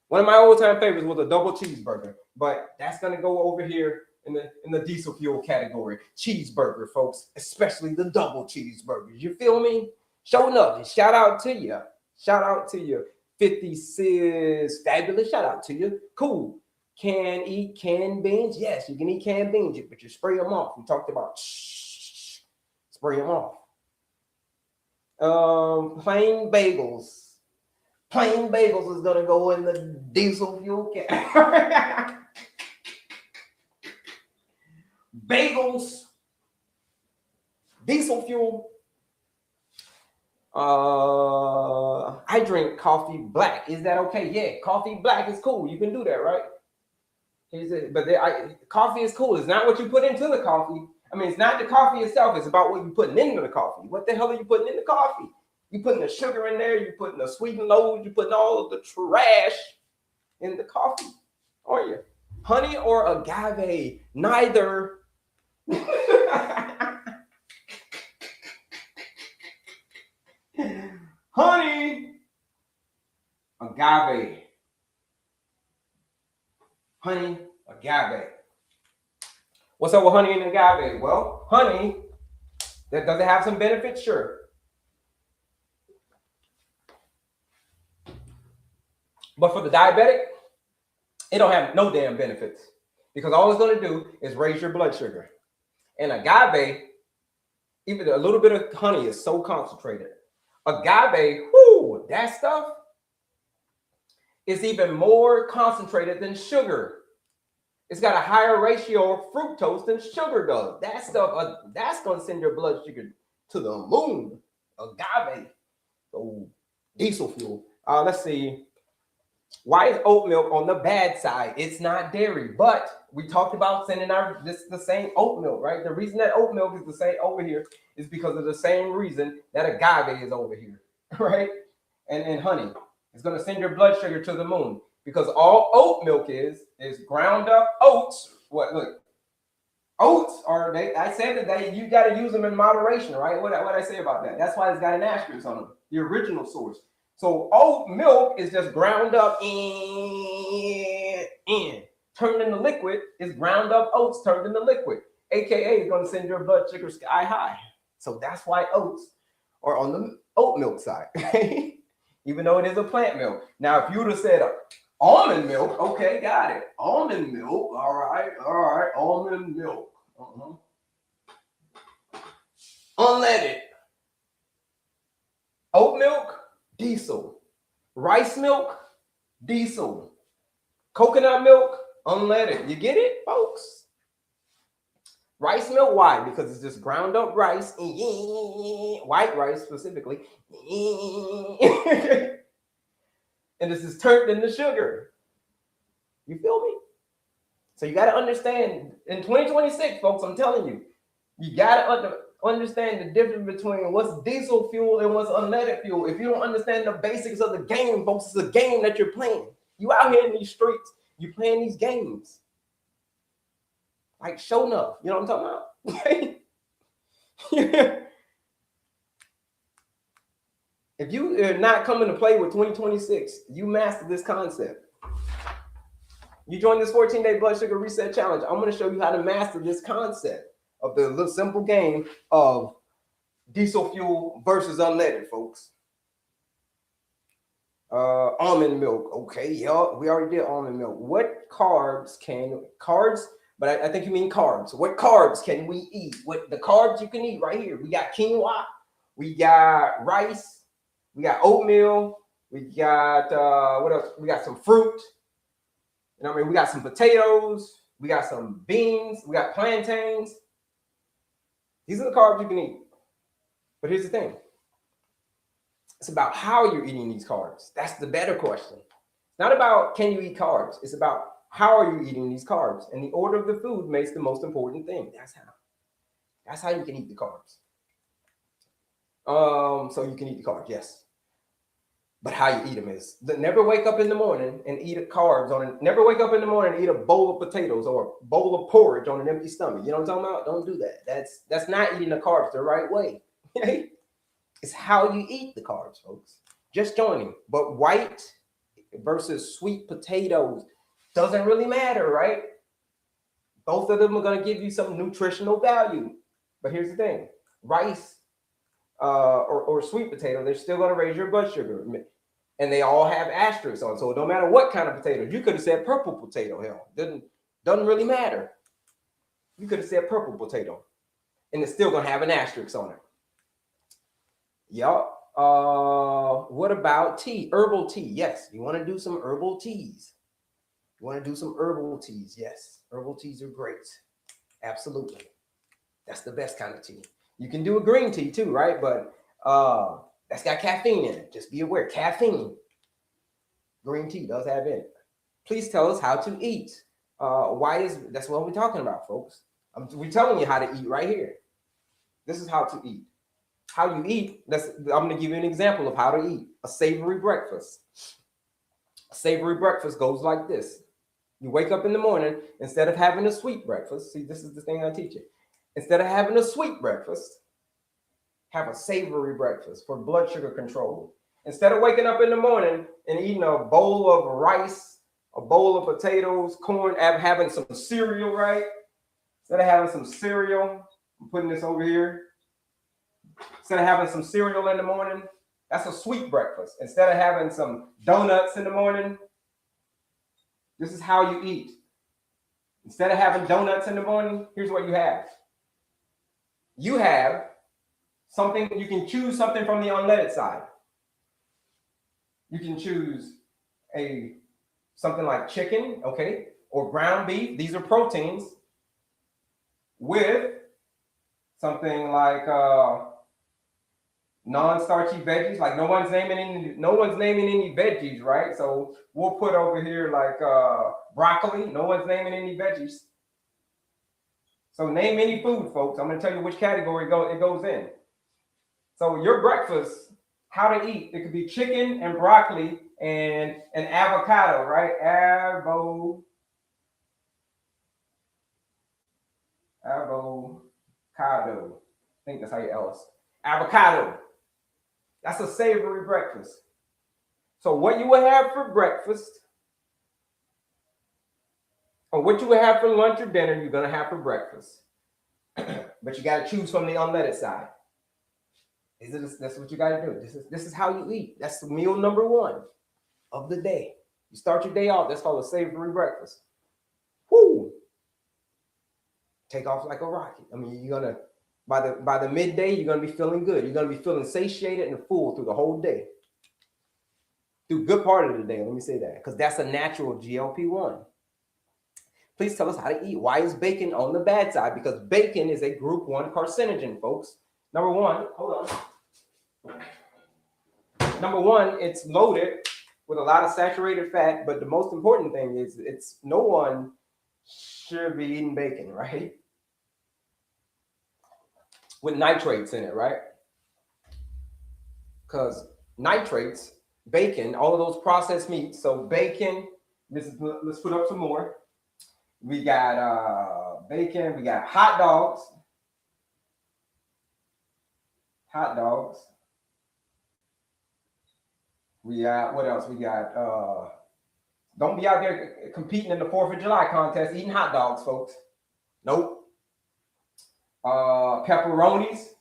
One of my old-time favorites was a double cheeseburger, but that's going to go over here in the diesel fuel category. Cheeseburger, folks, especially the double cheeseburgers. You feel me? Showing up. Shout out to you. Shout out to you. 56 fabulous. Shout out to you. Cool. Can eat canned beans? Yes, you can eat canned beans, but you spray them off. We talked about spray them off. Plain bagels. Plain bagels is gonna go in the diesel fuel category. Bagels, diesel fuel. I drink coffee black. Is that okay? Yeah, coffee black is cool. You can do that, right? Coffee is cool. It's not what you put into the coffee. I mean, it's not the coffee itself. It's about what you're putting into the coffee. What the hell are you putting in the coffee? You're putting the sugar in there. You're putting the sweetened loads. You're putting all of the trash in the coffee, aren't you? Honey or agave? Neither. Honey, agave. Honey, agave. What's up with honey and agave? Well, honey, does it have some benefits? Sure. But for the diabetic, it don't have no damn benefits because all it's going to do is raise your blood sugar. And agave, even a little bit of honey is so concentrated. Agave, whoo, that stuff is even more concentrated than sugar. It's got a higher ratio of fructose than sugar does. That stuff, that's going to send your blood sugar to the moon. Agave, so diesel fuel. Let's see. Why is oat milk on the bad side? It's not dairy, but we talked about sending the same oat milk, right? The reason that oat milk is the same over here is because of the same reason that agave is over here, right? And honey, it's going to send your blood sugar to the moon because all oat milk is ground up oats. What? Look, oats are I said that you got to use them in moderation, right? What I say about that? That's why it's got an asterisk on them. The original source. So oat milk is just ground up turned into liquid. Is ground up oats turned into liquid, aka is going to send your blood sugar sky high. So that's why oats are on the oat milk side, even though it is a plant milk. Now, if you would have said almond milk, okay, got it. Almond milk, all right, almond milk. Unleaded. Oat milk, diesel. Rice milk, diesel. Coconut milk, unleaded. You get it, folks? Rice milk, why? Because it's just ground up rice, white rice specifically. and this is turned into sugar. You feel me? So you got to understand in 2026, folks, I'm telling you, you got to understand the difference between what's diesel fuel and what's unleaded fuel. If you don't understand the basics of the game, folks, it's a game that you're playing. You out here in these streets, you playing these games. Like show enough, you know what I'm talking about? If you are not coming to play with 2026, you master this concept. You join this 14-day blood sugar reset challenge. I'm going to show you how to master this concept of the little simple game of diesel fuel versus unleaded, folks. Almond milk. Okay, yeah, we already did almond milk. What carbs, but I think you mean carbs. What carbs can we eat? What the carbs you can eat right here? We got quinoa, we got rice, we got oatmeal, we got what else? We got some fruit. You know what I mean? We got some potatoes, we got some beans, we got plantains. These are the carbs you can eat. But here's the thing. It's about how you're eating these carbs. That's the better question. It's not about can you eat carbs. It's about how are you eating these carbs. And the order of the food makes the most important thing. That's how you can eat the carbs. So you can eat the carbs, yes. But how you eat them is never wake up in the morning and eat carbs never wake up in the morning and eat a bowl of potatoes or a bowl of porridge on an empty stomach. You know what I'm talking about? Don't do that. That's not eating the carbs the right way. It's how you eat the carbs, folks. Just joining. But white versus sweet potatoes doesn't really matter, right? Both of them are going to give you some nutritional value. But here's the thing. Rice or sweet potato, they're still going to raise your blood sugar. And they all have asterisks on. So it don't matter what kind of potato. You could have said purple potato. Hell, doesn't really matter. You could have said purple potato. And it's still going to have an asterisk on it. Yup. What about tea? Herbal tea. Yes. You want to do some herbal teas. Yes. Herbal teas are great. Absolutely. That's the best kind of tea. You can do a green tea too, right? But that's got caffeine in it. Just be aware. Caffeine. Green tea does have in it. Please tell us how to eat. That's what we're talking about, folks. We're telling you how to eat right here. This is how to eat. How you eat, I'm going to give you an example of how to eat. A savory breakfast. A savory breakfast goes like this. You wake up in the morning, instead of having a sweet breakfast, see, this is the thing I teach you. Instead of having a sweet breakfast, have a savory breakfast for blood sugar control. Instead of waking up in the morning and eating a bowl of rice, a bowl of potatoes, corn, having some cereal, right? Instead of having some cereal, I'm putting this over here. Instead of having some cereal in the morning, that's a sweet breakfast. Instead of having some donuts in the morning, this is how you eat. Instead of having donuts in the morning, here's what you have. You have something, you can choose something from the unleaded side. You can choose something like chicken, okay, or ground beef. These are proteins with something like non-starchy veggies. Like no one's naming any veggies, right? So we'll put over here like broccoli. No one's naming any veggies. So name any food, folks. I'm going to tell you which category it goes in. So your breakfast, how to eat, it could be chicken and broccoli and an avocado, right? Avocado. I think that's how you else. Avocado. That's a savory breakfast. So what you would have for breakfast, or what you would have for lunch or dinner, you're going to have for breakfast. But you got to choose from the unleaded side. That's what you got to do. This is how you eat. That's meal number one of the day. You start your day off. That's called a savory breakfast. Whoo! Take off like a rocket. I mean, you're gonna by the midday, you're gonna be feeling good. You're gonna be feeling satiated and full through the whole day. Through good part of the day. Let me say that, because that's a natural GLP-1. Please tell us how to eat. Why is bacon on the bad side? Because bacon is a group 1 carcinogen, folks. Number one, it's loaded with a lot of saturated fat. But the most important thing is it's no one should be eating bacon, right? With nitrates in it, right? Because nitrates, bacon, all of those processed meats. So bacon, let's put up some more. We got bacon, we got hot dogs. Hot dogs. We got, what else? We got, don't be out there competing in the 4th of July contest eating hot dogs, folks. Nope. Pepperonis.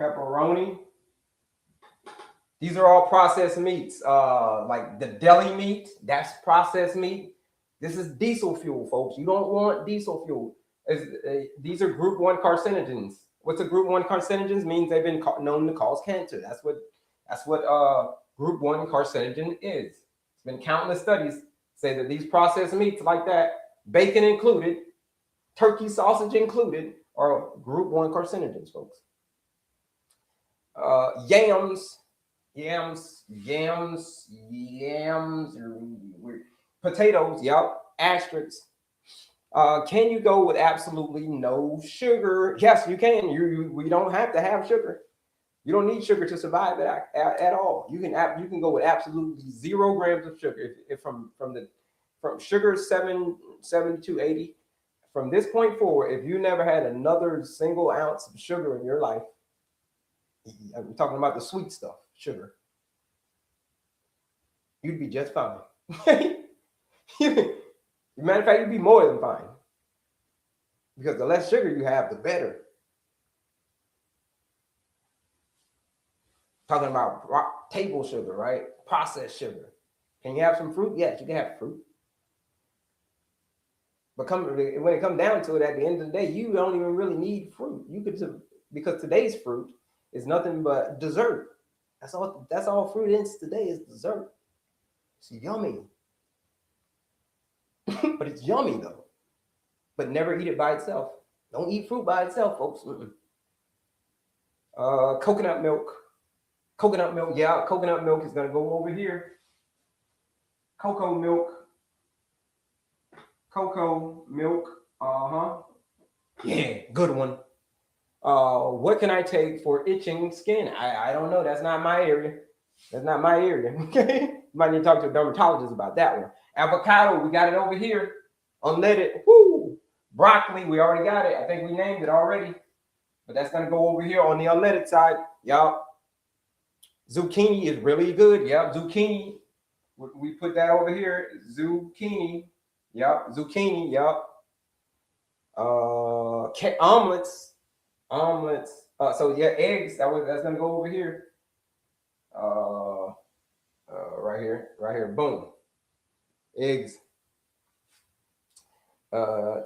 Pepperoni. These are all processed meats. Like the deli meat, that's processed meat. This is diesel fuel, folks. You don't want diesel fuel. These are group 1 carcinogens. What's a group 1 carcinogens? Means they've been known to cause cancer. That's what group 1 carcinogen is. It's been countless studies say that these processed meats like that, bacon included, turkey sausage included, are group 1 carcinogens, folks. Yams, potatoes, yep, asterisks. Can you go with absolutely no sugar? Yes, you can. We don't have to have sugar. You don't need sugar to survive at all. You can go with absolutely 0 grams of sugar. If from sugar 7 to 80. From this point forward, if you never had another single ounce of sugar in your life, I'm talking about the sweet stuff, sugar, you'd be just fine. Matter of fact, you'd be more than fine. Because the less sugar you have, the better. Talking about table sugar, right? Processed sugar. Can you have some fruit? Yes, you can have fruit. But when it comes down to it, at the end of the day, you don't even really need fruit. You could, because today's fruit is nothing but dessert. That's all fruit is today is dessert. It's yummy. But it's yummy though. But never eat it by itself. Don't eat fruit by itself, folks. Coconut milk. Coconut milk, yeah, coconut milk is gonna go over here. Cocoa milk. Yeah, good one. What can I take for itching skin? I don't know. That's not my area. Okay. Might need to talk to a dermatologist about that one. Avocado, we got it over here. Unleaded. Woo! Broccoli, we already got it. I think we named it already. But that's gonna go over here on the unleaded side. Yup. Zucchini is really good. Yep. Zucchini. We put that over here. Zucchini. Yep. Zucchini. Yep. Omelets. So yeah, eggs. That's gonna go over here. Right here. Boom. Eggs.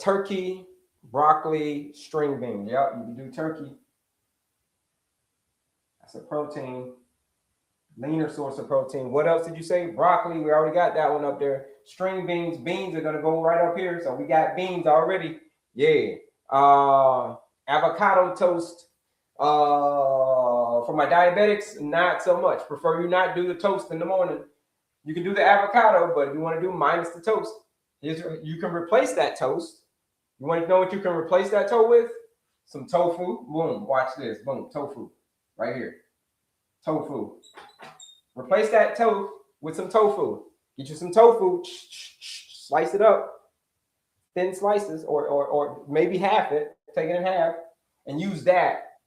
Turkey, broccoli, string beans. Yep. You can do turkey. That's a protein. Leaner source of protein. What else did you say? Broccoli. We already got that one up there. String beans. Beans are gonna go right up here. So we got beans already. Yeah. Avocado toast. For my diabetics, not so much. Prefer you not do the toast in the morning. You can do the avocado, but you want to do minus the toast. You can replace that toast. You want to know what you can replace that toast with? Some tofu. Boom. Watch this. Boom. Tofu. Right here. Tofu. Replace that tofu with some tofu. Get you some tofu. Slice it up. Thin slices, or maybe half it. Take it in half and use that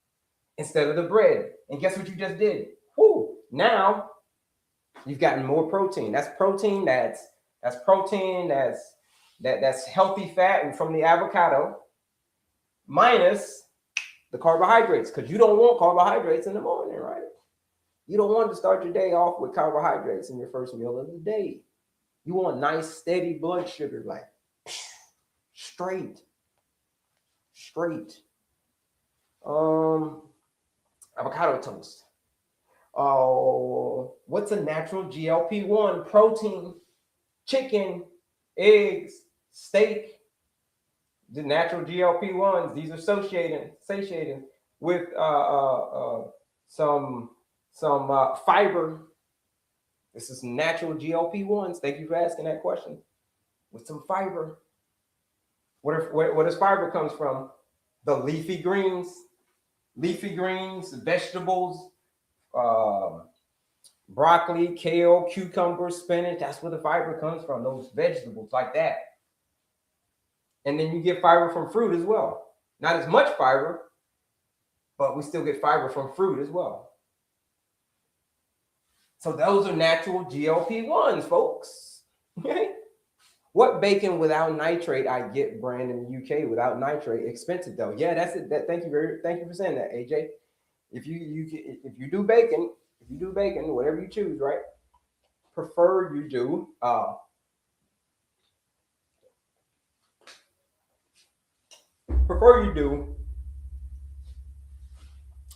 instead of the bread. And guess what you just did? Whoo! Now you've gotten more protein. That's protein. That's protein. That's healthy fat from the avocado, minus the carbohydrates, because you don't want carbohydrates in the morning, right? You don't want to start your day off with carbohydrates in your first meal of the day. You want nice, steady blood sugar, like straight. Avocado toast. Oh, what's a natural GLP-1? Protein, chicken, eggs, steak. The natural GLP-1s, these are satiating with some fiber. This is natural GLP-1s. Thank you for asking that question. With some fiber. Where does fiber comes from? The leafy greens, vegetables, broccoli, kale, cucumber, spinach. That's where the fiber comes from, those vegetables like that. And then you get fiber from fruit as well. Not as much fiber, but we still get fiber from fruit as well. So those are natural GLP-1s, folks. Okay. What bacon without nitrate I get brand in the UK without nitrate? Expensive though. Yeah, that's it. Thank you for saying that, AJ. If you do bacon, whatever you choose, right? Prefer you do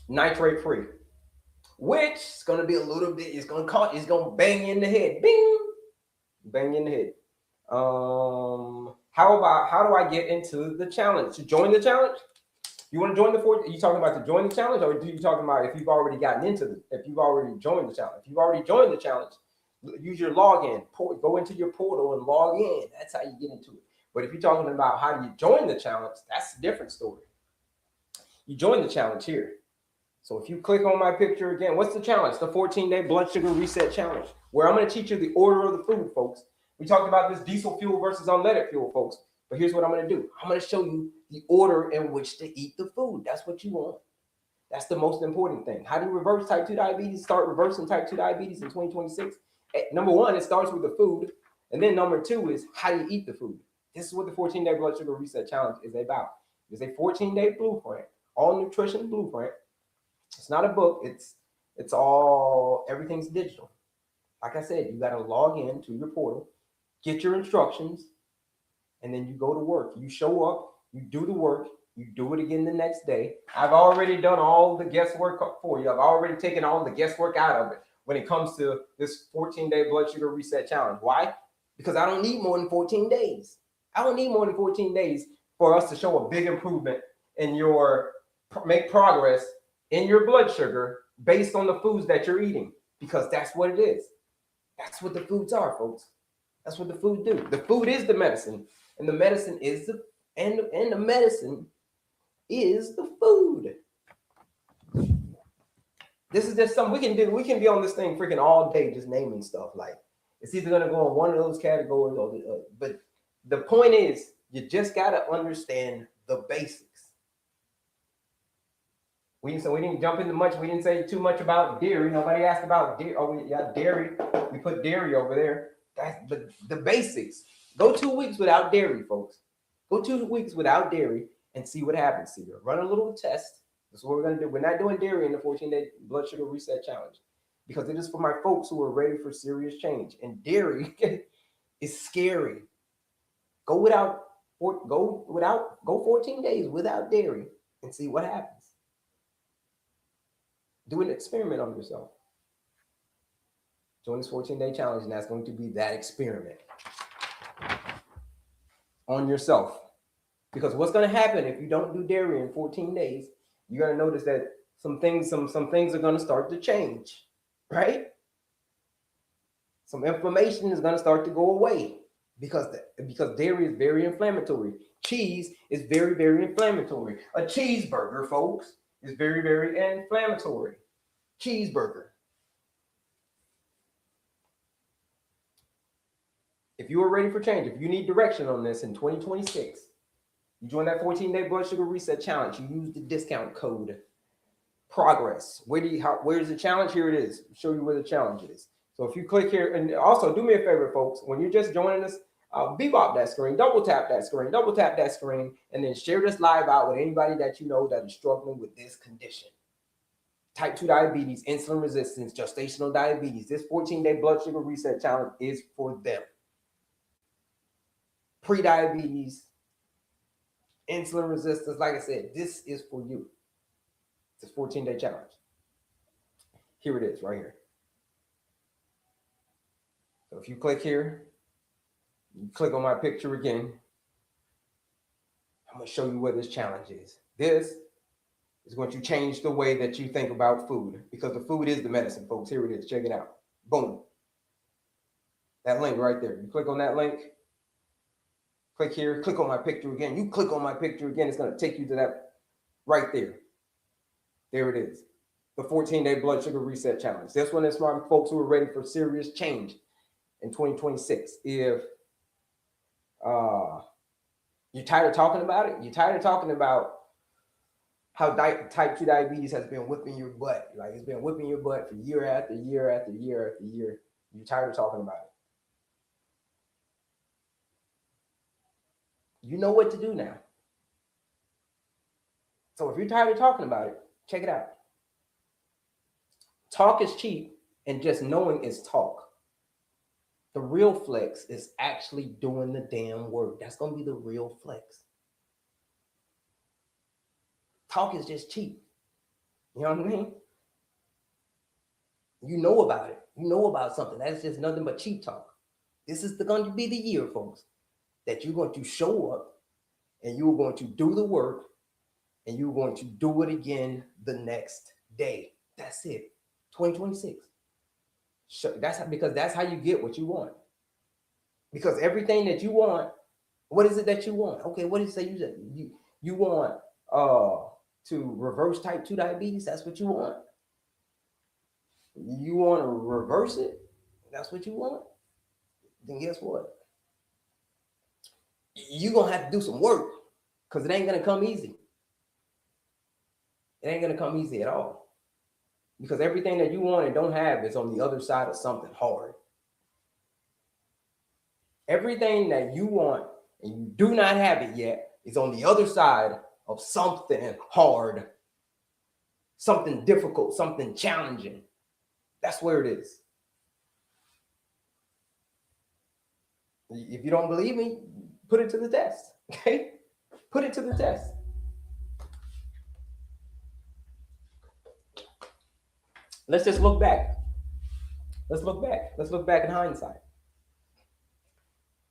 nitrate free, which is going to be a little bit. It's going to bang you in the head. Bing, bang you in the head. How do I get into the challenge? To join the challenge? You want to join the Are you talking about to join the challenge, or are you talking about if you've already gotten into if you've already joined the challenge? If you've already joined the challenge, use your login. Go into your portal and log in. That's how you get into it. But if you're talking about how do you join the challenge, that's a different story. You join the challenge here. So if you click on my picture again, what's the challenge? The 14-day blood sugar reset challenge, where I'm going to teach you the order of the food, folks. We talked about this diesel fuel versus unleaded fuel, folks. But here's what I'm going to do. I'm going to show you the order in which to eat the food. That's what you want. That's the most important thing. How do you reverse type 2 diabetes? Start reversing type 2 diabetes in 2026. Number one, it starts with the food. And then number two is how do you eat the food? This is what the 14-day blood sugar reset challenge is about. It's a 14-day blueprint, all nutrition blueprint. It's not a book. It's all, everything's digital. Like I said, you got to log in to your portal, get your instructions, and then you go to work. You show up, you do the work, you do it again the next day. I've already done all the guesswork for you. I've already taken all the guesswork out of it when it comes to this 14-day blood sugar reset challenge. Why? Because I don't need more than 14 days. I don't need more than 14 days for us to show a big improvement in make progress in your blood sugar based on the foods that you're eating, because that's what it is. That's what the foods are, folks. That's what the food do. The food is the medicine, and the medicine is the medicine is the food. This is just something we can do. We can be on this thing freaking all day just naming stuff. Like, it's either going to go in one of those categories or the other. But the point is, you just got to understand the basics. We didn't jump into much. We didn't say too much about dairy. Nobody asked about dairy. Oh, we got dairy. We put dairy over there. That's the basics. Go 2 weeks without dairy, folks. Go 2 weeks without dairy and see what happens here. Run a little test. That's what we're going to do. We're not doing dairy in the 14-day blood sugar reset challenge because it is for my folks who are ready for serious change. And dairy is scary. Go 14 days without dairy and see what happens. Do an experiment on yourself. Join this 14-day challenge, and that's going to be that experiment on yourself. Because what's going to happen if you don't do dairy in 14 days, you're going to notice that some things are going to start to change, right? Some inflammation is going to start to go away because dairy is very inflammatory. Cheese is very, very inflammatory. A cheeseburger, folks, is very, very inflammatory. Cheeseburger. If you are ready for change, if you need direction on this in 2026, you join that 14-day blood sugar reset challenge. You use the discount code PROGRESS. Where's the challenge? Here it is. I'll show you where the challenge is. So if you click here, and also do me a favor, folks, when you're just joining us, bebop that screen, double tap that screen, and then share this live out with anybody that you know that is struggling with this condition. Type 2 diabetes, insulin resistance, gestational diabetes. This 14-day blood sugar reset challenge is for them. Pre-diabetes, insulin resistance, like I said, this is for you. It's a 14-day challenge. Here it is, right here. So if you click here, you click on my picture again, I'm going to show you where this challenge is. This is going to change the way that you think about food, because the food is the medicine, folks. Here it is. Check it out. Boom. That link right there. You click on that link. Click here. Click on my picture again. You click on my picture again. It's going to take you to that right there. There it is. The 14-day blood sugar reset challenge. This one is for folks who are ready for serious change in 2026. If you're tired of talking about it, you're tired of talking about how type 2 diabetes has been whipping your butt. Like it's been whipping your butt for year after year after year after year. You're tired of talking about it. You know what to do now. So if you're tired of talking about it, check it out. Talk is cheap, and just knowing is talk. The real flex is actually doing the damn work. That's going to be the real flex. Talk is just cheap. You know what I mean? You know about it. You know about something. That's just nothing but cheap talk. This is going to be the year, folks, that you're going to show up and you're going to do the work and you're going to do it again the next day. That's it. 2026. Because that's how you get what you want. Because everything that you want, what is it that you want? Okay, what did you say? You want to reverse type 2 diabetes? That's what you want? You want to reverse it? That's what you want? Then guess what? You're going to have to do some work because it ain't going to come easy. It ain't going to come easy at all. Because everything that you want and don't have is on the other side of something hard. Everything that you want and you do not have it yet is on the other side of something hard, something difficult, something challenging. That's where it is. If you don't believe me, put it to the test. Okay? Put it to the test. Let's just look back. Let's look back. Let's look back in hindsight.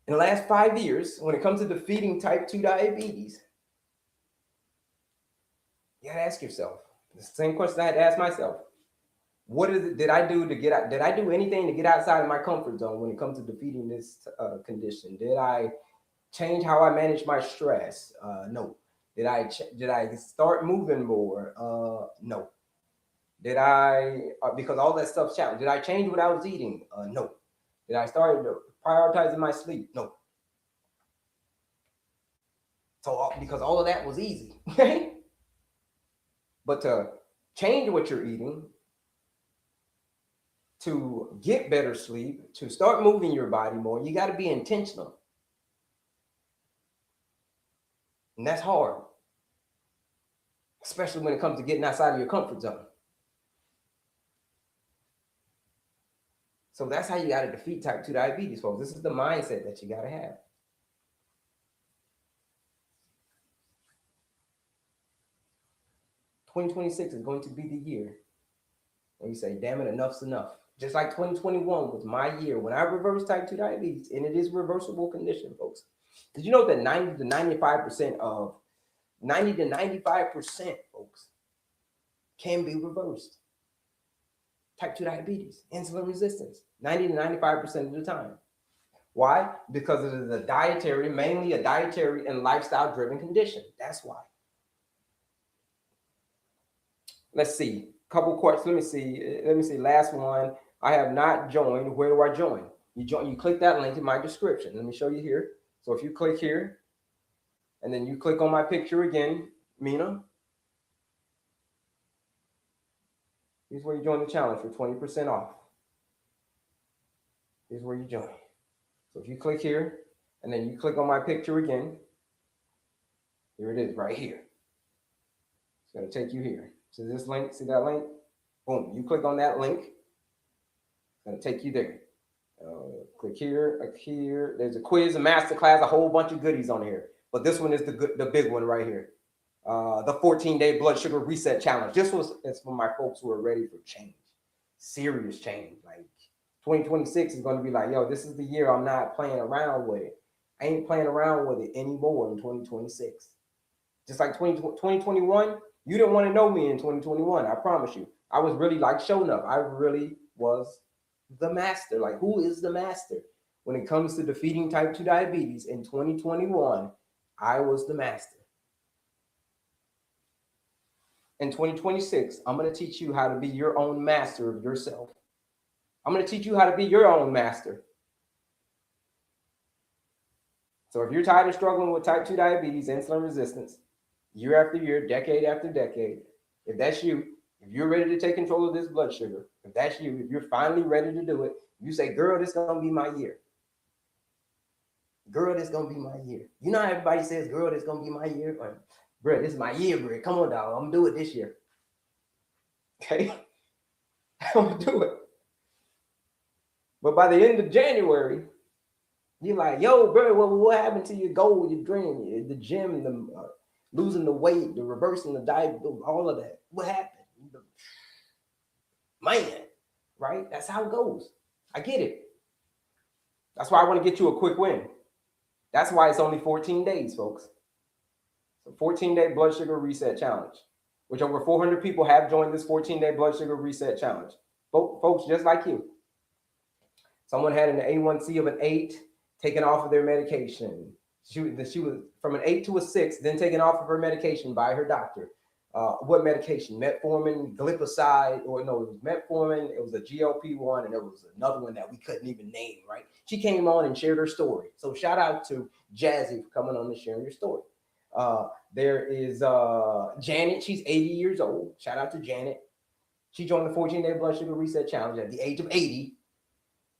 In the last 5 years, when it comes to defeating type 2 diabetes, you gotta ask yourself the same question I had to ask myself. What is it did I do to get out? Did I do anything to get outside of my comfort zone when it comes to defeating this condition? Did I change how I manage my stress? No. Did I start moving more? No. Did I, because all that stuff's challenged. Did I change what I was eating? No. Did I start prioritizing my sleep? No. So, because all of that was easy, okay? But to change what you're eating, to get better sleep, to start moving your body more, you got to be intentional. And that's hard, especially when it comes to getting outside of your comfort zone. So that's how you got to defeat type 2 diabetes, folks. This is the mindset that you got to have. '26 is going to be the year when you say, damn it, enough's enough. Just like 2021 was my year when I reversed type 2 diabetes, and it is a reversible condition, folks. Did you know that 90 to 95%, folks, can be reversed? Type 2 diabetes, insulin resistance, 90 to 95% of the time. Why? Because it is mainly a dietary and lifestyle-driven condition. That's why. Let's see. Couple questions. Let me see. Last one. I have not joined. Where do I join? You click that link in my description. Let me show you here. So if you click here, and then you click on my picture again, Mina, here's where you join the challenge for 20% off. Here's where you join. So if you click here, and then you click on my picture again, here it is right here. It's going to take you here. So this link, see that link? Boom, you click on that link. It's going to take you there. Click here, here. There's a quiz, a masterclass, a whole bunch of goodies on here. But this one is the big one right here. The 14-day blood sugar reset challenge. It's for my folks who are ready for change. Serious change. Like 2026 is going to be like, yo, this is the year I'm not playing around with it. I ain't playing around with it anymore in 2026. Just like 2021, you didn't want to know me in 2021. I promise you. I was really like showing up. I really was the master. Like, who is the master? when it comes to defeating type 2 diabetes in 2021, I was the master. In 2026, I'm going to teach you how to be your own master of yourself. I'm going to teach you how to be your own master. So if you're tired of struggling with type 2 diabetes, insulin resistance, year after year, decade after decade, if that's you, if you're ready to take control of this blood sugar, if that's you, if you're finally ready to do it, you say, girl, this is going to be my year. Girl, this is going to be my year. You know how everybody says, girl, this is going to be my year? Or, bro, this is my year, bro. Come on, dog. I'm going to do it this year. Okay? I'm going to do it. But by the end of January, you're like, yo, bro, what happened to your goal, your dream, the gym, the losing the weight, the reversing the diet, all of that? What happened? Man, right? That's how it goes. I get it. That's why I want to get you a quick win. That's why it's only 14 days, folks. So 14-day blood sugar reset challenge, which over 400 people have joined this 14-day blood sugar reset challenge. Folks just like you. Someone had an A1C of an 8, taken off of their medication. She was from an 8 to a 6, then taken off of her medication by her doctor. What medication? Metformin, glipizide, or no, it was metformin, it was a GLP-1, and there was another one that we couldn't even name, right? She came on and shared her story. So shout out to Jazzy for coming on and sharing your story. There is Janet, she's 80 years old. Shout out to Janet. She joined the 14-day blood sugar reset challenge at the age of 80.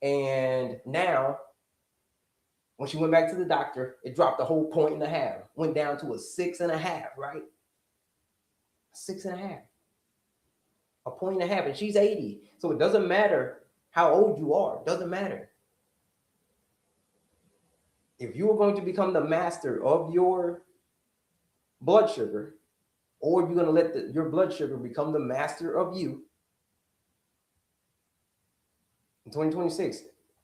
And now, when she went back to the doctor, it dropped a whole 1.5, went down to a 6.5, right? 6.5, a 1.5, and she's 80. So it doesn't matter how old you are. It doesn't matter. If you are going to become the master of your blood sugar, or you're going to let your blood sugar become the master of you, in 2026,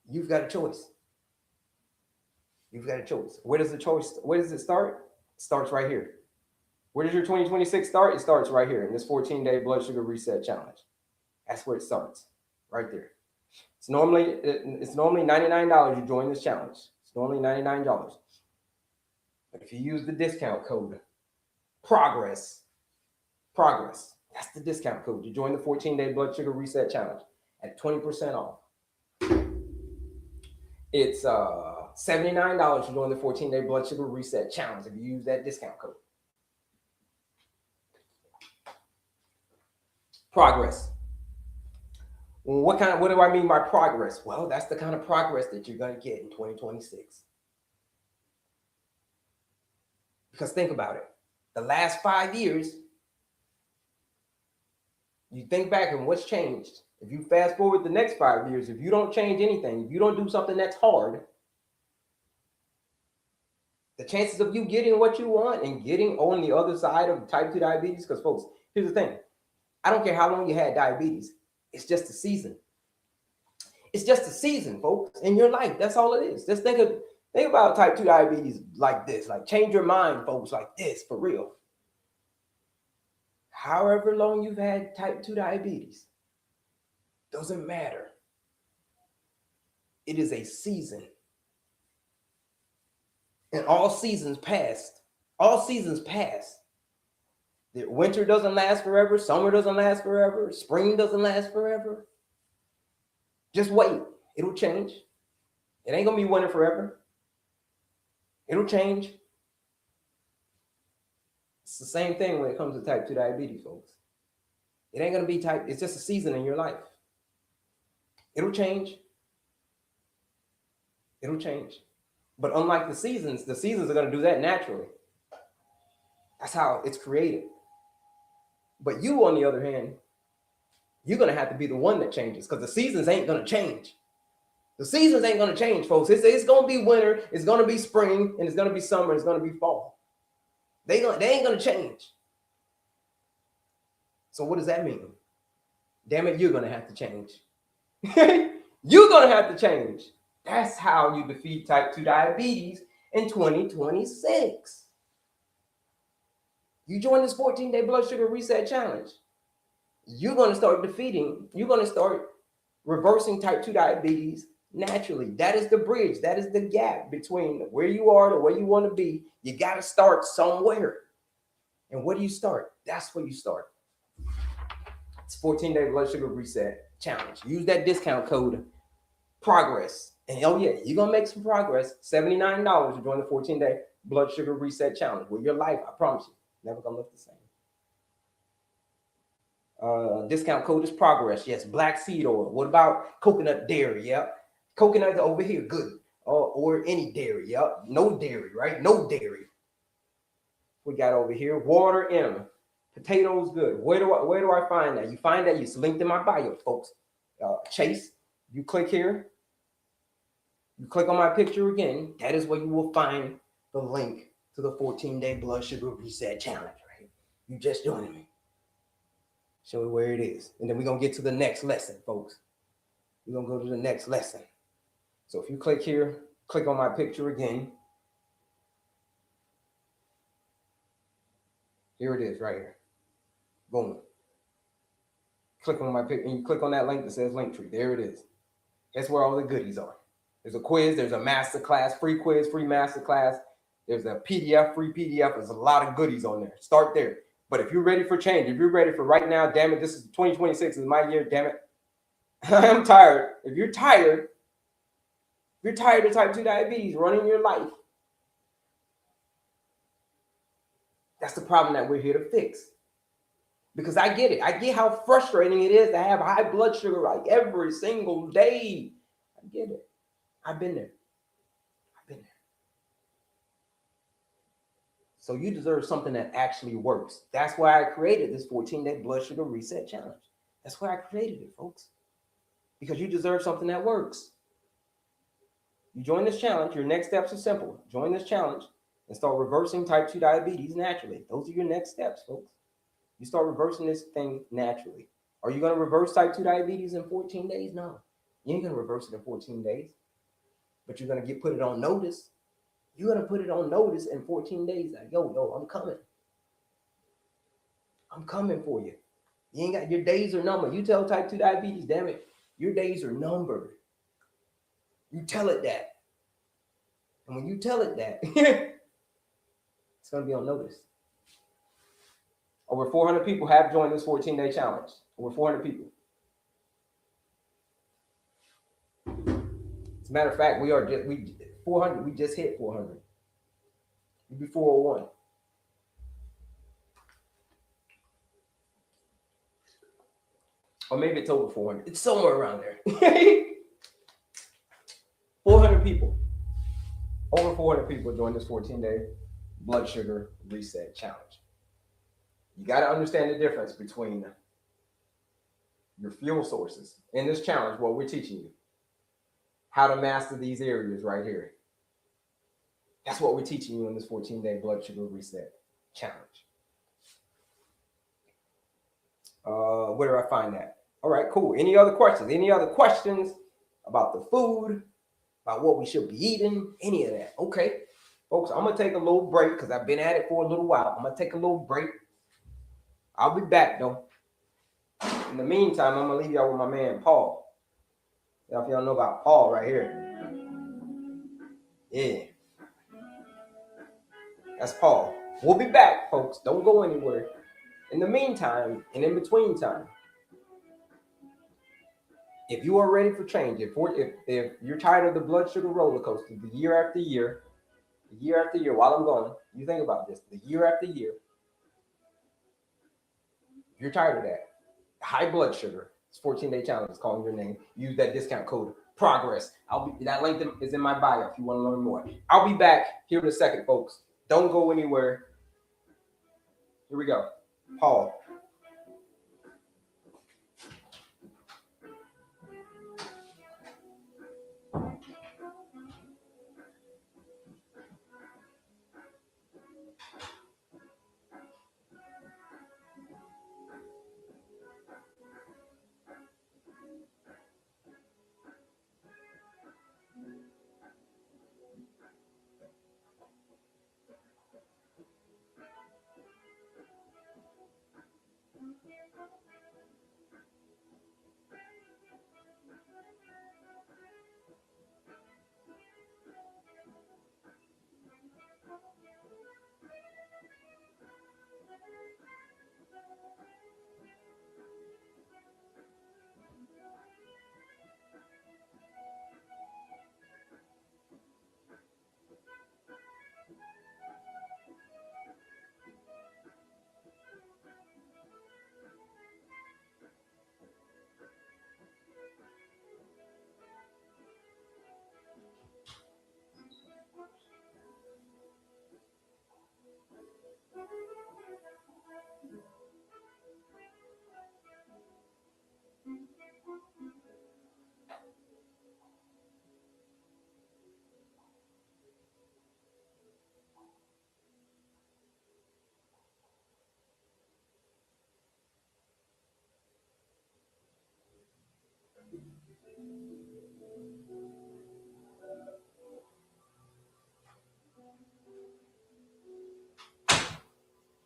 you've got a choice. You've got a choice. Where does it start? It starts right here. Where does your 2026 start? It starts right here in this 14-day blood sugar reset challenge. That's where it starts, right there. It's normally $99 you join this challenge. It's normally $99. But if you use the discount code progress, that's the discount code to join the 14-day blood sugar reset challenge at 20% off. It's $79 to join the 14-day blood sugar reset challenge if you use that discount code. Progress. What do I mean by progress? Well, that's the kind of progress that you're going to get in 2026. Because think about it. The last 5 years, you think back and what's changed. If you fast forward the next 5 years, if you don't change anything, if you don't do something that's hard, the chances of you getting what you want and getting on the other side of type 2 diabetes, because folks, here's the thing. I don't care how long you had diabetes. It's just a season. It's just a season, folks, in your life. That's all it is. Just think about type 2 diabetes like this. Like, change your mind, folks, like this, for real. However long you've had type 2 diabetes, doesn't matter. It is a season. And all seasons pass. The winter doesn't last forever. Summer doesn't last forever. Spring doesn't last forever. Just wait. It'll change. It ain't going to be winter forever. It'll change. It's the same thing when it comes to type 2 diabetes, folks. It ain't going to be it's just a season in your life. It'll change. It'll change. But unlike the seasons are going to do that naturally. That's how it's created. But you, on the other hand, you're going to have to be the one that changes, because the seasons ain't going to change. The seasons ain't going to change, folks. It's going to be winter, it's going to be spring, and it's going to be summer, it's going to be fall. They ain't going to change. So what does that mean? Damn it, you're going to have to change. You're going to have to change. That's how you defeat type 2 diabetes in 2026. You join this 14-day blood sugar reset challenge. You're going to start reversing type 2 diabetes Naturally, that is the bridge. That is the gap between where you are to where you want to be. You got to start somewhere. And where do you start? That's where you start. It's 14-day blood sugar reset challenge. Use that discount code PROGRESS. And oh yeah, you're going to make some progress. $79 to join the 14-day blood sugar reset challenge. With your life, I promise you, never going to look the same. Discount code is PROGRESS. Yes, black seed oil. What about coconut dairy? Yep. Coconut over here, good. Or any dairy. Yep. No dairy, right? No dairy. We got over here water in them. Potatoes, good. Where do I find that? You find that it's linked in my bio, folks. Chase, you click here. You click on my picture again. That is where you will find the link to the 14-day blood sugar reset challenge. Right? You just joining me. Show you where it is. And then we're going to get to the next lesson, folks. We're going to go to the next lesson. So if you click here, click on my picture again. Here it is right here. Boom. Click on my picture and you click on that link that says Linktree. There it is. That's where all the goodies are. There's a quiz. There's a master class, free quiz, free master class. There's a PDF, free PDF. There's a lot of goodies on there. Start there. But if you're ready for change, if you're ready for right now, damn it, this is 2026 is my year, damn it. I'm tired. If you're tired of type 2 diabetes running your life, that's the problem that we're here to fix. Because I get it. I get how frustrating it is to have high blood sugar like every single day. I get it. I've been there. So you deserve something that actually works. That's why I created this 14-day blood sugar reset challenge. That's why I created it, folks. Because you deserve something that works. You join this challenge, your next steps are simple. Join this challenge and start reversing type 2 diabetes naturally. Those are your next steps, folks. You start reversing this thing naturally. Are you going to reverse type 2 diabetes in 14 days? No. You ain't going to reverse it in 14 days. But you're going to put it on notice. You're going to put it on notice in 14 days. Like, yo, I'm coming. I'm coming for you. You ain't got, your days are numbered. You tell type 2 diabetes, damn it, your days are numbered. You tell it that. And when you tell it that, it's going to be on notice. Over 400 people have joined this 14-day challenge. Over 400 people. As a matter of fact, we just hit 400. We'll be 401. Or maybe it's over 400. It's somewhere around there. 400 people. Over 400 people joined this 14-day blood sugar reset challenge. You got to understand the difference between your fuel sources. In this challenge, what we're teaching you, how to master these areas right here. That's what we're teaching you in this 14-day blood sugar reset challenge. Where do I find that? All right, cool. Any other questions? Any other questions about the food, about what we should be eating, any of that? Okay, folks, I'm going to take a little break because I've been at it for a little while. I'm going to take a little break. I'll be back, though. In the meantime, I'm going to leave y'all with my man, Paul. If y'all know about Paul right here. Yeah. That's Paul. We'll be back, folks. Don't go anywhere. In the meantime, and in between time, if you are ready for change, if you're tired of the blood sugar roller coaster, the year after year, while I'm gone, you think about this, the year after year, if you're tired of that, high blood sugar, it's 14-day challenge, it's calling your name. Use that discount code PROGRESS. That link is in my bio if you want to learn more. I'll be back here in a second, folks. Don't go anywhere. Here we go. Paul.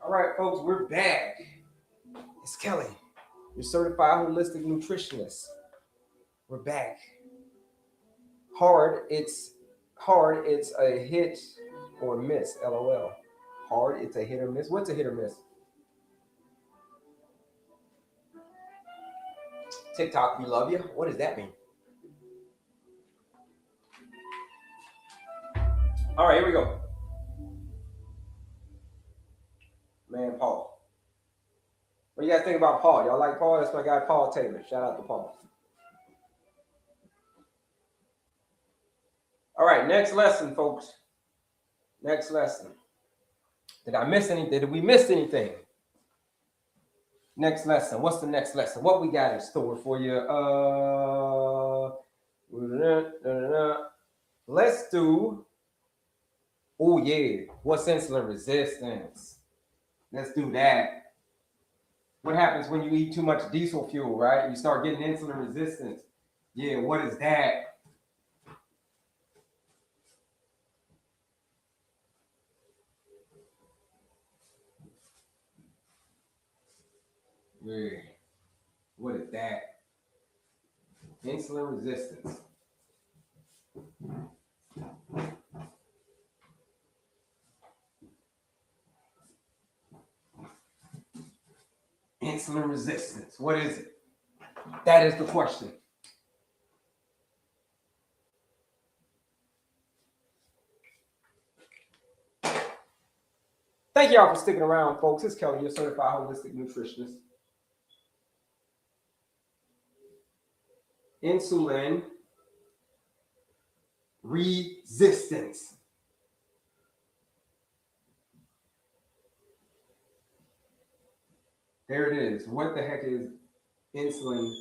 All right, folks, we're back. It's Kelley, your certified holistic nutritionist. We're back. Hard, it's a hit or miss, LOL. Hard, it's a hit or miss. What's a hit or miss? TikTok, we love you. What does that mean? All right, here we go. Man, Paul. What do you guys think about Paul? Y'all like Paul? That's my guy, Paul Taylor. Shout out to Paul. All right, next lesson, folks. Next lesson. Did I miss anything? Did we miss anything? Next lesson. What's the next lesson? What we got in store for you? Let's do. Oh yeah. What's insulin resistance? Let's do that. What happens when you eat too much diesel fuel, right? You start getting insulin resistance. Yeah, what is that? Yeah. What is that? Insulin resistance. Insulin resistance. What is it? That is the question. Thank y'all for sticking around, folks. It's Kelley, your certified holistic nutritionist. Insulin resistance. There it is. What the heck is insulin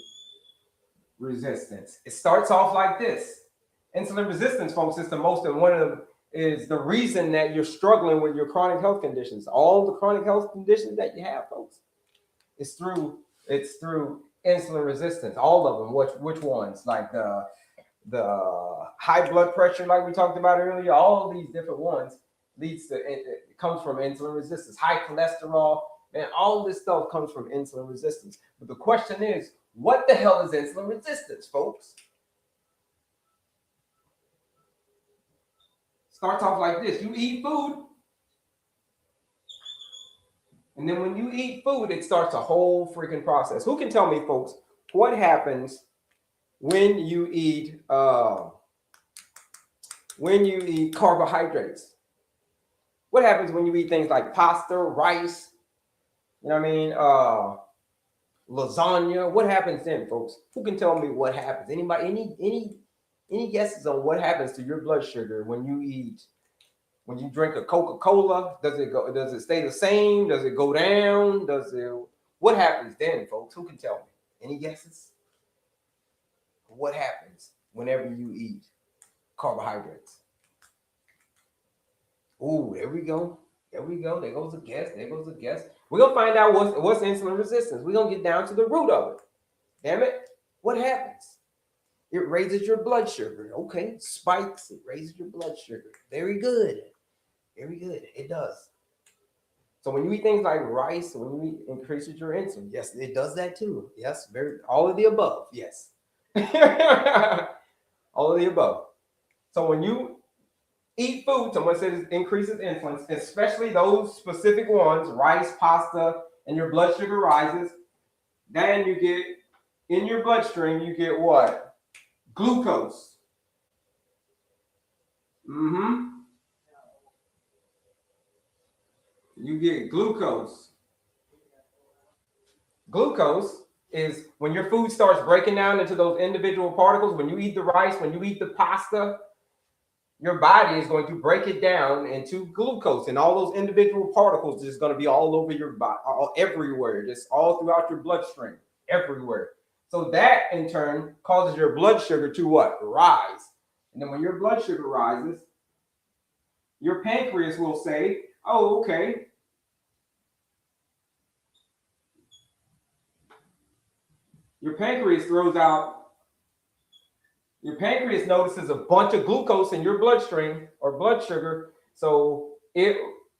resistance? It starts off like this. Insulin resistance, folks, is is the reason that you're struggling with your chronic health conditions. All the chronic health conditions that you have, folks, it's through insulin resistance. All of them. Which ones? Like the high blood pressure, like we talked about earlier. All of these different ones it comes from insulin resistance. High cholesterol. Man, all of this stuff comes from insulin resistance. But the question is, what the hell is insulin resistance, folks? Starts off like this. You eat food. And then when you eat food, it starts a whole freaking process. Who can tell me, folks, what happens when you eat carbohydrates? What happens when you eat things like pasta, rice, you know what I mean? Lasagna. What happens then, folks? Who can tell me what happens? Anybody? Any guesses on what happens to your blood sugar when you drink a Coca-Cola? Does it stay the same? Does it go down? What happens then, folks? Who can tell me? Any guesses? What happens whenever you eat carbohydrates? Oh, there we go. There goes a guess. We're going to find out what's insulin resistance. We're going to get down to the root of it. Damn it. What happens? It raises your blood sugar. Okay. Spikes. It raises your blood sugar. Very good. It does. So when you eat things like rice, when you eat, increases your insulin. Yes, it does that too. Yes. All of the above. Yes. All of the above. So when you eat food, someone says it increases insulin, especially those specific ones, rice, pasta, and your blood sugar rises. Then you get, in your bloodstream, you get what? Glucose. You get glucose. Glucose is when your food starts breaking down into those individual particles. When you eat the rice, when you eat the pasta, your body is going to break it down into glucose, and all those individual particles is going to be all over your body, everywhere, just all throughout your bloodstream, everywhere. So that in turn causes your blood sugar to what? Rise. And then when your blood sugar rises, your pancreas will say, oh, okay. Your pancreas notices a bunch of glucose in your bloodstream or blood sugar. So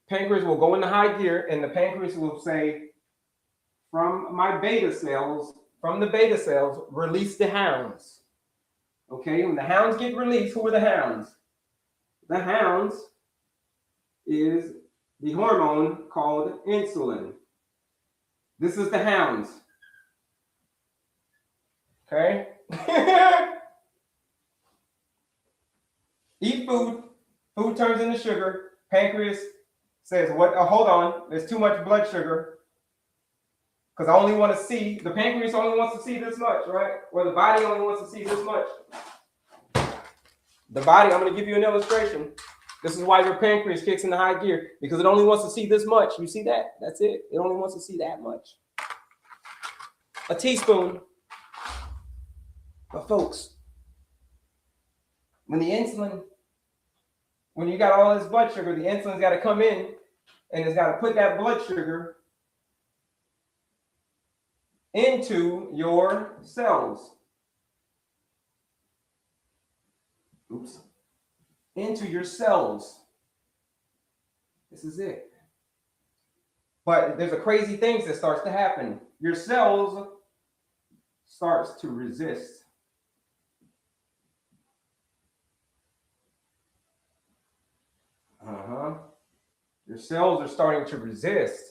pancreas will go into high gear, and the pancreas will say, from the beta cells, release the hounds. Okay, when the hounds get released, who are the hounds? The hounds is the hormone called insulin. This is the hounds. Okay? Eat food. Food turns into sugar. Pancreas says, "What? Hold on. There's too much blood sugar. Because I only want to see, the pancreas only wants to see this much, right? Or the body only wants to see this much. The body, I'm going to give you an illustration. This is why your pancreas kicks into high gear, because it only wants to see this much. You see that? That's it. It only wants to see that much. A teaspoon. But folks, when you got all this blood sugar, the insulin's got to come in, and it's got to put that blood sugar into your cells. Into your cells. This is it. But there's a crazy thing that starts to happen. Your cells starts to resist. Your cells are starting to resist.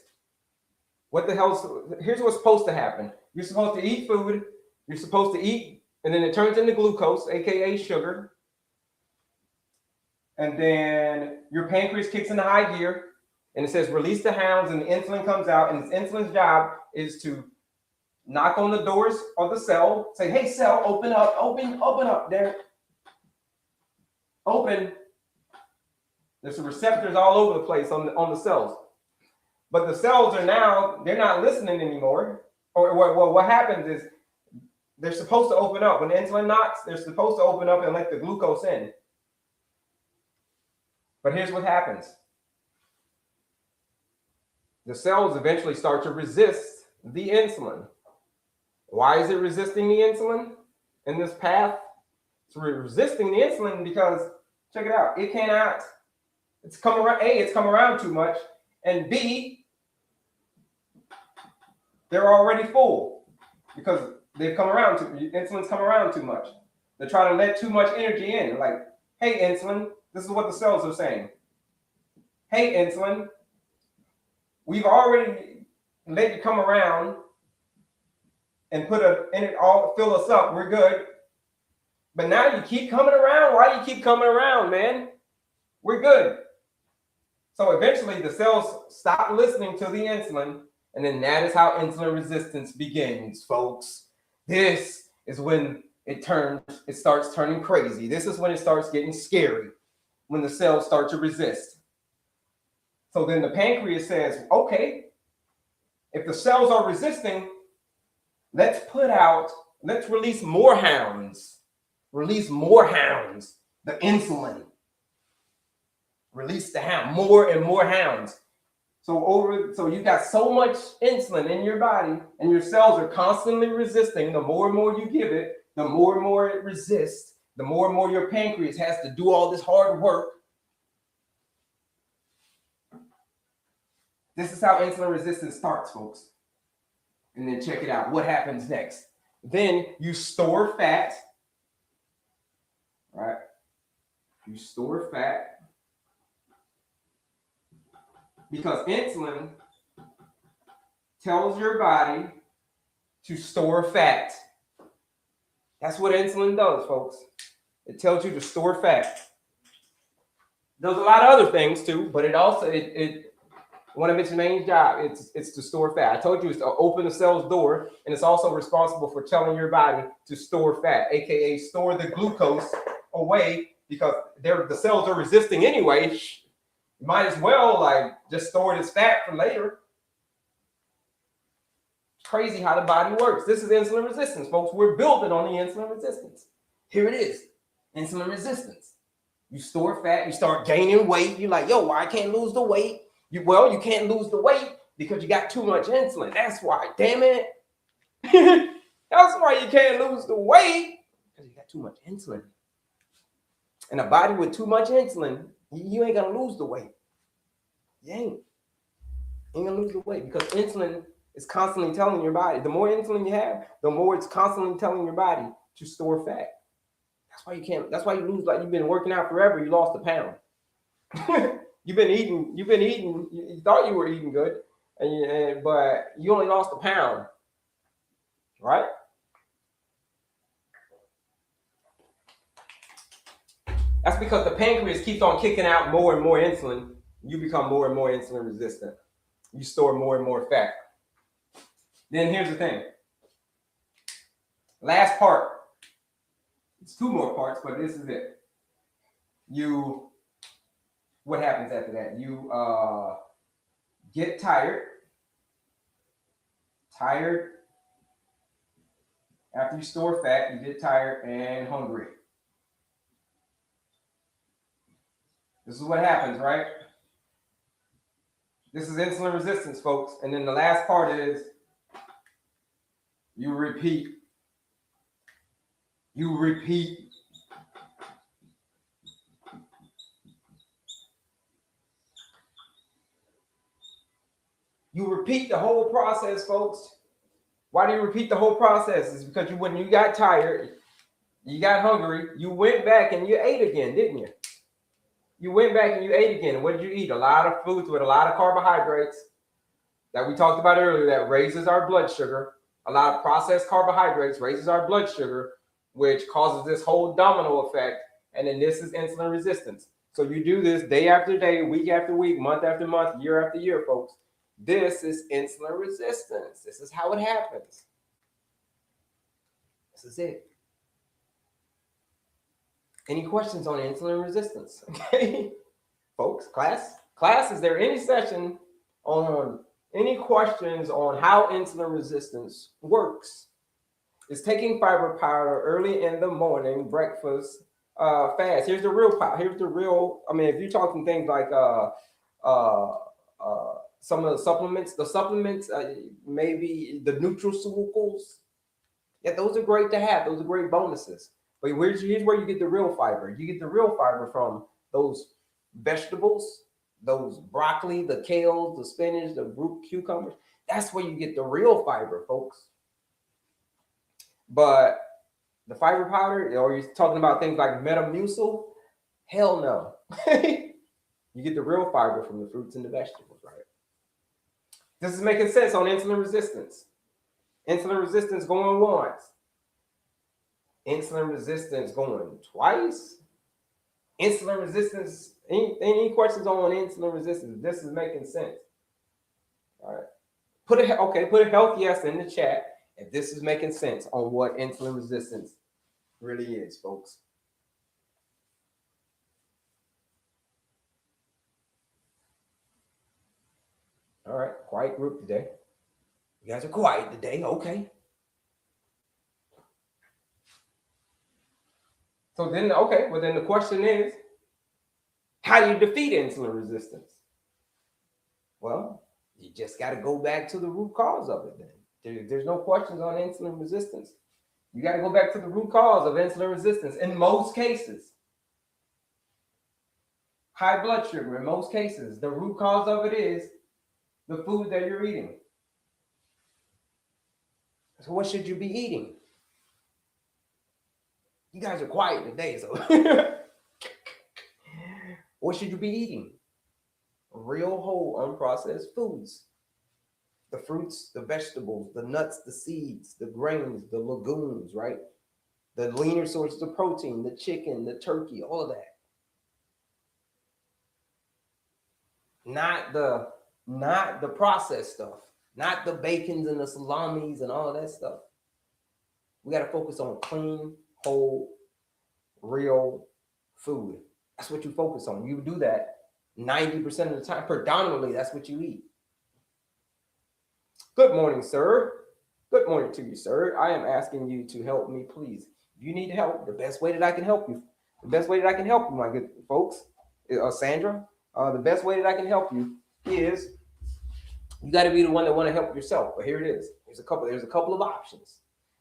What the hell? Here's what's supposed to happen. You're supposed to eat food. You're supposed to eat, and then it turns into glucose, aka sugar. And then your pancreas kicks into high gear, and it says release the hounds, and the insulin comes out, and this insulin's job is to knock on the doors of the cell, say, hey, cell, open up, open up there. Open. There's some receptors all over the place on the cells. But the cells are now, they're not listening anymore. Or what happens is they're supposed to open up. When the insulin knocks, they're supposed to open up and let the glucose in. But here's what happens. The cells eventually start to resist the insulin. Why is it resisting the insulin in this path? It's resisting the insulin because, check it out, it cannot, it's come around, A, it's come around too much, and B, they're already full because they've come around insulin's come around too much. They're trying to let too much energy in. Like, hey, insulin, this is what the cells are saying. Hey, insulin, we've already let you come around and put in it all, fill us up. We're good. But now you keep coming around. Why do you keep coming around, man? We're good. So eventually the cells stop listening to the insulin, and then that is how insulin resistance begins, folks. This is when it starts turning crazy. This is when it starts getting scary, when the cells start to resist. So then the pancreas says, okay, if the cells are resisting, let's release more hounds. Release more hounds, the insulin. Release the hound, more and more hounds. So you got so much insulin in your body, and your cells are constantly resisting. The more and more you give it, the more and more it resists. The more and more your pancreas has to do all this hard work. This is how insulin resistance starts, folks. And then check it out. What happens next? Then you store fat. Right? You store fat. Because insulin tells your body to store fat. That's what insulin does, folks. It tells you to store fat. It does a lot of other things too, but it also one of its main job it's to store fat. I told you it's to open the cell's door, and it's also responsible for telling your body to store fat, aka store the glucose away, because the cells are resisting anyway. You might as well like just store it as fat for later. It's crazy how the body works. This is insulin resistance, folks. We're building on the insulin resistance. Here it is, insulin resistance. You store fat, you start gaining weight. You're like, yo, I can't lose the weight. You can't lose the weight because you got too much insulin. That's why, damn it. That's why you can't lose the weight, because you got too much insulin. And a body with too much insulin, you ain't gonna lose the weight. You ain't gonna lose the weight, because insulin is constantly telling your body. The more insulin you have, the more it's constantly telling your body to store fat. That's why you can't. That's why you lose. Like, you've been working out forever. You lost a pound. You've been eating. You thought you were eating good, but you only lost a pound, right? That's because the pancreas keeps on kicking out more and more insulin. You become more and more insulin resistant. You store more and more fat. Then here's the thing. Last part. It's 2 more parts, but this is it. What happens after that? You get tired. After you store fat, you get tired and hungry. This is what happens, right? This is insulin resistance, folks. And then the last part is you repeat. You repeat. You repeat the whole process, folks. Why do you repeat the whole process? It's because when you got tired, you got hungry, you went back and you ate again, didn't you? You went back and you ate again. What did you eat? A lot of foods with a lot of carbohydrates that we talked about earlier that raises our blood sugar. A lot of processed carbohydrates raises our blood sugar, which causes this whole domino effect. And then this is insulin resistance. So you do this day after day, week after week, month after month, year after year, folks. This is insulin resistance. This is how it happens. This is it. Any questions on insulin resistance? Okay, folks, class, is there any session on any questions on how insulin resistance works? Is taking fiber powder early in the morning, breakfast, fast? Here's the real power. Here's the real. I mean, if you're talking things like some of the supplements, maybe the nutraceuticals. Yeah, those are great to have. Those are great bonuses. But here's where you get the real fiber. You get the real fiber from those vegetables, those broccoli, the kale, the spinach, the root cucumbers. That's where you get the real fiber, folks. But the fiber powder, or you're talking about things like Metamucil, hell no. You get the real fiber from the fruits and the vegetables, right? This is making sense on insulin resistance. Insulin resistance going once. Insulin resistance going twice. Insulin resistance. Any questions on insulin resistance? This is making sense. All right. Put a health yes in the chat if this is making sense on what insulin resistance really is, folks. All right, quiet group today. You guys are quiet today, okay. So then the question is, how do you defeat insulin resistance? Well, you just got to go back to the root cause of it then. There's no questions on insulin resistance. You got to go back to the root cause of insulin resistance in most cases. High blood sugar in most cases. The root cause of it is the food that you're eating. So what should you be eating? You guys are quiet today, so what should you be eating? Real whole unprocessed foods. The fruits, the vegetables, the nuts, the seeds, the grains, the legumes, right? The leaner sources of protein, the chicken, the turkey, all of that. Not the processed stuff, not the bacons and the salamis and all of that stuff. We got to focus on clean, whole, real Food. That's what you focus on. You do that 90% of the time. Predominantly, that's what you eat. Good morning, sir. Good morning to you, sir. I am asking you to help me, please. If you need help, the best way that I can help you, my good folks, Sandra, the best way that I can help you is you got to be the one that want to help yourself. But here it is. There's a couple of options.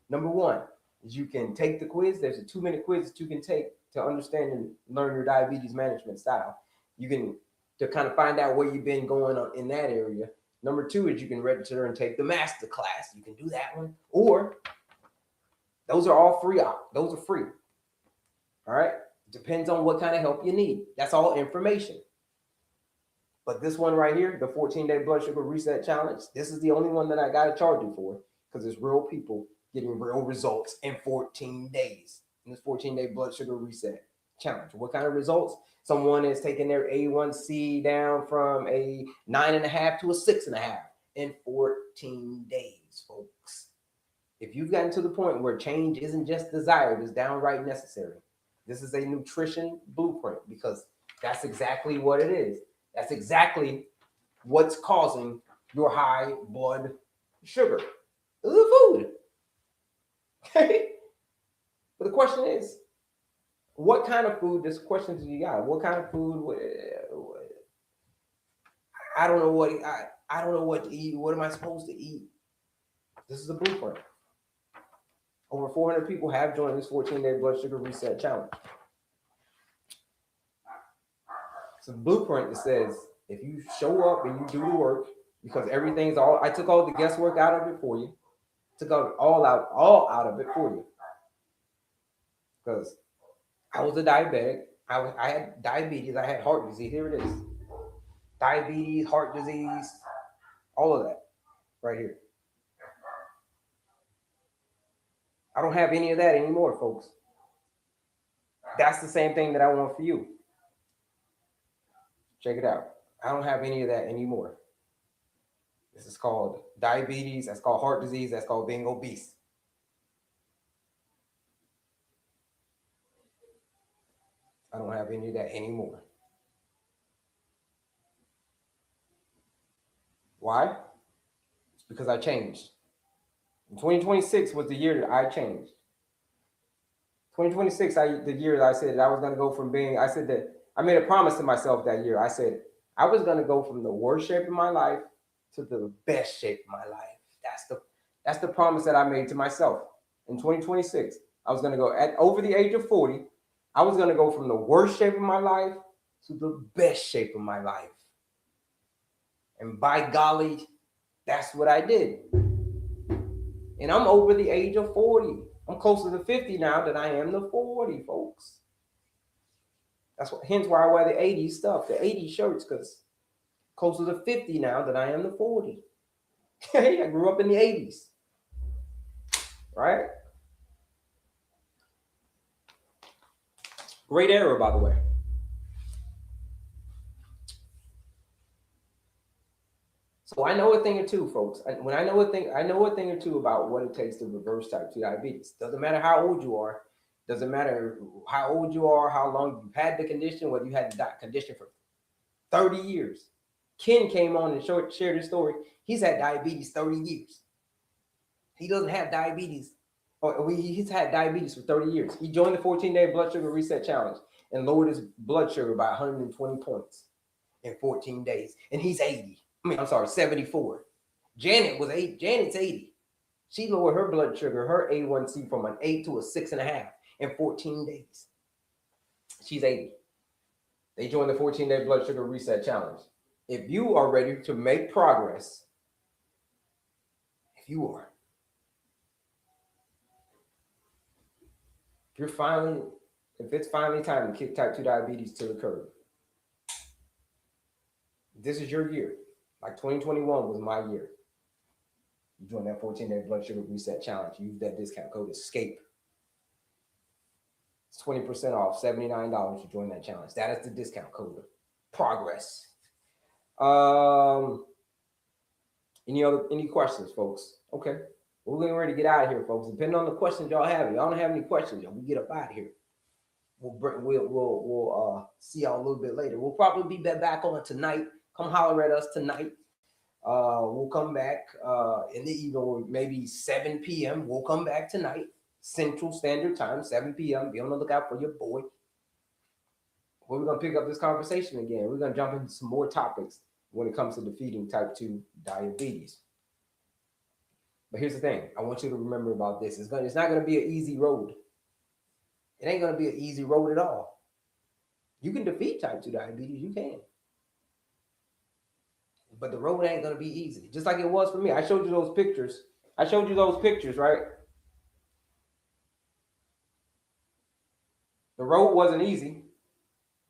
Number one is you can take the quiz. There's a 2-minute quiz that you can take to understand and learn your diabetes management style. You can to kind of find out where you've been going on in that area. Number two is you can register and take the master class. You can do that one. Or those are all free. Those are free. All right. Depends on what kind of help you need. That's all information. But this one right here, the 14-day blood sugar reset challenge, this is the only one that I got to charge you for because it's real people getting real results in 14 days in this 14-day blood sugar reset challenge. What kind of results? Someone is taking their A1C down from a 9.5 to a 6.5 in 14 days, folks. If you've gotten to the point where change isn't just desired, it's downright necessary. This is a nutrition blueprint because that's exactly what it is. That's exactly what's causing your high blood sugar. This is the food. Okay? But the question is, what kind of food? This question do you got? What kind of food? I don't know what I don't know what to eat. What am I supposed to eat? This is a blueprint. Over 400 people have joined this 14-day blood sugar reset challenge. It's a blueprint that says if you show up and you do the work, because everything's all, I took all the guesswork out of it for you. Took all out of it for you. Because I was a diabetic. I had diabetes. I had heart disease. Here it is. Diabetes, heart disease, all of that right here. I don't have any of that anymore, folks. That's the same thing that I want for you. Check it out. I don't have any of that anymore. This is called diabetes. That's called heart disease. That's called being obese. I don't have any of that anymore. Why? It's because I changed. 2026 was the year that I changed. 2026, the year that I said that I was going to go from being, I said that I made a promise to myself that year. I said I was going to go from the worst shape of my life to the best shape of my life. That's the promise that I made to myself. In 2026, I was going to go at over the age of 40. I was going to go from the worst shape of my life to the best shape of my life. And by golly, that's what I did. And I'm over the age of 40. I'm closer to 50 now than I am to 40, folks. Hence why I wear the 80s stuff, the 80s shirts, because closer to 50 now than I am to 40. I grew up in the 80s, right? Great era, by the way. So I know a thing or two, folks. I know a thing or two about what it takes to reverse type 2 diabetes. Doesn't matter how old you are. Doesn't matter how old you are, how long you've had the condition, whether you had the condition for 30 years. Ken came on and shared his story. He's had diabetes 30 years. He doesn't have diabetes. He's had diabetes for 30 years. He joined the 14-day blood sugar reset challenge and lowered his blood sugar by 120 points in 14 days. And he's 74. Janet's 80. She lowered her blood sugar, her A1C from an 8 to a 6.5 in 14 days. She's 80. They joined the 14-day blood sugar reset challenge. If you are ready to make progress, if it's finally time to kick type 2 diabetes to the curb, this is your year. Like 2021 was my year. You join that 14-day blood sugar reset challenge. Use that discount code ESCAPE. It's 20% off, $79 to join that challenge. That is the discount code. Progress. Any questions, folks? Okay. We're getting ready to get out of here, folks. Depending on the questions y'all have. If y'all don't have any questions, we get up out of here. We'll see y'all a little bit later. We'll probably be back on tonight. Come holler at us tonight. We'll come back in the evening, maybe 7 p.m. We'll come back tonight, Central Standard Time, 7 p.m. Be on the lookout for your boy. We're going to pick up this conversation again. We're going to jump into some more topics when it comes to defeating type 2 diabetes. But here's the thing. I want you to remember about this. It's not going to be an easy road. It ain't going to be an easy road at all. You can defeat type 2 diabetes. You can. But the road ain't going to be easy. Just like it was for me. I showed you those pictures. Right? The road wasn't easy.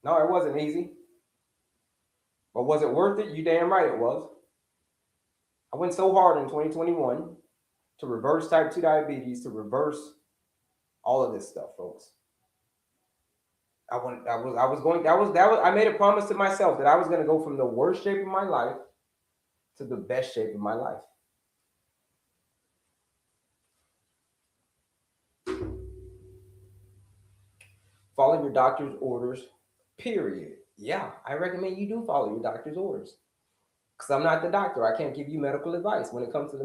No, it wasn't easy. But was it worth it? You damn right it was. I went so hard in 2021 to reverse type 2 diabetes, to reverse all of this stuff, folks. I made a promise to myself that I was going to go from the worst shape of my life to the best shape of my life. Follow your doctor's orders, period. Yeah, I recommend you do follow your doctor's orders. Because I'm not the doctor. I can't give you medical advice when it comes to the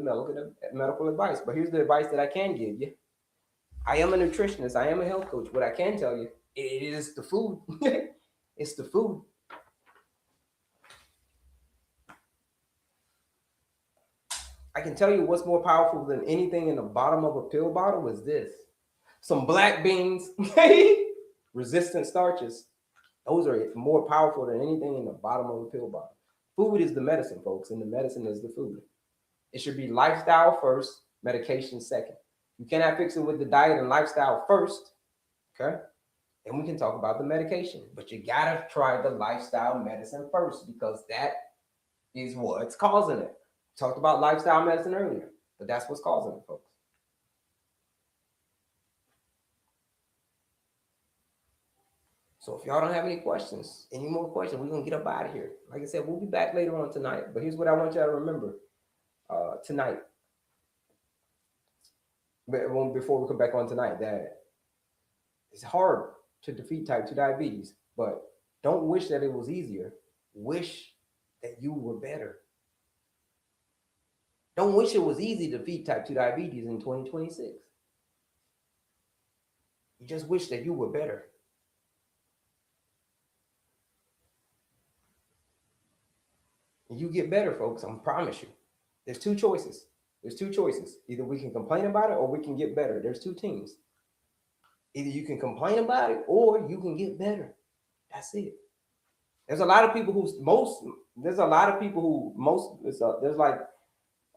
medical advice. But here's the advice that I can give you. I am a nutritionist. I am a health coach. What I can tell you, it is the food. It's the food. I can tell you what's more powerful than anything in the bottom of a pill bottle is this. Some black beans, resistant starches. Those are more powerful than anything in the bottom of a pill bottle. Food is the medicine, folks, and the medicine is the food. It should be lifestyle first, medication second. You cannot fix it with the diet and lifestyle first, okay? And we can talk about the medication. But you gotta try the lifestyle medicine first because that is what's causing it. Talked about lifestyle medicine earlier, but that's what's causing it, folks. So if y'all don't have any more questions, we're going to get up out of here. Like I said, we'll be back later on tonight. But here's what I want y'all to remember tonight. Before we come back on tonight, that it's hard to defeat type 2 diabetes, but don't wish that it was easier. Wish that you were better. Don't wish it was easy to defeat type 2 diabetes in 2026. You just wish that you were better. And you get better, folks. I promise you. There's two choices. Either we can complain about it or we can get better. There's two teams. Either you can complain about it or you can get better. That's it. There's a lot of people there's like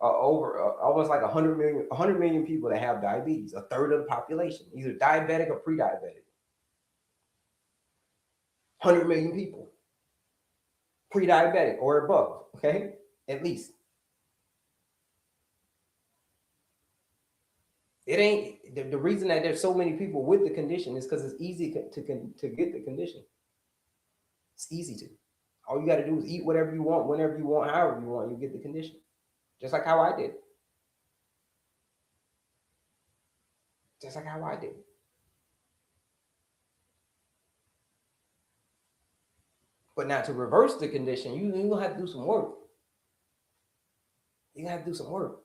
over almost like 100 million people that have diabetes, a third of the population, either diabetic or pre-diabetic. 100 million people, pre-diabetic or above, okay, at least. It ain't the reason that there's so many people with the condition is because it's easy to get the condition. It's easy to. All you got to do is eat whatever you want, whenever you want, however you want, you get the condition. Just like how I did. But now to reverse the condition, you're going to have to do some work. You're going to have to do some work.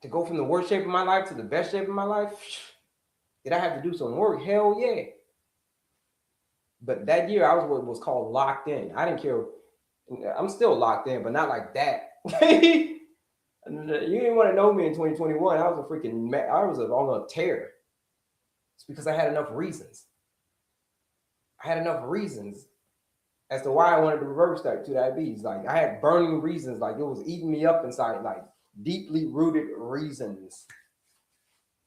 To go from the worst shape of my life to the best shape of my life, did I have to do some work? Hell yeah. But that year I was what was called locked in. I didn't care. I'm still locked in, but not like that. You didn't want to know me in 2021. I was on a tear. It's because I had enough reasons. As to why I wanted to reverse type 2 diabetes. Like I had burning reasons, like it was eating me up inside, like deeply rooted reasons.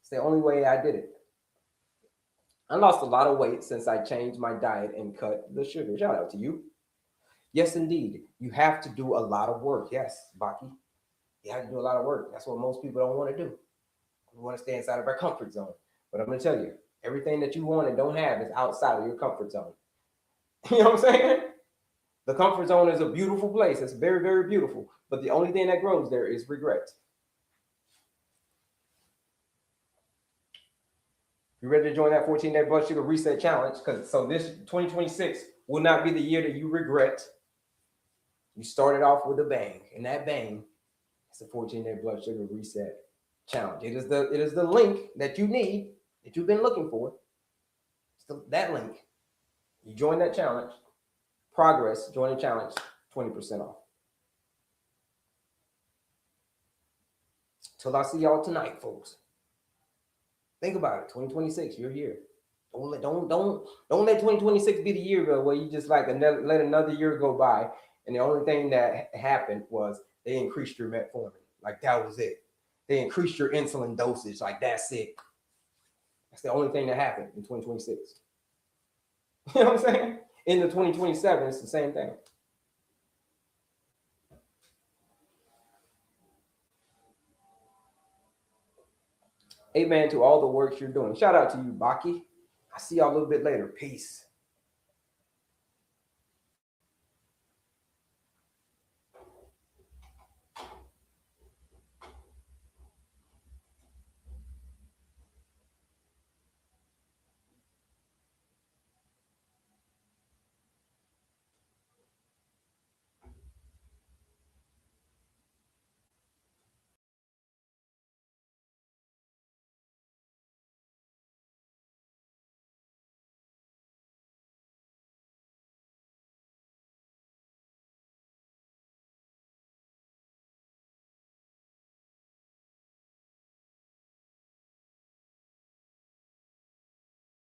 It's the only way I did it. I lost a lot of weight since I changed my diet and cut the sugar. Shout out to you. Yes, indeed. You have to do a lot of work. Yes, Baki. You have to do a lot of work. That's what most people don't want to do. We want to stay inside of our comfort zone. But I'm going to tell you, everything that you want and don't have is outside of your comfort zone. You know what I'm saying? The comfort zone is a beautiful place. It's very, very beautiful. But the only thing that grows there is regret. You ready to join that 14-day blood sugar reset challenge? So this 2026 will not be the year that you regret. You started off with a bang, and that bang is the 14-day blood sugar reset challenge. It is the link that you need, that you've been looking for. That link. You join that challenge. Progress, join the challenge, 20% off. Till I see y'all tonight, folks. Think about it. 2026, you're here. Don't let 2026 be the year though, where you just like let another year go by, and the only thing that happened was they increased your metformin. Like that was it. They increased your insulin dosage. Like that's it. That's the only thing that happened in 2026. You know what I'm saying? In the 2027, it's the same thing. Amen to all the work you're doing. Shout out to you, Baki. I'll see y'all a little bit later. Peace.